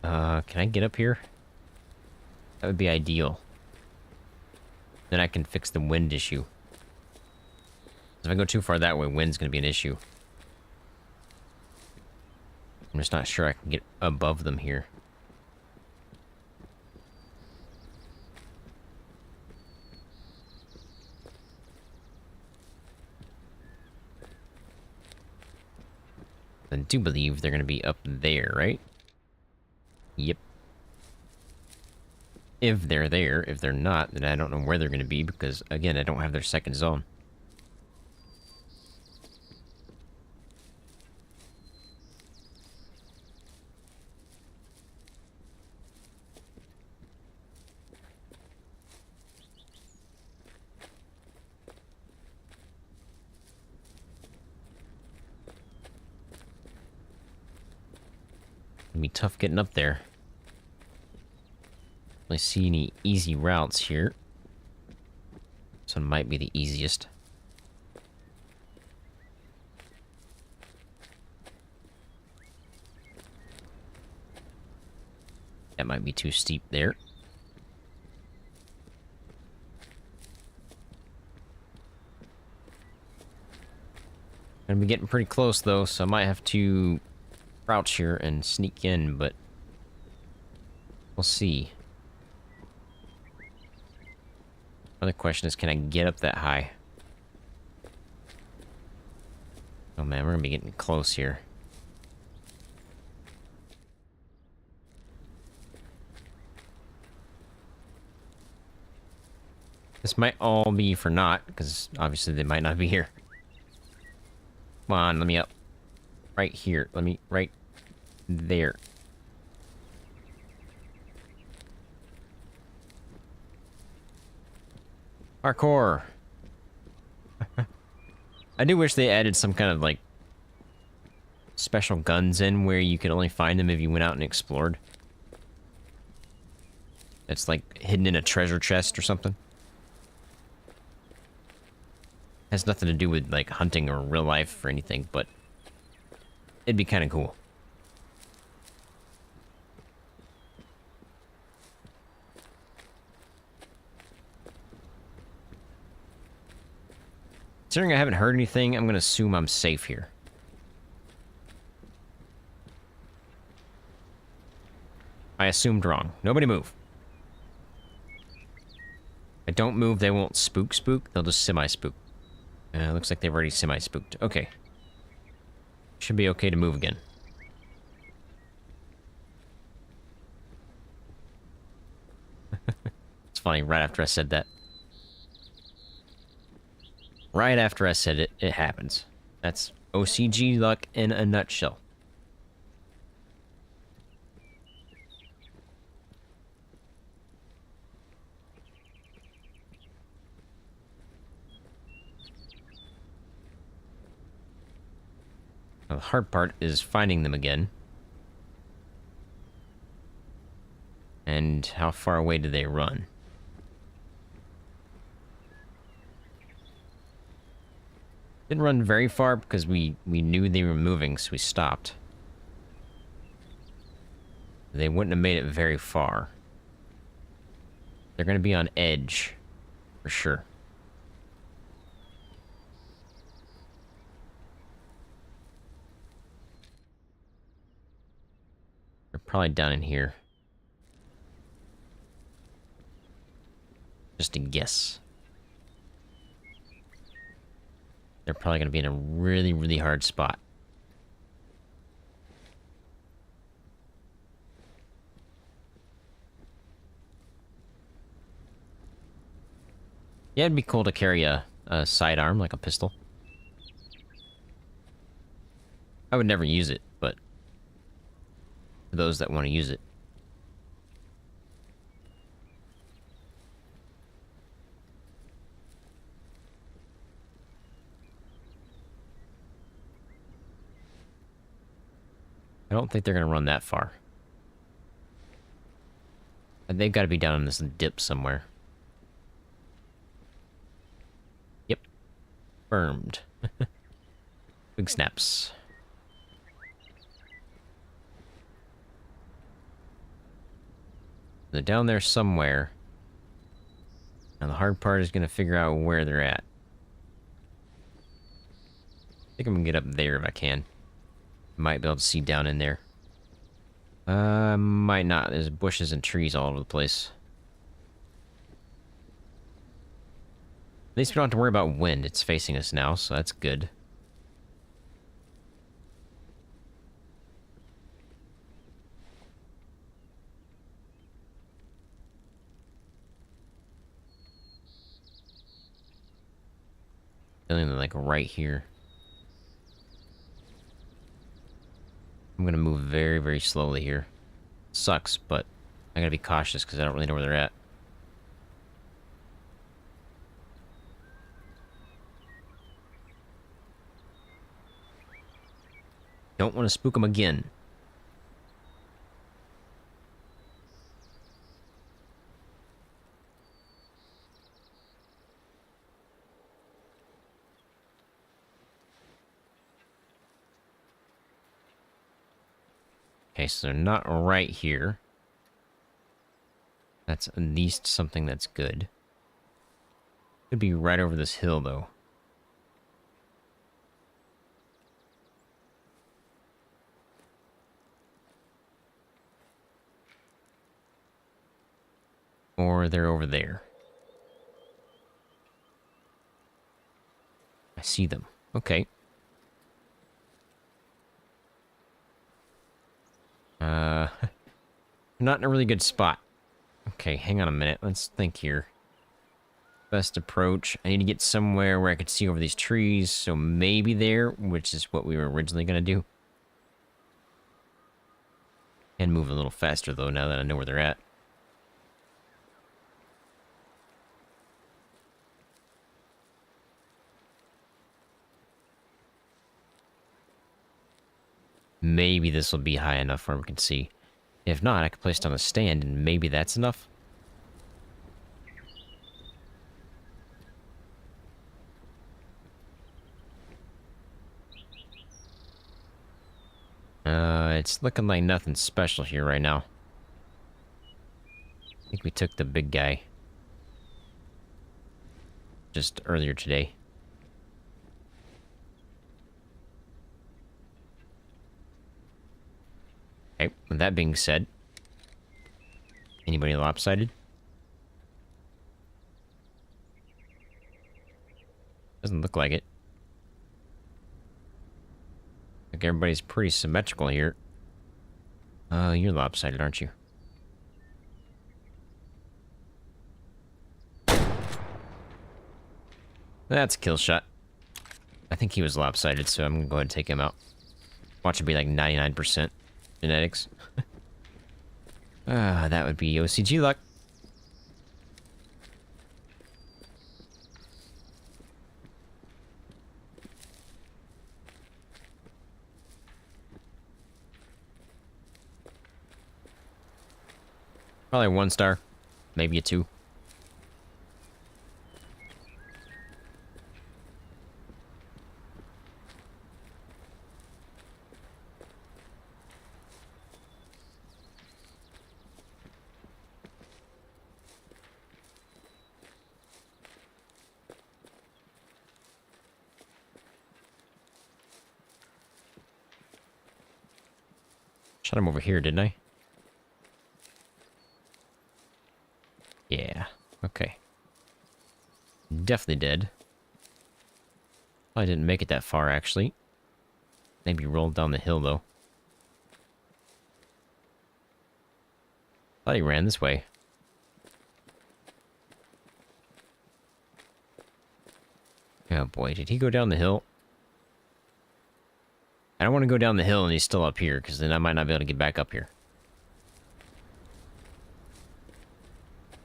Can I get up here? That would be ideal. Then I can fix the wind issue. If I go too far that way, wind's gonna be an issue. I'm just not sure I can get above them here. I do believe they're gonna be up there, right? Yep. If they're there. If they're not, then I don't know where they're gonna be because, again, I don't have their second zone. It'll be tough getting up there. I see any easy routes here. This one might be the easiest. That might be too steep there. Gonna be getting pretty close though, so I might have to crouch here and sneak in, but we'll see. Another question is, can I get up that high? Oh man, we're gonna be getting close here. This might all be for naught, because obviously they might not be here. Come on, let me up. Right here. Let me... right there. Parkour! I do wish they added some kind of, like, special guns in where you could only find them if you went out and explored. It's, like, hidden in a treasure chest or something. Has nothing to do with, like, hunting or real life or anything, but it'd be kind of cool. Considering I haven't heard anything, I'm gonna assume I'm safe here. I assumed wrong. Nobody move. If I don't move, they won't spook. They'll just semi-spook. Looks like they've already semi-spooked. Okay. Should be okay to move again. It's funny, right after I said that. Right after I said it, it happens. That's OCG luck in a nutshell. Now, the hard part is finding them again. And how far away do they run? Didn't run very far because we knew they were moving, so we stopped. They wouldn't have made it very far. They're going to be on edge, for sure. They're probably down in here. Just a guess. They're probably going to be in a really, really hard spot. Yeah, it'd be cool to carry a sidearm, like a pistol. I would never use it, but for those that want to use it. I don't think they're going to run that far. They've got to be down in this dip somewhere. Yep. Confirmed. Big snaps. They're down there somewhere. And the hard part is going to figure out where they're at. I think I'm going to get up there if I can. Might be able to see down in there. Might not. There's bushes and trees all over the place. At least we don't have to worry about wind. It's facing us now, so that's good. Feeling like right here. I'm gonna move very, very slowly here. Sucks, but I gotta be cautious because I don't really know where they're at. Don't want to spook them again. Okay, so they're not right here. That's at least something that's good. Could be right over this hill, though. Or they're over there. I see them. Okay. Not in a really good spot. Okay, hang on a minute. Let's think here. Best approach. I need to get somewhere where I could see over these trees, so maybe there, which is what we were originally going to do. And move a little faster, though, now that I know where they're at. Maybe this will be high enough where we can see. If not, I could place it on a stand, and maybe that's enough. It's looking like nothing special here right now. I think we took the big guy. Just earlier today. Okay, with that being said, anybody lopsided? Doesn't look like it. Like everybody's pretty symmetrical here. You're lopsided, aren't you? That's a kill shot. I think he was lopsided, so I'm gonna go ahead and take him out. Watch it be like 99% genetics. That would be OCG luck. Probably 1 star. Maybe a 2. Shot him over here, didn't I? Yeah, okay. Definitely dead. I didn't make it that far, actually. Maybe rolled down the hill, though. Thought he ran this way. Oh boy, did he go down the hill? I don't want to go down the hill and he's still up here, because then I might not be able to get back up here.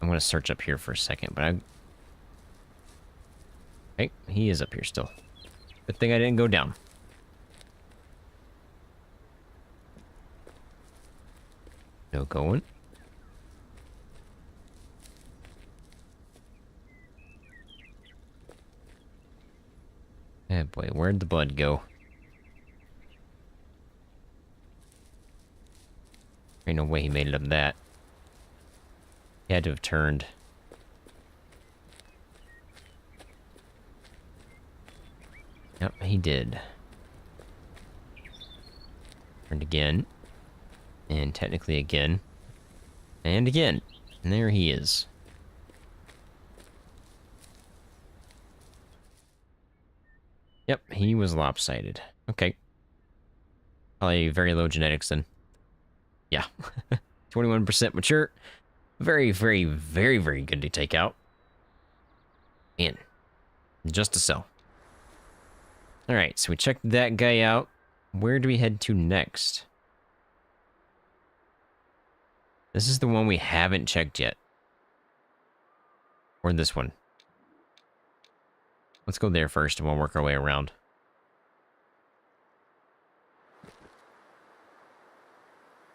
I'm going to search up here for a second, but Okay, he is up here still. Good thing I didn't go down. No going. Oh boy, where'd the blood go? Ain't no way he made it up that. He had to have turned. Yep, he did. Turned again. And technically again. And again. And there he is. Yep, he was lopsided. Okay. Probably very low genetics then. Yeah. 21% mature. Very, very, very, very good to take out. And just to sell. Alright, so we checked that guy out. Where do we head to next? This is the one we haven't checked yet. Or this one. Let's go there first and we'll work our way around.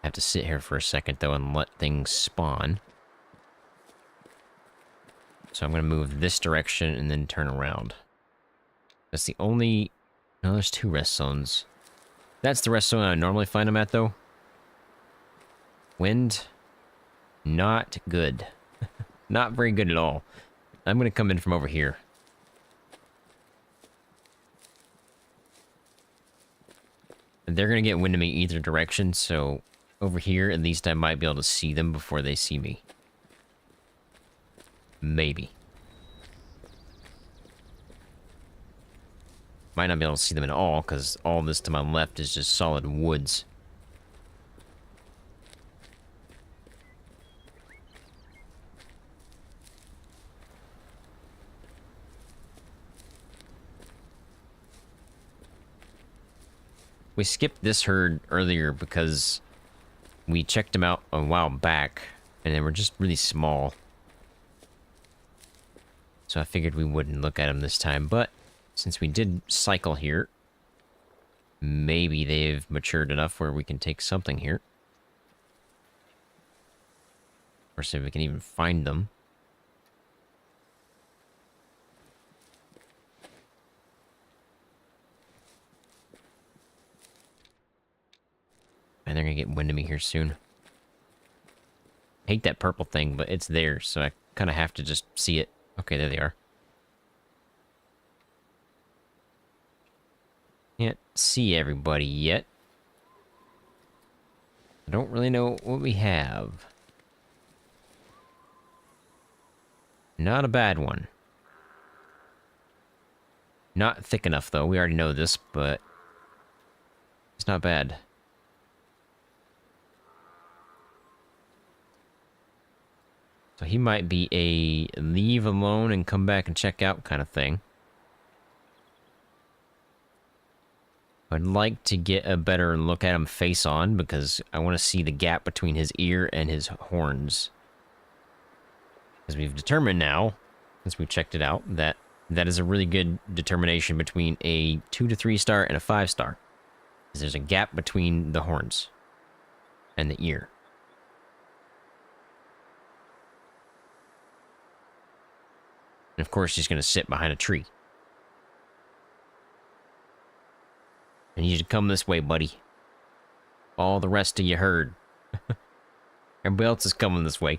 I have to sit here for a second, though, and let things spawn. So I'm going to move this direction and then turn around. That's the only... No, there's 2 rest zones. That's the rest zone I normally find them at, though. Wind. Not good. Not very good at all. I'm going to come in from over here. They're going to get wind to me either direction, so... Over here, at least I might be able to see them before they see me. Maybe. Might not be able to see them at all, because all this to my left is just solid woods. We skipped this herd earlier because we checked them out a while back, and they were just really small. So I figured we wouldn't look at them this time, but since we did cycle here, maybe they've matured enough where we can take something here. Or see if we can even find them. And they're gonna get wind of me here soon. Hate that purple thing, but it's there, so I kind of have to just see it. Okay, there they are. Can't see everybody yet. I don't really know what we have. Not a bad one. Not thick enough, though. We already know this, but it's not bad. So he might be a leave alone and come back and check out kind of thing. I'd like to get a better look at him face on because I want to see the gap between his ear and his horns. As we've determined now, since we checked it out, that is a really good determination between a 2 to 3 star and a 5 star. Because there's a gap between the horns and the ear. And of course, he's going to sit behind a tree. And you should come this way, buddy. All the rest of you heard. Everybody else is coming this way.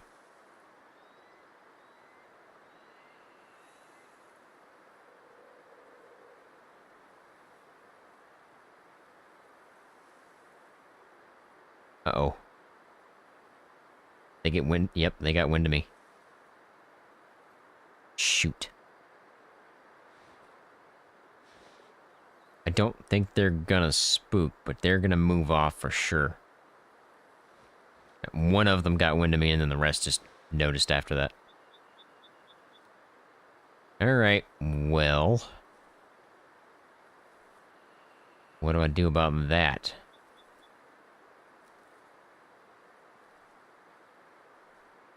Uh-oh. They get wind. Yep, they got wind of me. Shoot. I don't think they're gonna spook, but they're gonna move off for sure. One of them got wind of me, and then the rest just noticed after that. Alright, well... what do I do about that?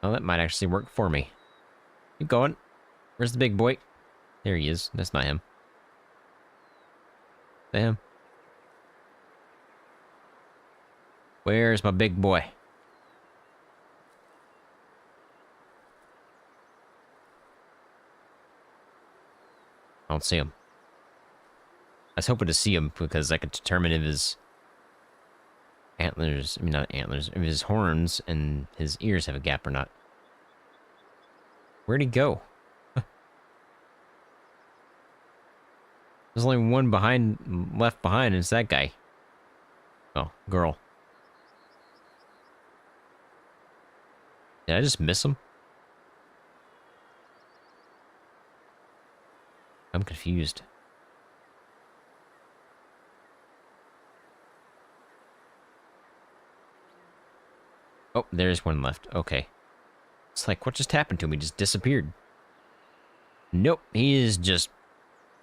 Oh, that might actually work for me. Keep going. Where's the big boy? There he is. That's not him. Is that him? Where's my big boy? I don't see him. I was hoping to see him because I could determine if his antlers, I mean not antlers, if his horns and his ears have a gap or not. Where'd he go? There's only one left behind, and it's that guy. Oh, girl. Did I just miss him? I'm confused. Oh, there's one left. Okay. It's like, what just happened to him? He just disappeared. Nope, he is just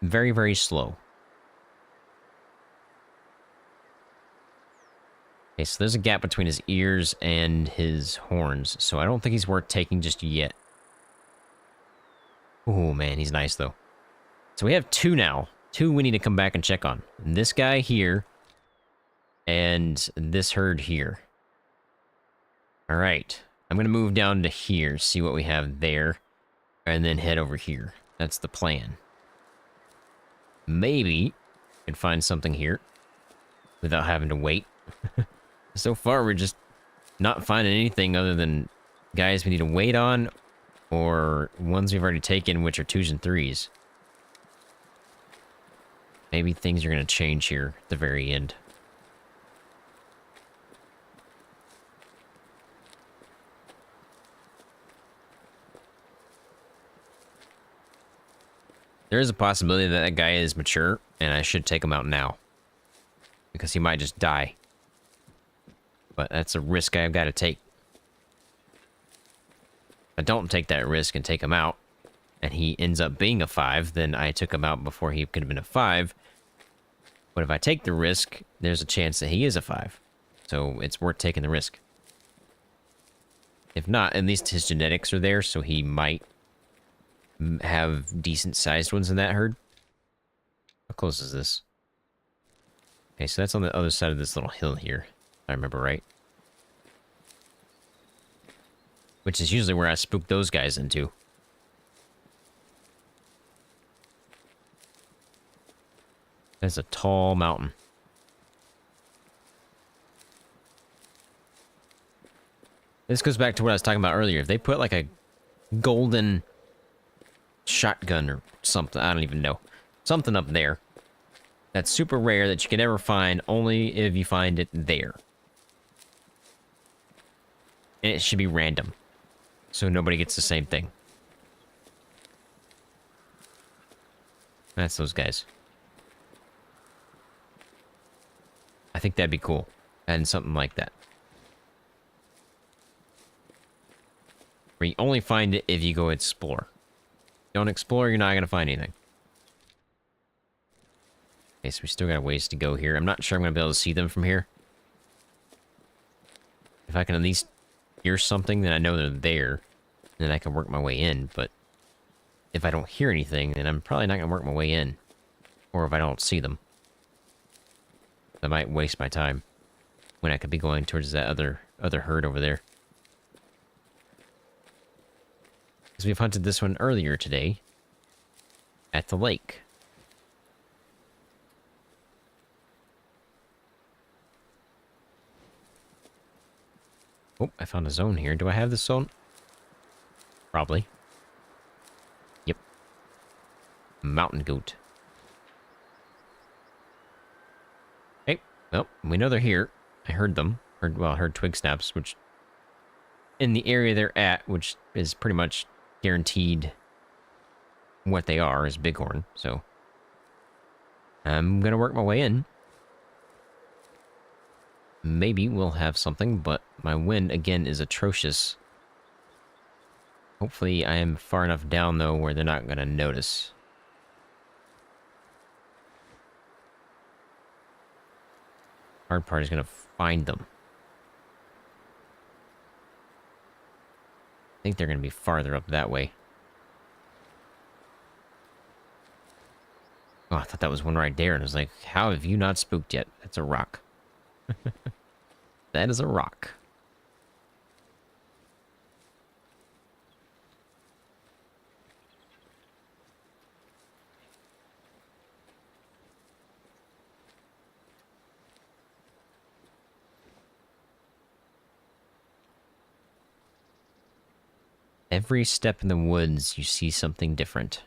very, very slow. Okay, so there's a gap between his ears and his horns, so I don't think he's worth taking just yet. Oh, man, he's nice, though. So we have two now. Two we need to come back and check on. And this guy here, and this herd here. All right. I'm going to move down to here, see what we have there, and then head over here. That's the plan. Maybe I can find something here without having to wait. So far, we're just not finding anything other than guys we need to wait on, or ones we've already taken, which are 2s and 3s. Maybe things are going to change here at the very end. There is a possibility that that guy is mature, and I should take him out now. Because he might just die. But that's a risk I've got to take. If I don't take that risk and take him out, and he ends up being a 5, then I took him out before he could have been a 5. But if I take the risk, there's a chance that he is a 5. So it's worth taking the risk. If not, at least his genetics are there, so he might have decent-sized ones in that herd. How close is this? Okay, so that's on the other side of this little hill here, if I remember right. Which is usually where I spook those guys into. That's a tall mountain. This goes back to what I was talking about earlier. If they put like a golden shotgun or something, I don't even know. Something up there that's super rare that you can never find, only if you find it there. And it should be random, so nobody gets the same thing. That's those guys. I think that'd be cool. And something like that. Where you only find it if you go explore. Don't explore, you're not going to find anything. Okay, so we still got a ways to go here. I'm not sure I'm going to be able to see them from here. If I can at least hear something, then I know they're there. Then I can work my way in, but if I don't hear anything, then I'm probably not going to work my way in. Or if I don't see them. I might waste my time when I could be going towards that other herd over there. Because we've hunted this one earlier today at the lake. Oh, I found a zone here. Do I have this zone? Probably. Yep. Mountain goat. Hey, well, we know they're here. I heard them. I heard twig snaps, which in the area they're at, which is pretty much guaranteed what they are, is bighorn, so I'm gonna work my way in. Maybe we'll have something, but my wind again is atrocious. Hopefully I am far enough down though where they're not gonna notice. Hard part is gonna find them. I think they're going to be farther up that way. Oh, I thought that was one right there, and I was like, how have you not spooked yet? That's a rock. That is a rock. Every step in the woods, you see something different.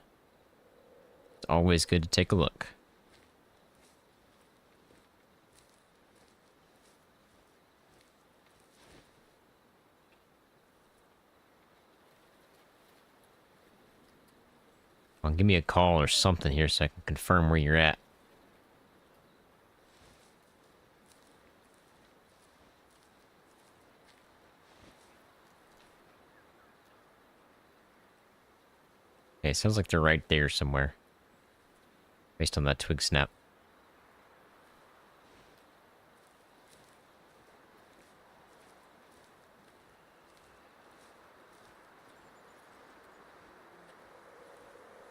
It's always good to take a look. Well, give me a call or something here so I can confirm where you're at. Okay, sounds like they're right there somewhere. Based on that twig snap.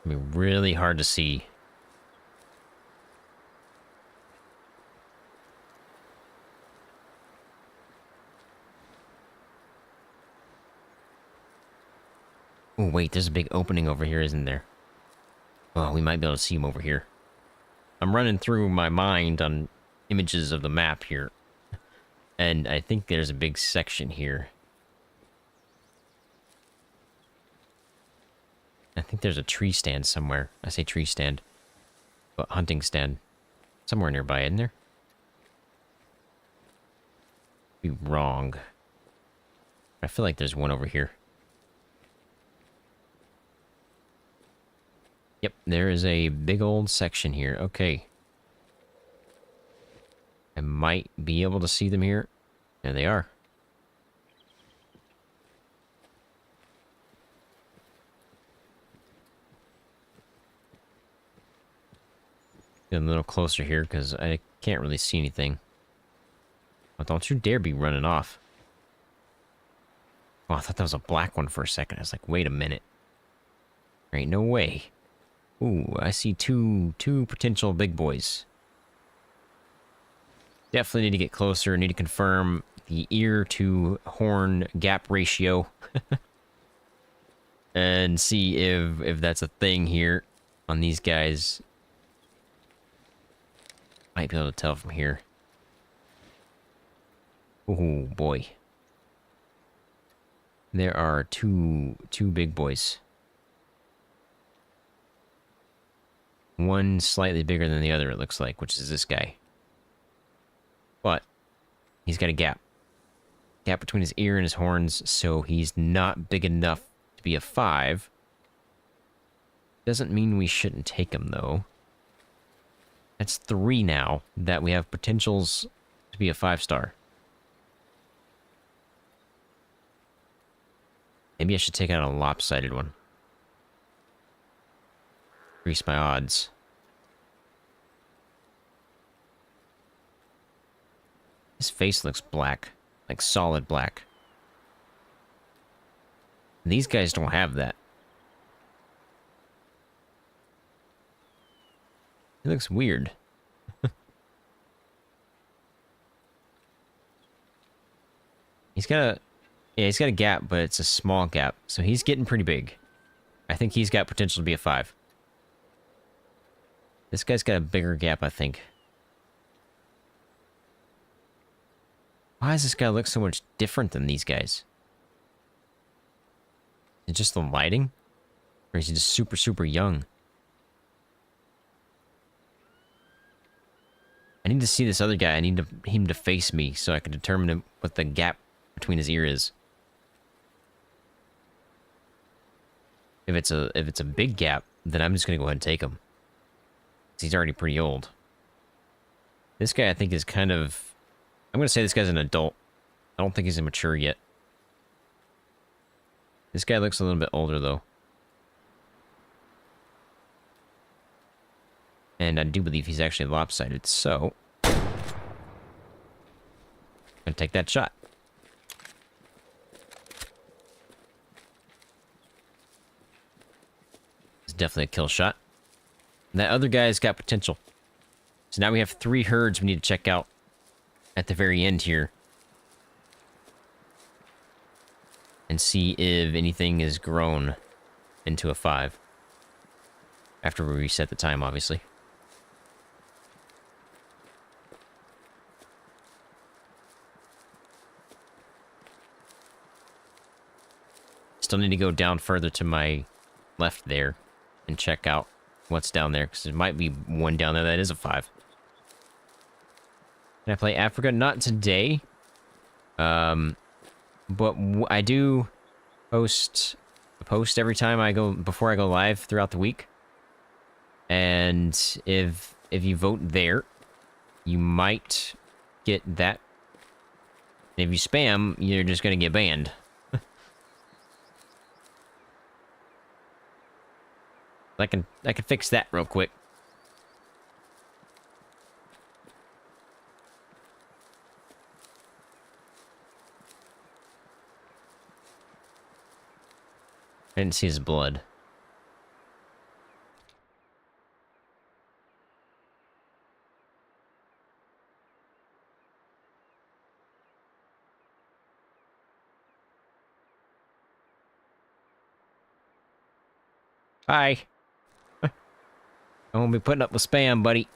It'll be really hard to see. Oh, wait, there's a big opening over here, isn't there? Oh, we might be able to see him over here. I'm running through my mind on images of the map here. And I think there's a big section here. I think there's a tree stand somewhere. I say tree stand. But hunting stand. Somewhere nearby, isn't there? Be wrong. I feel like there's one over here. Yep, there is a big old section here. Okay. I might be able to see them here. There they are. Get a little closer here because I can't really see anything. Oh, don't you dare be running off. Oh, I thought that was a black one for a second. I was like, wait a minute. There ain't no way. Ooh, I see two potential big boys. Definitely need to get closer. Need to confirm the ear to horn gap ratio. And see if that's a thing here on these guys. Might be able to tell from here. Oh boy. There are two big boys. One slightly bigger than the other, it looks like, which is this guy. But he's got a gap. Gap between his ear and his horns, so he's not big enough to be a 5. Doesn't mean we shouldn't take him, though. That's 3 now that we have potentials to be a 5-star. Maybe I should take out a lopsided one. Increase my odds. His face looks black. Like solid black. These guys don't have that. It looks weird. He's got a gap, but it's a small gap. So he's getting pretty big. I think he's got potential to be a 5. This guy's got a bigger gap, I think. Why does this guy look so much different than these guys? Is it just the lighting? Or is he just super, super young? I need to see this other guy. I need him to face me so I can determine what the gap between his ear is. If it's a big gap, then I'm just gonna go ahead and take him. He's already pretty old. This guy, I think, is kind of... I'm gonna say this guy's an adult. I don't think he's immature yet. This guy looks a little bit older, though. And I do believe he's actually lopsided, so... I'm gonna take that shot. It's definitely a kill shot. And that other guy's got potential. So now we have 3 herds we need to check out at the very end here. And see if anything is grown into a 5. After we reset the time, obviously. Still need to go down further to my left there and check out what's down there, because there might be one down there that is a 5. Can I play Africa? Not today. But I do post every time I go, before I go live throughout the week. And if you vote there, you might get that. If you spam, you're just gonna get banned. I can fix that real quick. I didn't see his blood. Hi. I won't be putting up with spam, buddy.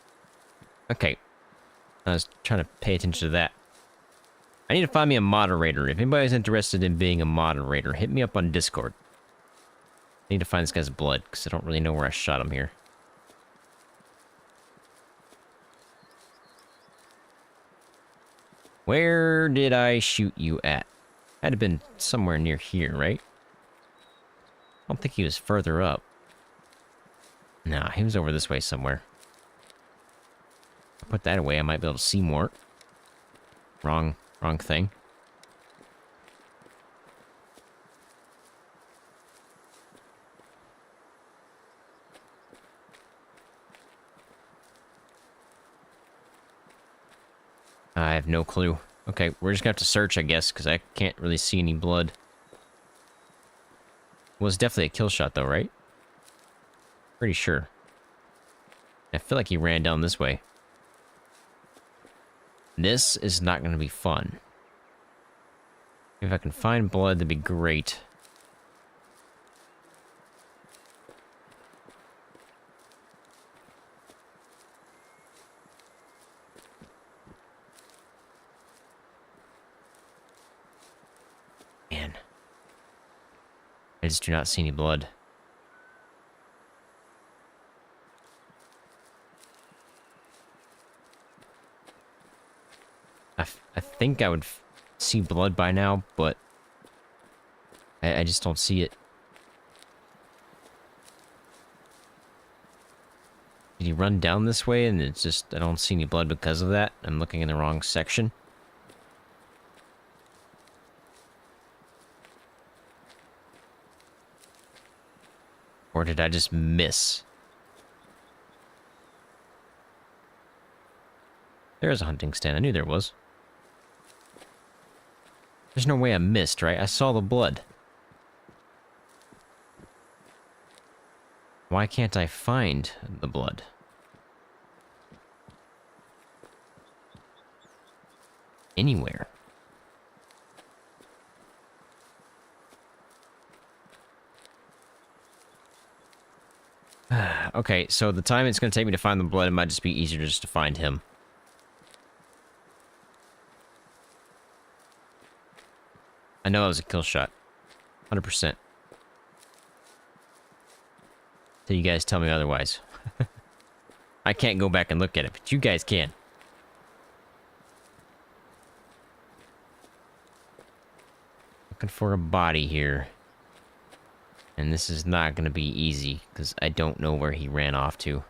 Okay. I was trying to pay attention to that. I need to find me a moderator. If anybody's interested in being a moderator, hit me up on Discord. I need to find this guy's blood, because I don't really know where I shot him here. Where did I shoot you at? Had to have been somewhere near here, right? I don't think he was further up. Nah, he was over this way somewhere. Put that away, I might be able to see more. Wrong thing. I have no clue. Okay, we're just gonna have to search, I guess, because I can't really see any blood. Was definitely a kill shot, though, right? Pretty sure. I feel like he ran down this way. This is not going to be fun. If I can find blood, that'd be great. Man. I just do not see any blood. I think I would see blood by now, but I just don't see it. Did he run down this way and it's just, I don't see any blood because of that? I'm looking in the wrong section. Or did I just miss? There's a hunting stand. I knew there was. There's no way I missed, right? I saw the blood. Why can't I find the blood? Anywhere. Okay, so the time it's going to take me to find the blood, it might just be easier just to find him. I know it was a kill shot. 100%. Till you guys tell me otherwise. I can't go back and look at it, but you guys can. Looking for a body here. And this is not going to be easy, because I don't know where he ran off to.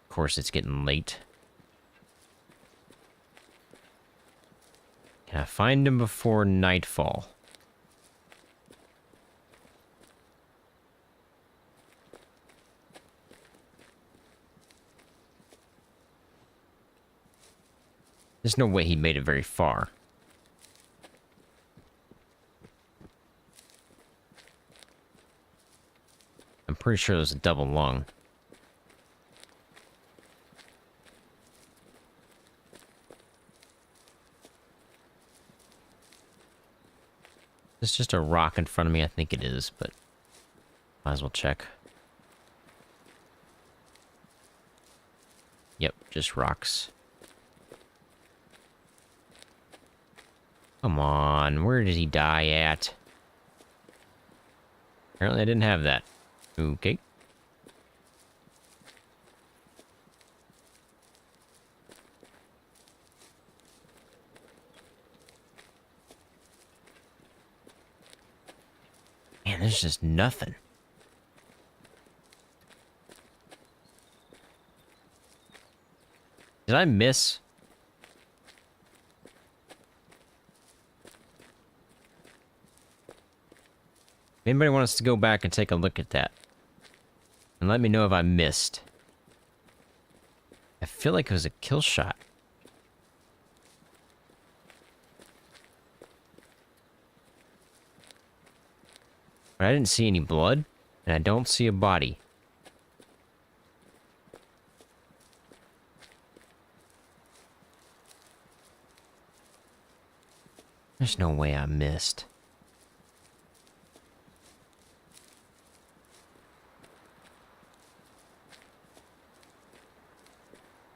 Of course, it's getting late. Can I find him before nightfall? There's no way he made it very far. I'm pretty sure there's a double lung. It's just a rock in front of me. I think it is, but might as well check. Yep, just rocks. Come on, where did he die at? Apparently I didn't have that. Okay. Man, there's just nothing. Did I miss? Anybody want us to go back and take a look at that? And let me know if I missed. I feel like it was a kill shot. But I didn't see any blood, and I don't see a body. There's no way I missed.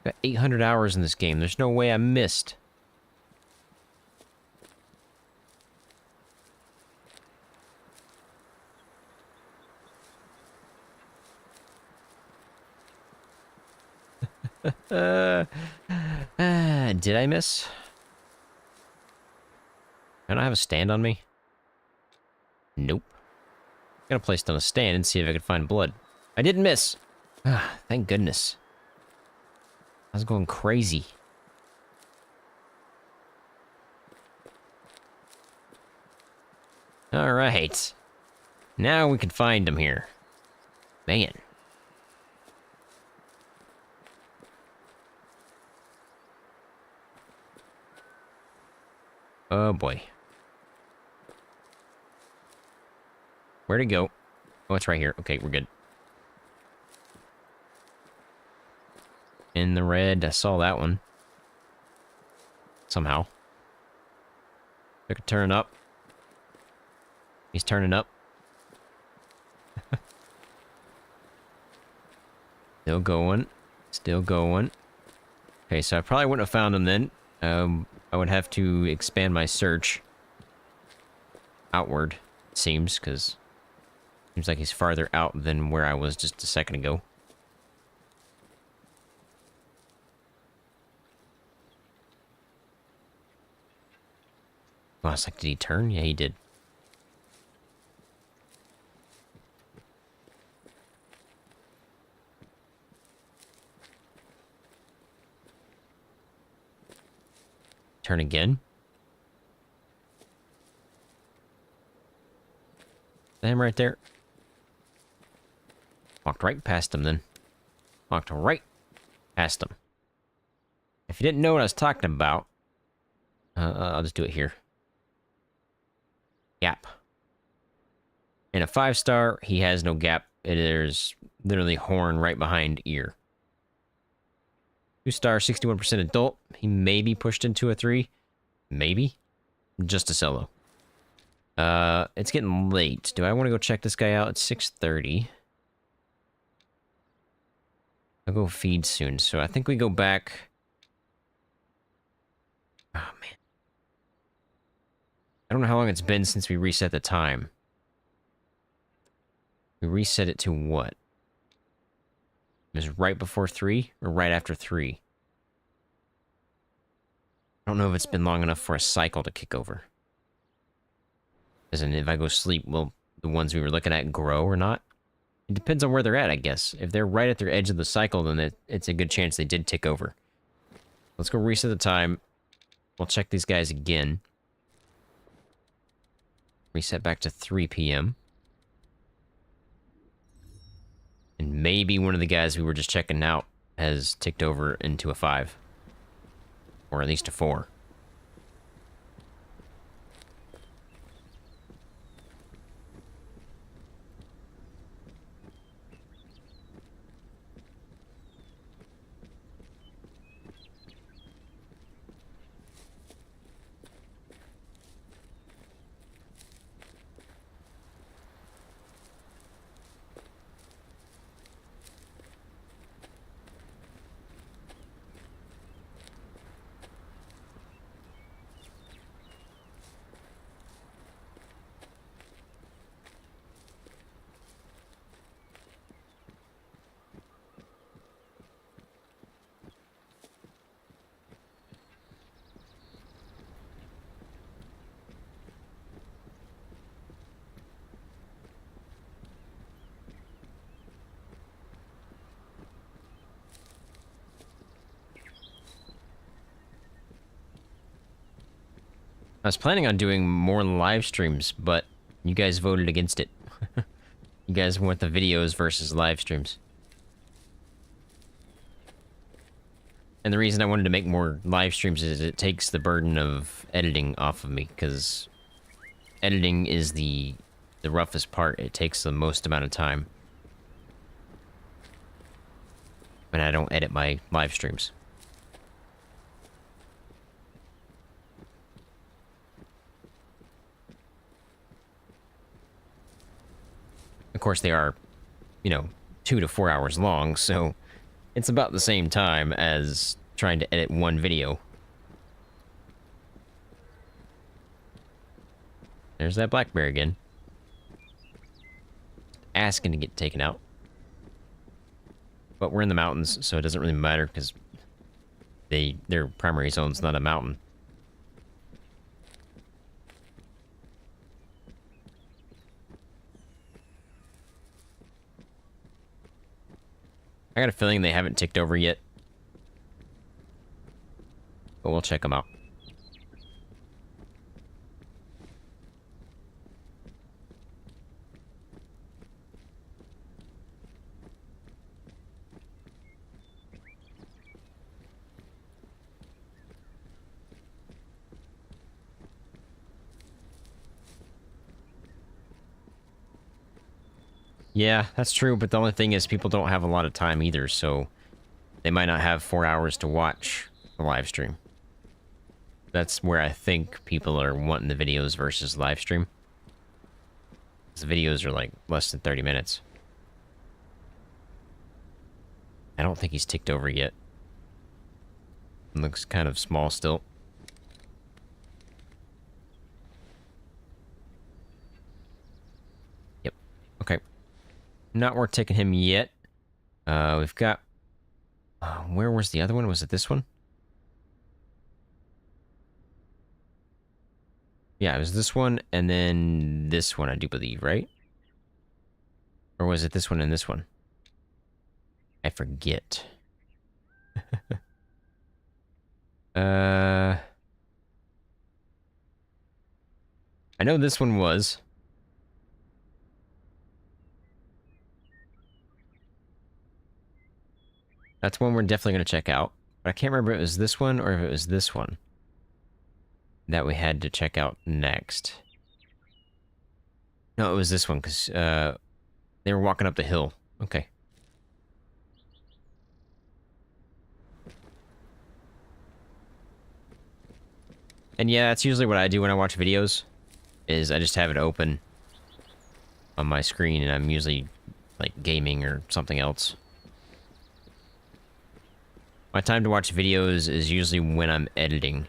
Got 800 hours in this game. There's no way I missed. Did I miss? Can I have a stand on me? Nope. I'm gonna place it on a stand and see if I can find blood. I didn't miss! Ah, thank goodness. I was going crazy. Alright. Now we can find him here. Man. Oh boy. Where'd it go? Oh, it's right here. Okay, we're good. In the red, I saw that one. Somehow. Took a turn up. He's turning up. Still going. Still going. Okay, so I probably wouldn't have found him then. I would have to expand my search outward, it seems, because seems like he's farther out than where I was just a second ago. Oh, I was like, did he turn? Yeah, he did. Turn again. Him right there. Walked right past him then. Walked right past him. If you didn't know what I was talking about, I'll just do it here. Gap. In a 5-star, he has no gap. There's literally horn right behind ear. 2-star, 61% adult. He may be pushed into a 3. Maybe. Just a solo. It's getting late. Do I want to go check this guy out? It's 6:30. I'll go feed soon, so I think we go back. Oh, man. I don't know how long it's been since we reset the time. We reset it to what? It was right before 3 or right after 3? I don't know if it's been long enough for a cycle to kick over. As in, if I go sleep, will the ones we were looking at grow or not? It depends on where they're at, I guess. If they're right at their edge of the cycle, then it's a good chance they did tick over. Let's go reset the time. We'll check these guys again. Reset back to 3 p.m. And maybe one of the guys we were just checking out has ticked over into a 5. Or at least a 4. I was planning on doing more live streams, but you guys voted against it. You guys want the videos versus live streams. And the reason I wanted to make more live streams is it takes the burden of editing off of me, because editing is the roughest part. It takes the most amount of time. And I don't edit my live streams. Of course, they are, you know, 2 to 4 hours long, so it's about the same time as trying to edit one video. There's that black bear again. Asking to get taken out. But we're in the mountains, so it doesn't really matter because their primary zone's not a mountain. I got a feeling they haven't ticked over yet. But we'll check them out. Yeah, that's true, but the only thing is people don't have a lot of time either, so they might not have 4 hours to watch the live stream. That's where I think people are wanting the videos versus live stream. The videos are like less than 30 minutes. I don't think he's ticked over yet. Looks kind of small still. Yep. Okay. Not worth taking him yet. We've got... where was the other one? Was it this one? Yeah, it was this one, and then this one, I do believe, right? Or was it this one and this one? I forget. I know this one was. That's one we're definitely going to check out. But I can't remember if it was this one or if it was this one that we had to check out next. No, it was this one, because they were walking up the hill. Okay. And yeah, that's usually what I do when I watch videos, is I just have it open on my screen, and I'm usually, like, gaming or something else. My time to watch videos is usually when I'm editing.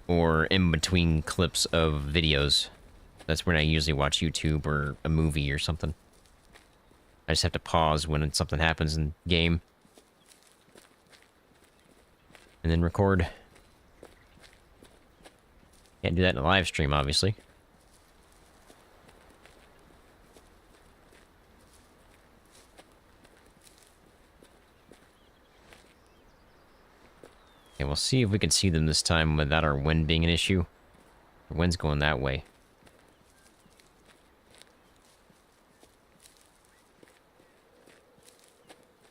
Or in between clips of videos. That's when I usually watch YouTube or a movie or something. I just have to pause when something happens in game. And then record. Can't do that in a live stream, obviously. Okay, we'll see if we can see them this time without our wind being an issue. The wind's going that way.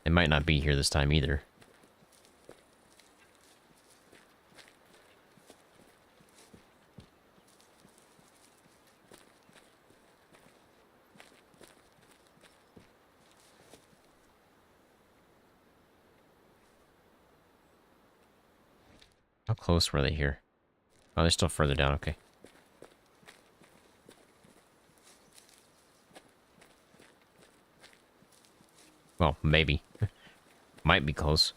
They might not be here this time either. How close were they here? Oh, they're still further down, okay. Well, maybe. Might be close.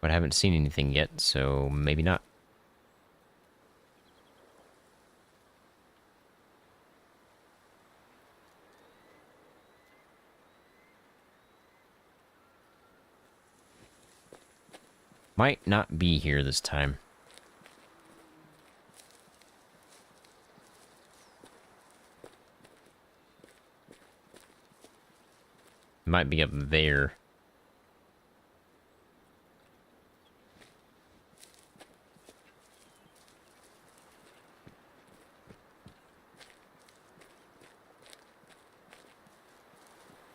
But I haven't seen anything yet, so maybe not. Might not be here this time. Might be up there.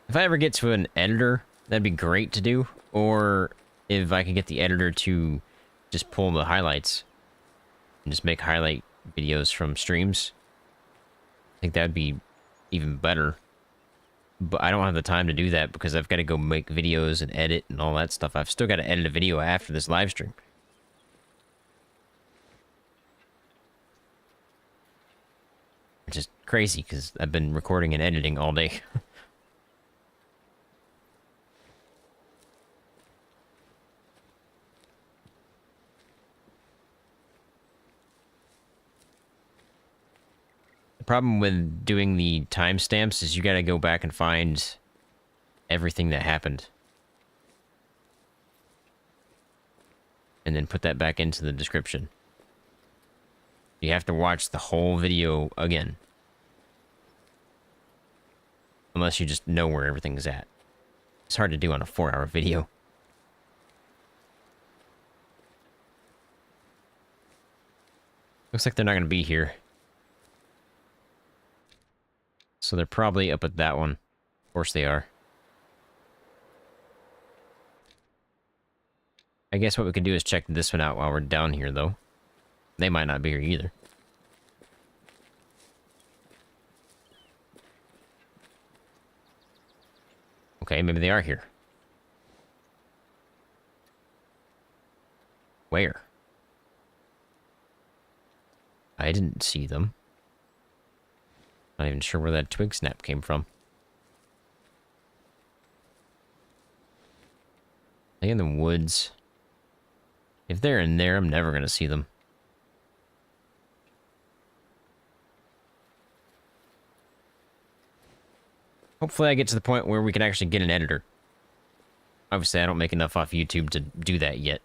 If I ever get to an editor, that'd be great to do. Or if I could get the editor to just pull the highlights and just make highlight videos from streams, I think that'd be even better. But I don't have the time to do that because I've got to go make videos and edit and all that stuff. I've still got to edit a video after this live stream. crazy because I've been recording and editing all day. The problem with doing the timestamps is you gotta go back and find everything that happened. And then put that back into the description. You have to watch the whole video again. Unless you just know where everything's at. It's hard to do on a 4-hour video. Looks like they're not gonna be here. So they're probably up at that one. Of course they are. I guess what we could do is check this one out while we're down here, though. They might not be here either. Okay, maybe they are here. Where? I didn't see them. Not even sure where that twig snap came from. Are they in the woods? If they're in there, I'm never gonna see them. Hopefully I get to the point where we can actually get an editor. Obviously, I don't make enough off YouTube to do that yet.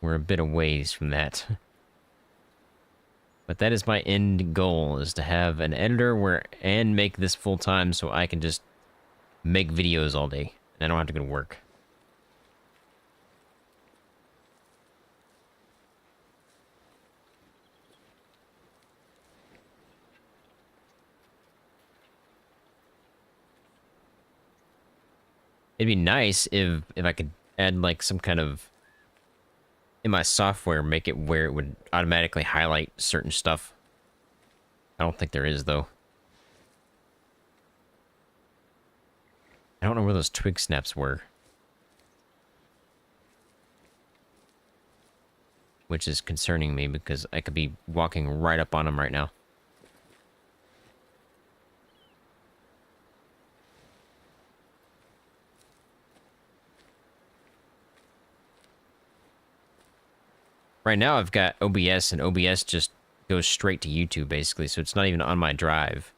We're a bit of ways from that. But that is my end goal, is to have an editor and make this full-time so I can just make videos all day. And I don't have to go to work. It'd be nice if I could add like some kind of, in my software, make it where it would automatically highlight certain stuff. I don't think there is, though. I don't know where those twig snaps were. Which is concerning me because I could be walking right up on them right now. Right now I've got OBS, and OBS just goes straight to YouTube, basically, so it's not even on my drive.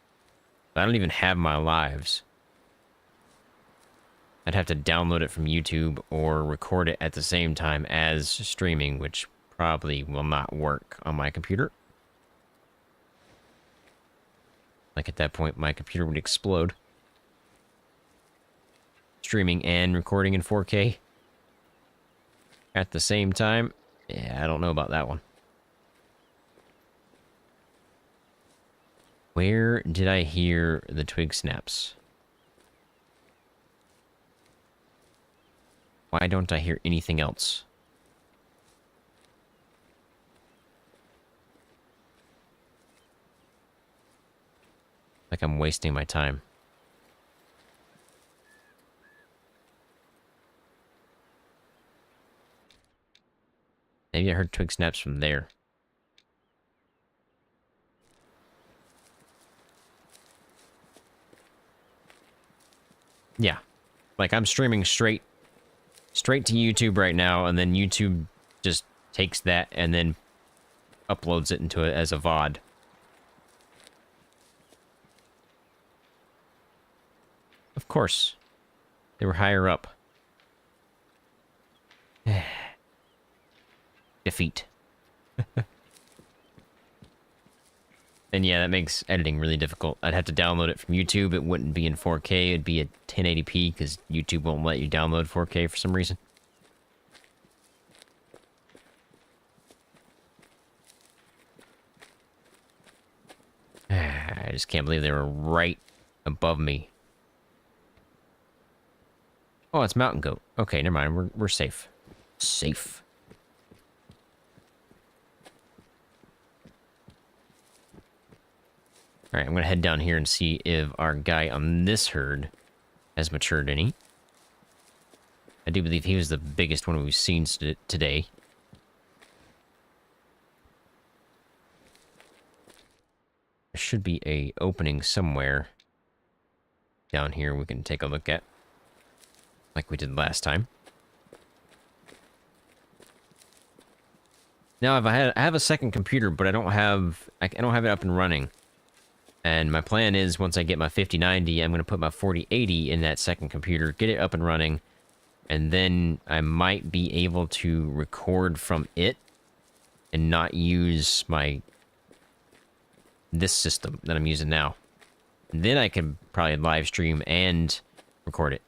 I don't even have my lives. I'd have to download it from YouTube or record it at the same time as streaming, which probably will not work on my computer. Like, at that point, my computer would explode. Streaming and recording in 4K at the same time. Yeah, I don't know about that one. Where did I hear the twig snaps? Why don't I hear anything else? Like I'm wasting my time. Maybe I heard twig snaps from there. Yeah. Like I'm streaming straight to YouTube right now, and then YouTube just takes that and then uploads it into it as a VOD. Of course. They were higher up. Defeat. And yeah, that makes editing really difficult. I'd have to download it from YouTube. It wouldn't be in 4K. It'd be at 1080p because YouTube won't let you download 4K for some reason. I just can't believe they were right above me. Oh, it's mountain goat. Okay, never mind. We're safe. Safe. Alright, I'm gonna head down here and see if our guy on this herd has matured any. I do believe he was the biggest one we've seen today. There should be a opening somewhere down here we can take a look at, like we did last time. Now, if I have a second computer, but I don't have it up and running. And my plan is, once I get my 5090, I'm going to put my 4080 in that second computer, get it up and running, and then I might be able to record from it and not use this system that I'm using now. And then I can probably live stream and record it.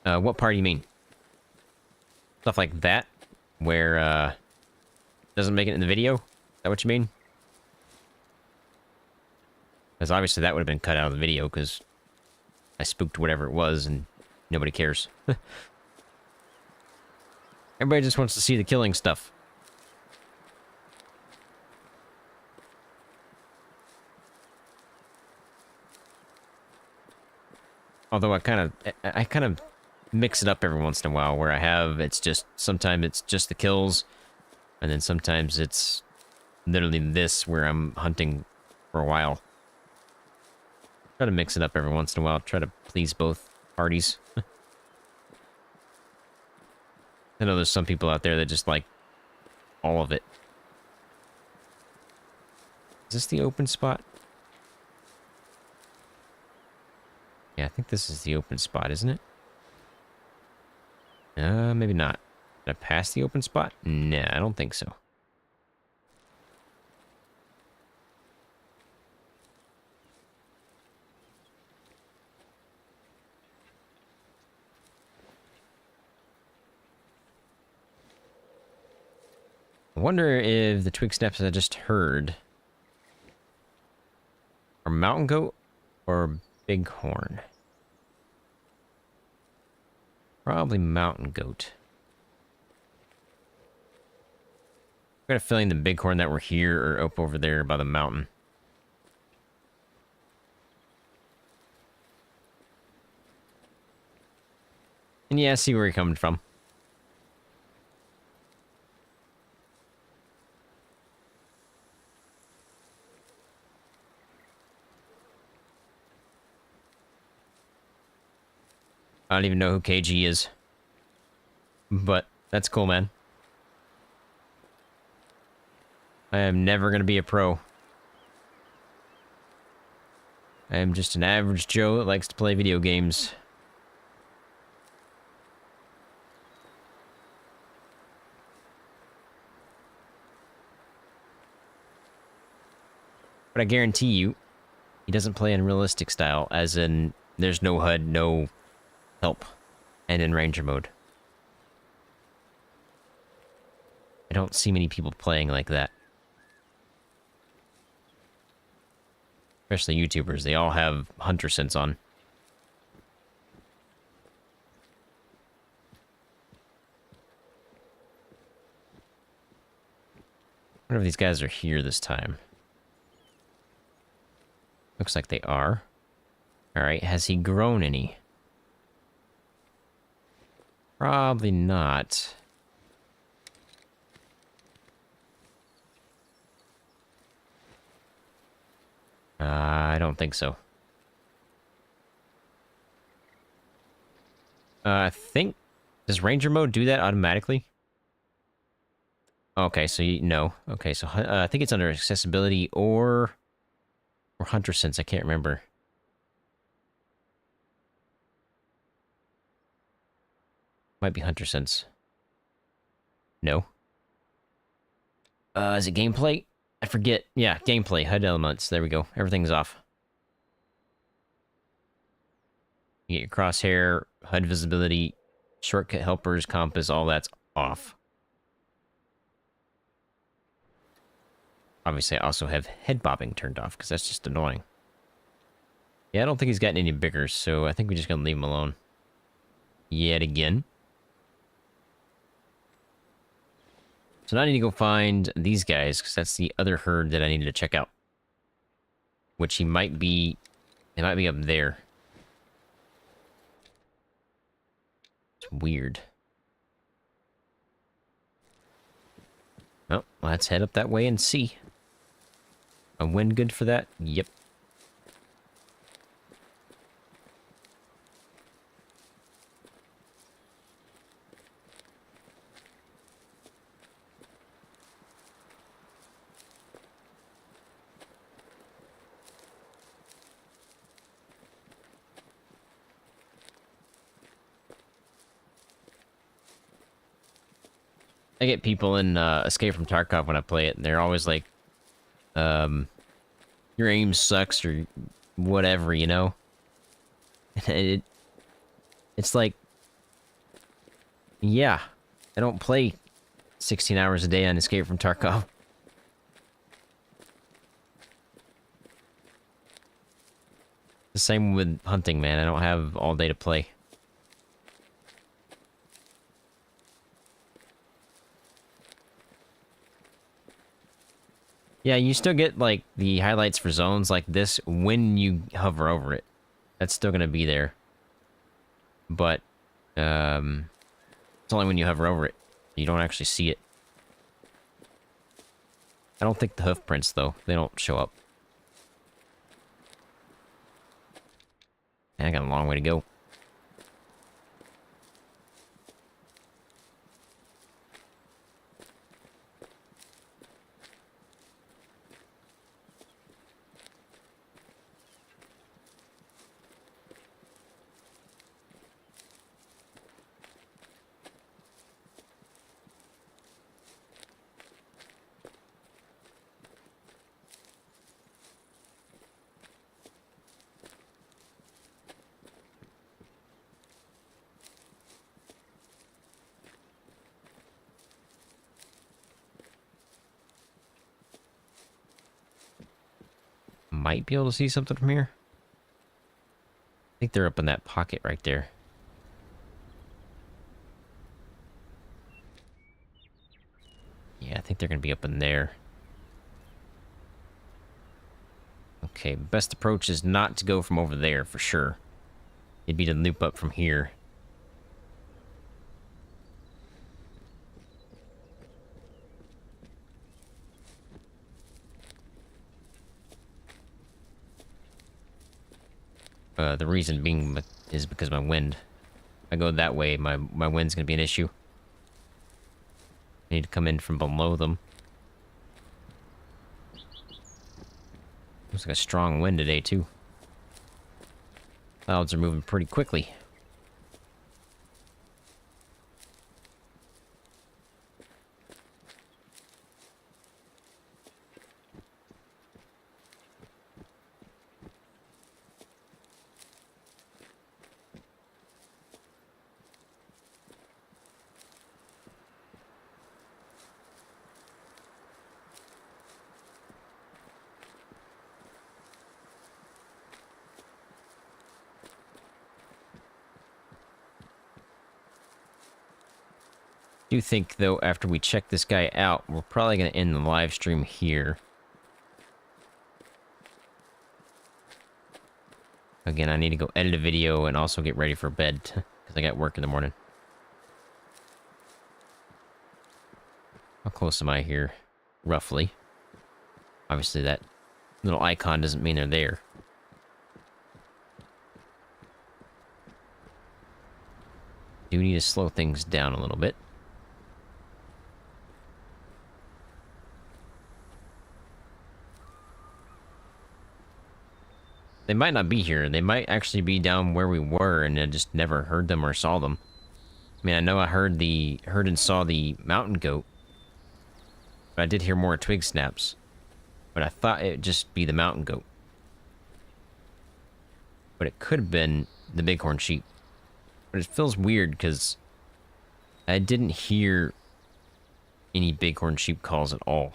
What part do you mean? Stuff like that? Where, doesn't make it in the video? Is that what you mean? Because obviously that would have been cut out of the video, because I spooked whatever it was, and nobody cares. Everybody just wants to see the killing stuff. Although I kind of mix it up every once in a while, where sometimes it's just the kills, and then sometimes it's literally this, where I'm hunting for a while. Try to mix it up every once in a while, try to please both parties. I know there's some people out there that just like all of it. Is this the open spot? Yeah, I think this is the open spot, isn't it? Maybe not. Did I pass the open spot? Nah, I don't think so. I wonder if the twig snaps I just heard are mountain goat or bighorn. Probably mountain goat. I've got a feeling the bighorn that were here are up over there by the mountain. And yeah, I see where you're coming from. I don't even know who KG is. But that's cool, man. I am never going to be a pro. I am just an average Joe that likes to play video games. But I guarantee you, he doesn't play in realistic style, as in, there's no HUD, no help, and in Ranger mode. I don't see many people playing like that. Especially YouTubers, they all have Hunter Sense on. I wonder if these guys are here this time. Looks like they are. Alright, has he grown any? Probably not. I don't think so. I think... Does Ranger mode do that automatically? Okay, so no. Okay, so I think it's under accessibility or Hunter Sense. I can't remember. Might be Hunter Sense. No. Is it gameplay? I forget. Yeah, gameplay. HUD elements. There we go. Everything's off. You get your crosshair, HUD visibility, shortcut helpers, compass, all that's off. Obviously, I also have head bobbing turned off, because that's just annoying. Yeah, I don't think he's gotten any bigger, so I think we're just going to leave him alone. Yet again. So now I need to go find these guys, because that's the other herd that I needed to check out. Which he might be... They might be up there. It's weird. Oh, let's head up that way and see. A wind good for that? Yep. I get people in Escape from Tarkov when I play it, and they're always like, your aim sucks or whatever, you know? It's like, yeah, I don't play 16 hours a day on Escape from Tarkov. The same with hunting, man. I don't have all day to play. Yeah, you still get, like, the highlights for zones like this when you hover over it. That's still gonna be there. But, it's only when you hover over it. You don't actually see it. I don't think the hoof prints, though. They don't show up. I got a long way to go. Might be able to see something from here. I think they're up in that pocket right there. Yeah, I think they're gonna be up in there. Okay, best approach is not to go from over there, for sure. It'd be to loop up from here. The reason being is because of my wind. If I go that way, my wind's gonna be an issue. I need to come in from below them. Looks like a strong wind today, too. Clouds are moving pretty quickly. I do think, though, after we check this guy out, we're probably going to end the live stream here. Again, I need to go edit a video and also get ready for bed, because I got work in the morning. How close am I here? Roughly. Obviously, that little icon doesn't mean they're there. Do need to slow things down a little bit. They might not be here. They might actually be down where we were and I just never heard them or saw them. I mean, I know I heard and saw the mountain goat. But I did hear more twig snaps. But I thought it'd just be the mountain goat. But it could have been the bighorn sheep. But it feels weird because I didn't hear any bighorn sheep calls at all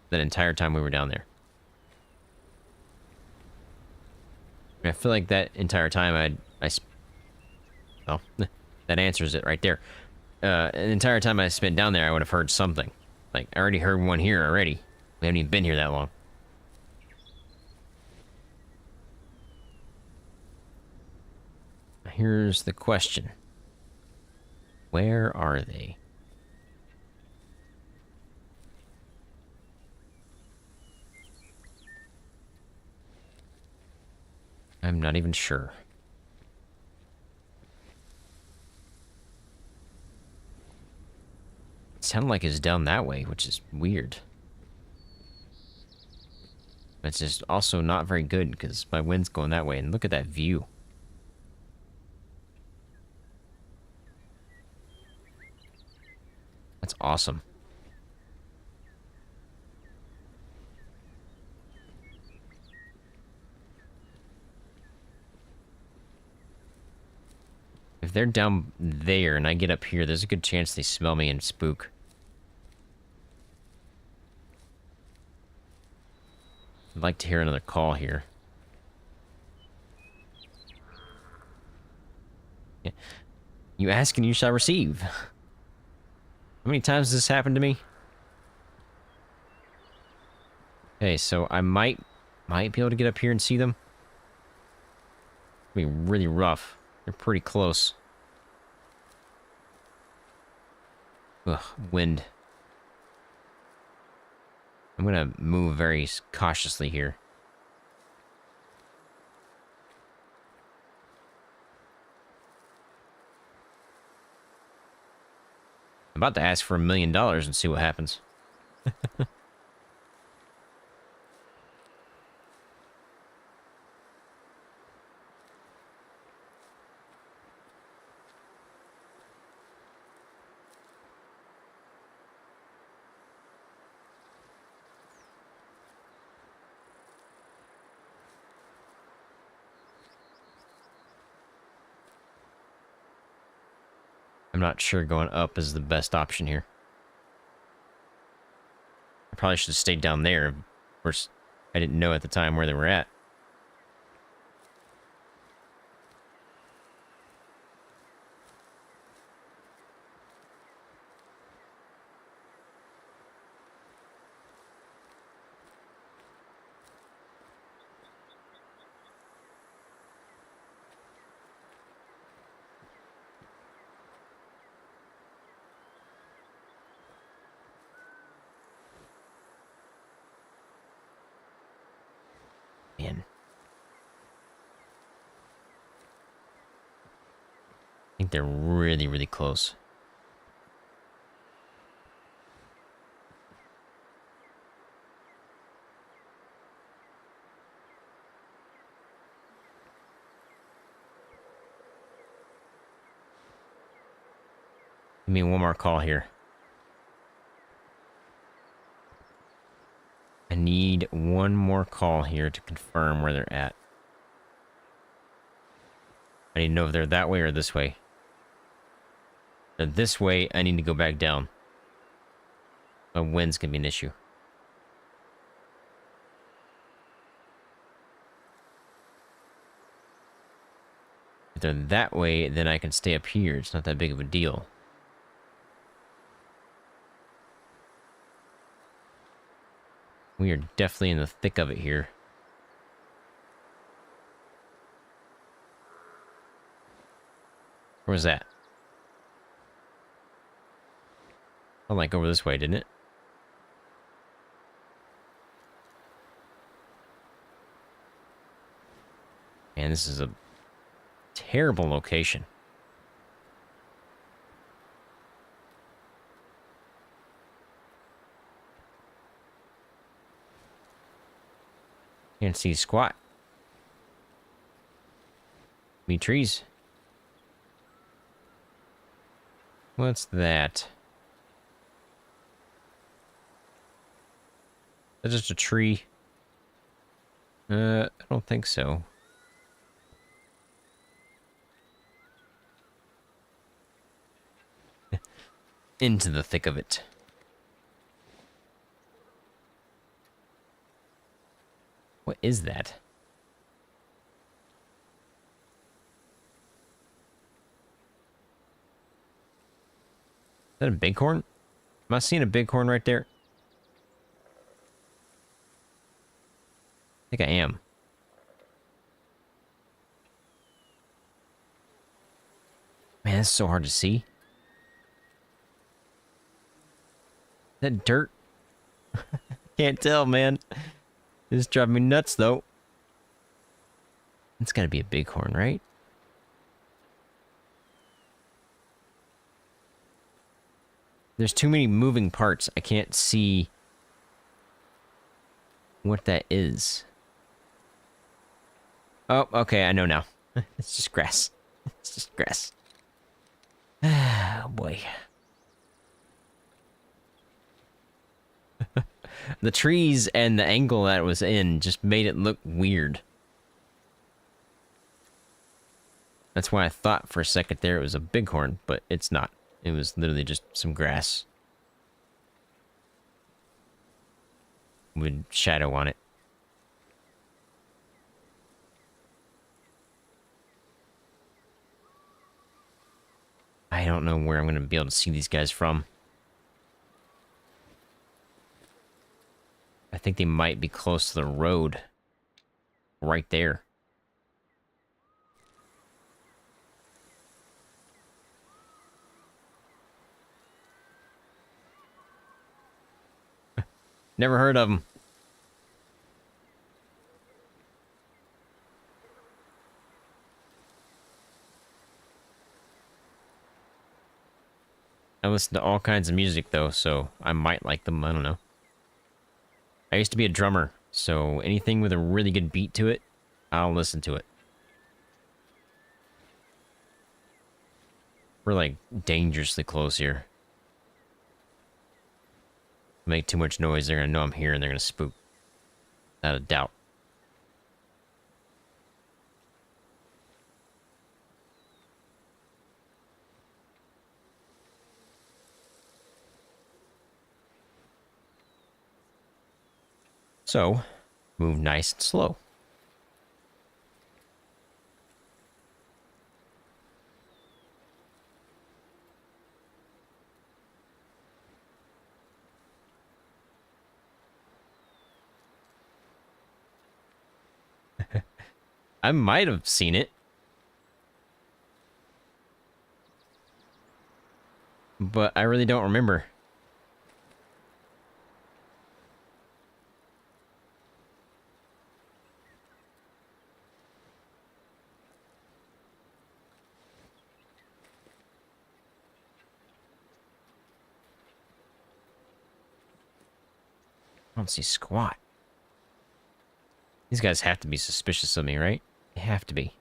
that entire time we were down there. I feel like that entire time well, that answers it right there. The entire time I spent down there, I would have heard something. Like, I already heard one here already. We haven't even been here that long. Here's the question. Where are they? I'm not even sure. It sounded like it's down that way, which is weird. But it's just also not very good because my wind's going that way. And look at that view. That's awesome. If they're down there and I get up here, there's a good chance they smell me and spook. I'd like to hear another call here. Yeah. You ask and you shall receive. How many times has this happened to me? Okay, so I might be able to get up here and see them. It'll be really rough. They're pretty close. Ugh, wind. I'm gonna move very cautiously here. I'm about to ask for $1 million and see what happens. I'm not sure going up is the best option here. I probably should have stayed down there. Of course, I didn't know at the time where they were at. Man. I think they're really, really close. Give me one more call here. I need one more call here to confirm where they're at. I need to know if they're that way or this way. If they're this way, I need to go back down. My wind's gonna be an issue. If they're that way, then I can stay up here. It's not that big of a deal. We are definitely in the thick of it here. Where was that? Felt like over this way, didn't it? Man, this is a terrible location. Can't see squat. Me trees. What's that? Is that just a tree? I don't think so. Into the thick of it. What is that? Is that a bighorn? Am I seeing a bighorn right there? I think I am. Man, it's so hard to see. Is that dirt? Can't tell, man. This is driving me nuts, though. It's gotta be a bighorn, right? There's too many moving parts. I can't see what that is. Oh, okay, I know now. It's just grass. It's just grass. Oh, boy. The trees and the angle that it was in just made it look weird. That's why I thought for a second there it was a bighorn, but it's not. It was literally just some grass with shadow on it. I don't know where I'm going to be able to see these guys from. I think they might be close to the road. Right there. Never heard of them. I listen to all kinds of music, though, so I might like them. I don't know. I used to be a drummer, so anything with a really good beat to it, I'll listen to it. We're, like, dangerously close here. Make too much noise, they're gonna know I'm here and they're gonna spook. Without a doubt. So, move nice and slow. I might have seen it. But I really don't remember. I don't see squat. These guys have to be suspicious of me, right? They have to be.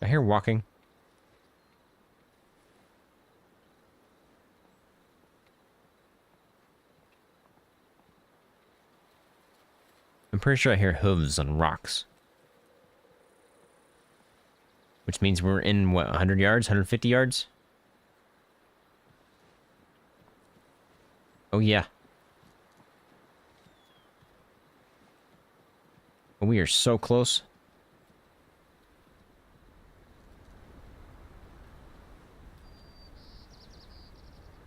I hear walking. I'm pretty sure I hear hooves on rocks. Which means we're in, what, 100 yards? 150 yards? Oh, yeah. We are so close.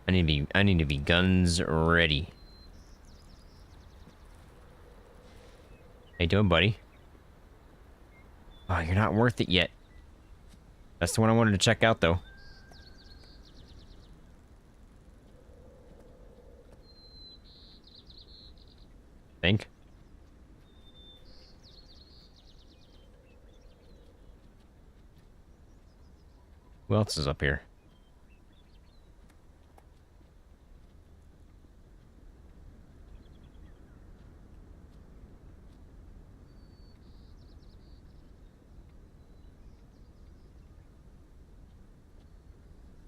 I need to be guns ready. How you doing, buddy? Oh, you're not worth it yet. That's the one I wanted to check out, though. Think. Who else is up here?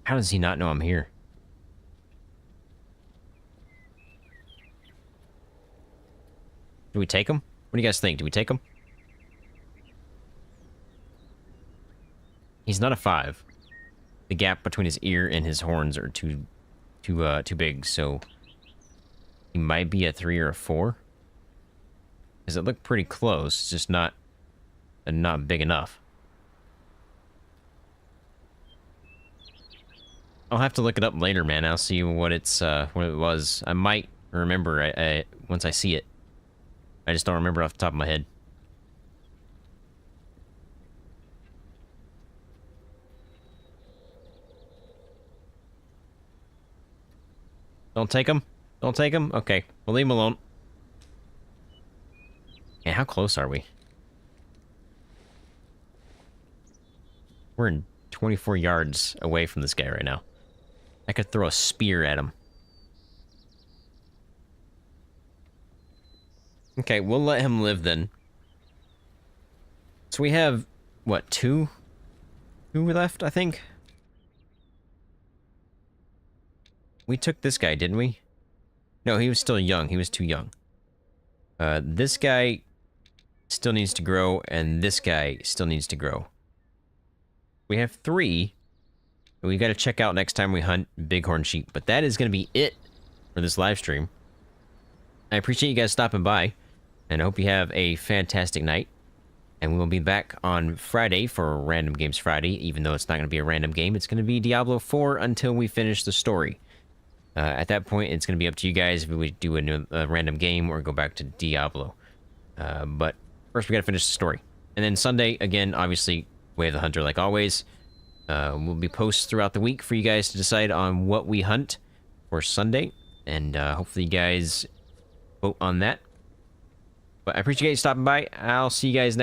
How does he not know I'm here? Do we take him? What do you guys think? Do we take him? He's not a 5. The gap between his ear and his horns are too big, so he might be a 3 or a 4. Because it looked pretty close, it's just not big enough. I'll have to look it up later, man. I'll see what what it was. I might remember once I see it. I just don't remember off the top of my head. Don't take him? Don't take him? Okay, we'll leave him alone. Yeah, how close are we? We're in 24 yards away from this guy right now. I could throw a spear at him. Okay, we'll let him live then. So we have, what, two? Two left, I think? We took this guy, didn't we? No, he was still young. He was too young. This guy still needs to grow, and this guy still needs to grow. We have 3. We got to check out next time we hunt bighorn sheep. But that is going to be it for this live stream. I appreciate you guys stopping by, and I hope you have a fantastic night. And we will be back on Friday for Random Games Friday, even though it's not going to be a random game. It's going to be Diablo 4 until we finish the story. At that point, it's going to be up to you guys if we do a random game or go back to Diablo. But first, we got to finish the story. And then Sunday, again, obviously, Way of the Hunter, like always. Will be posts throughout the week for you guys to decide on what we hunt for Sunday. And hopefully you guys vote on that. But I appreciate you stopping by. I'll see you guys next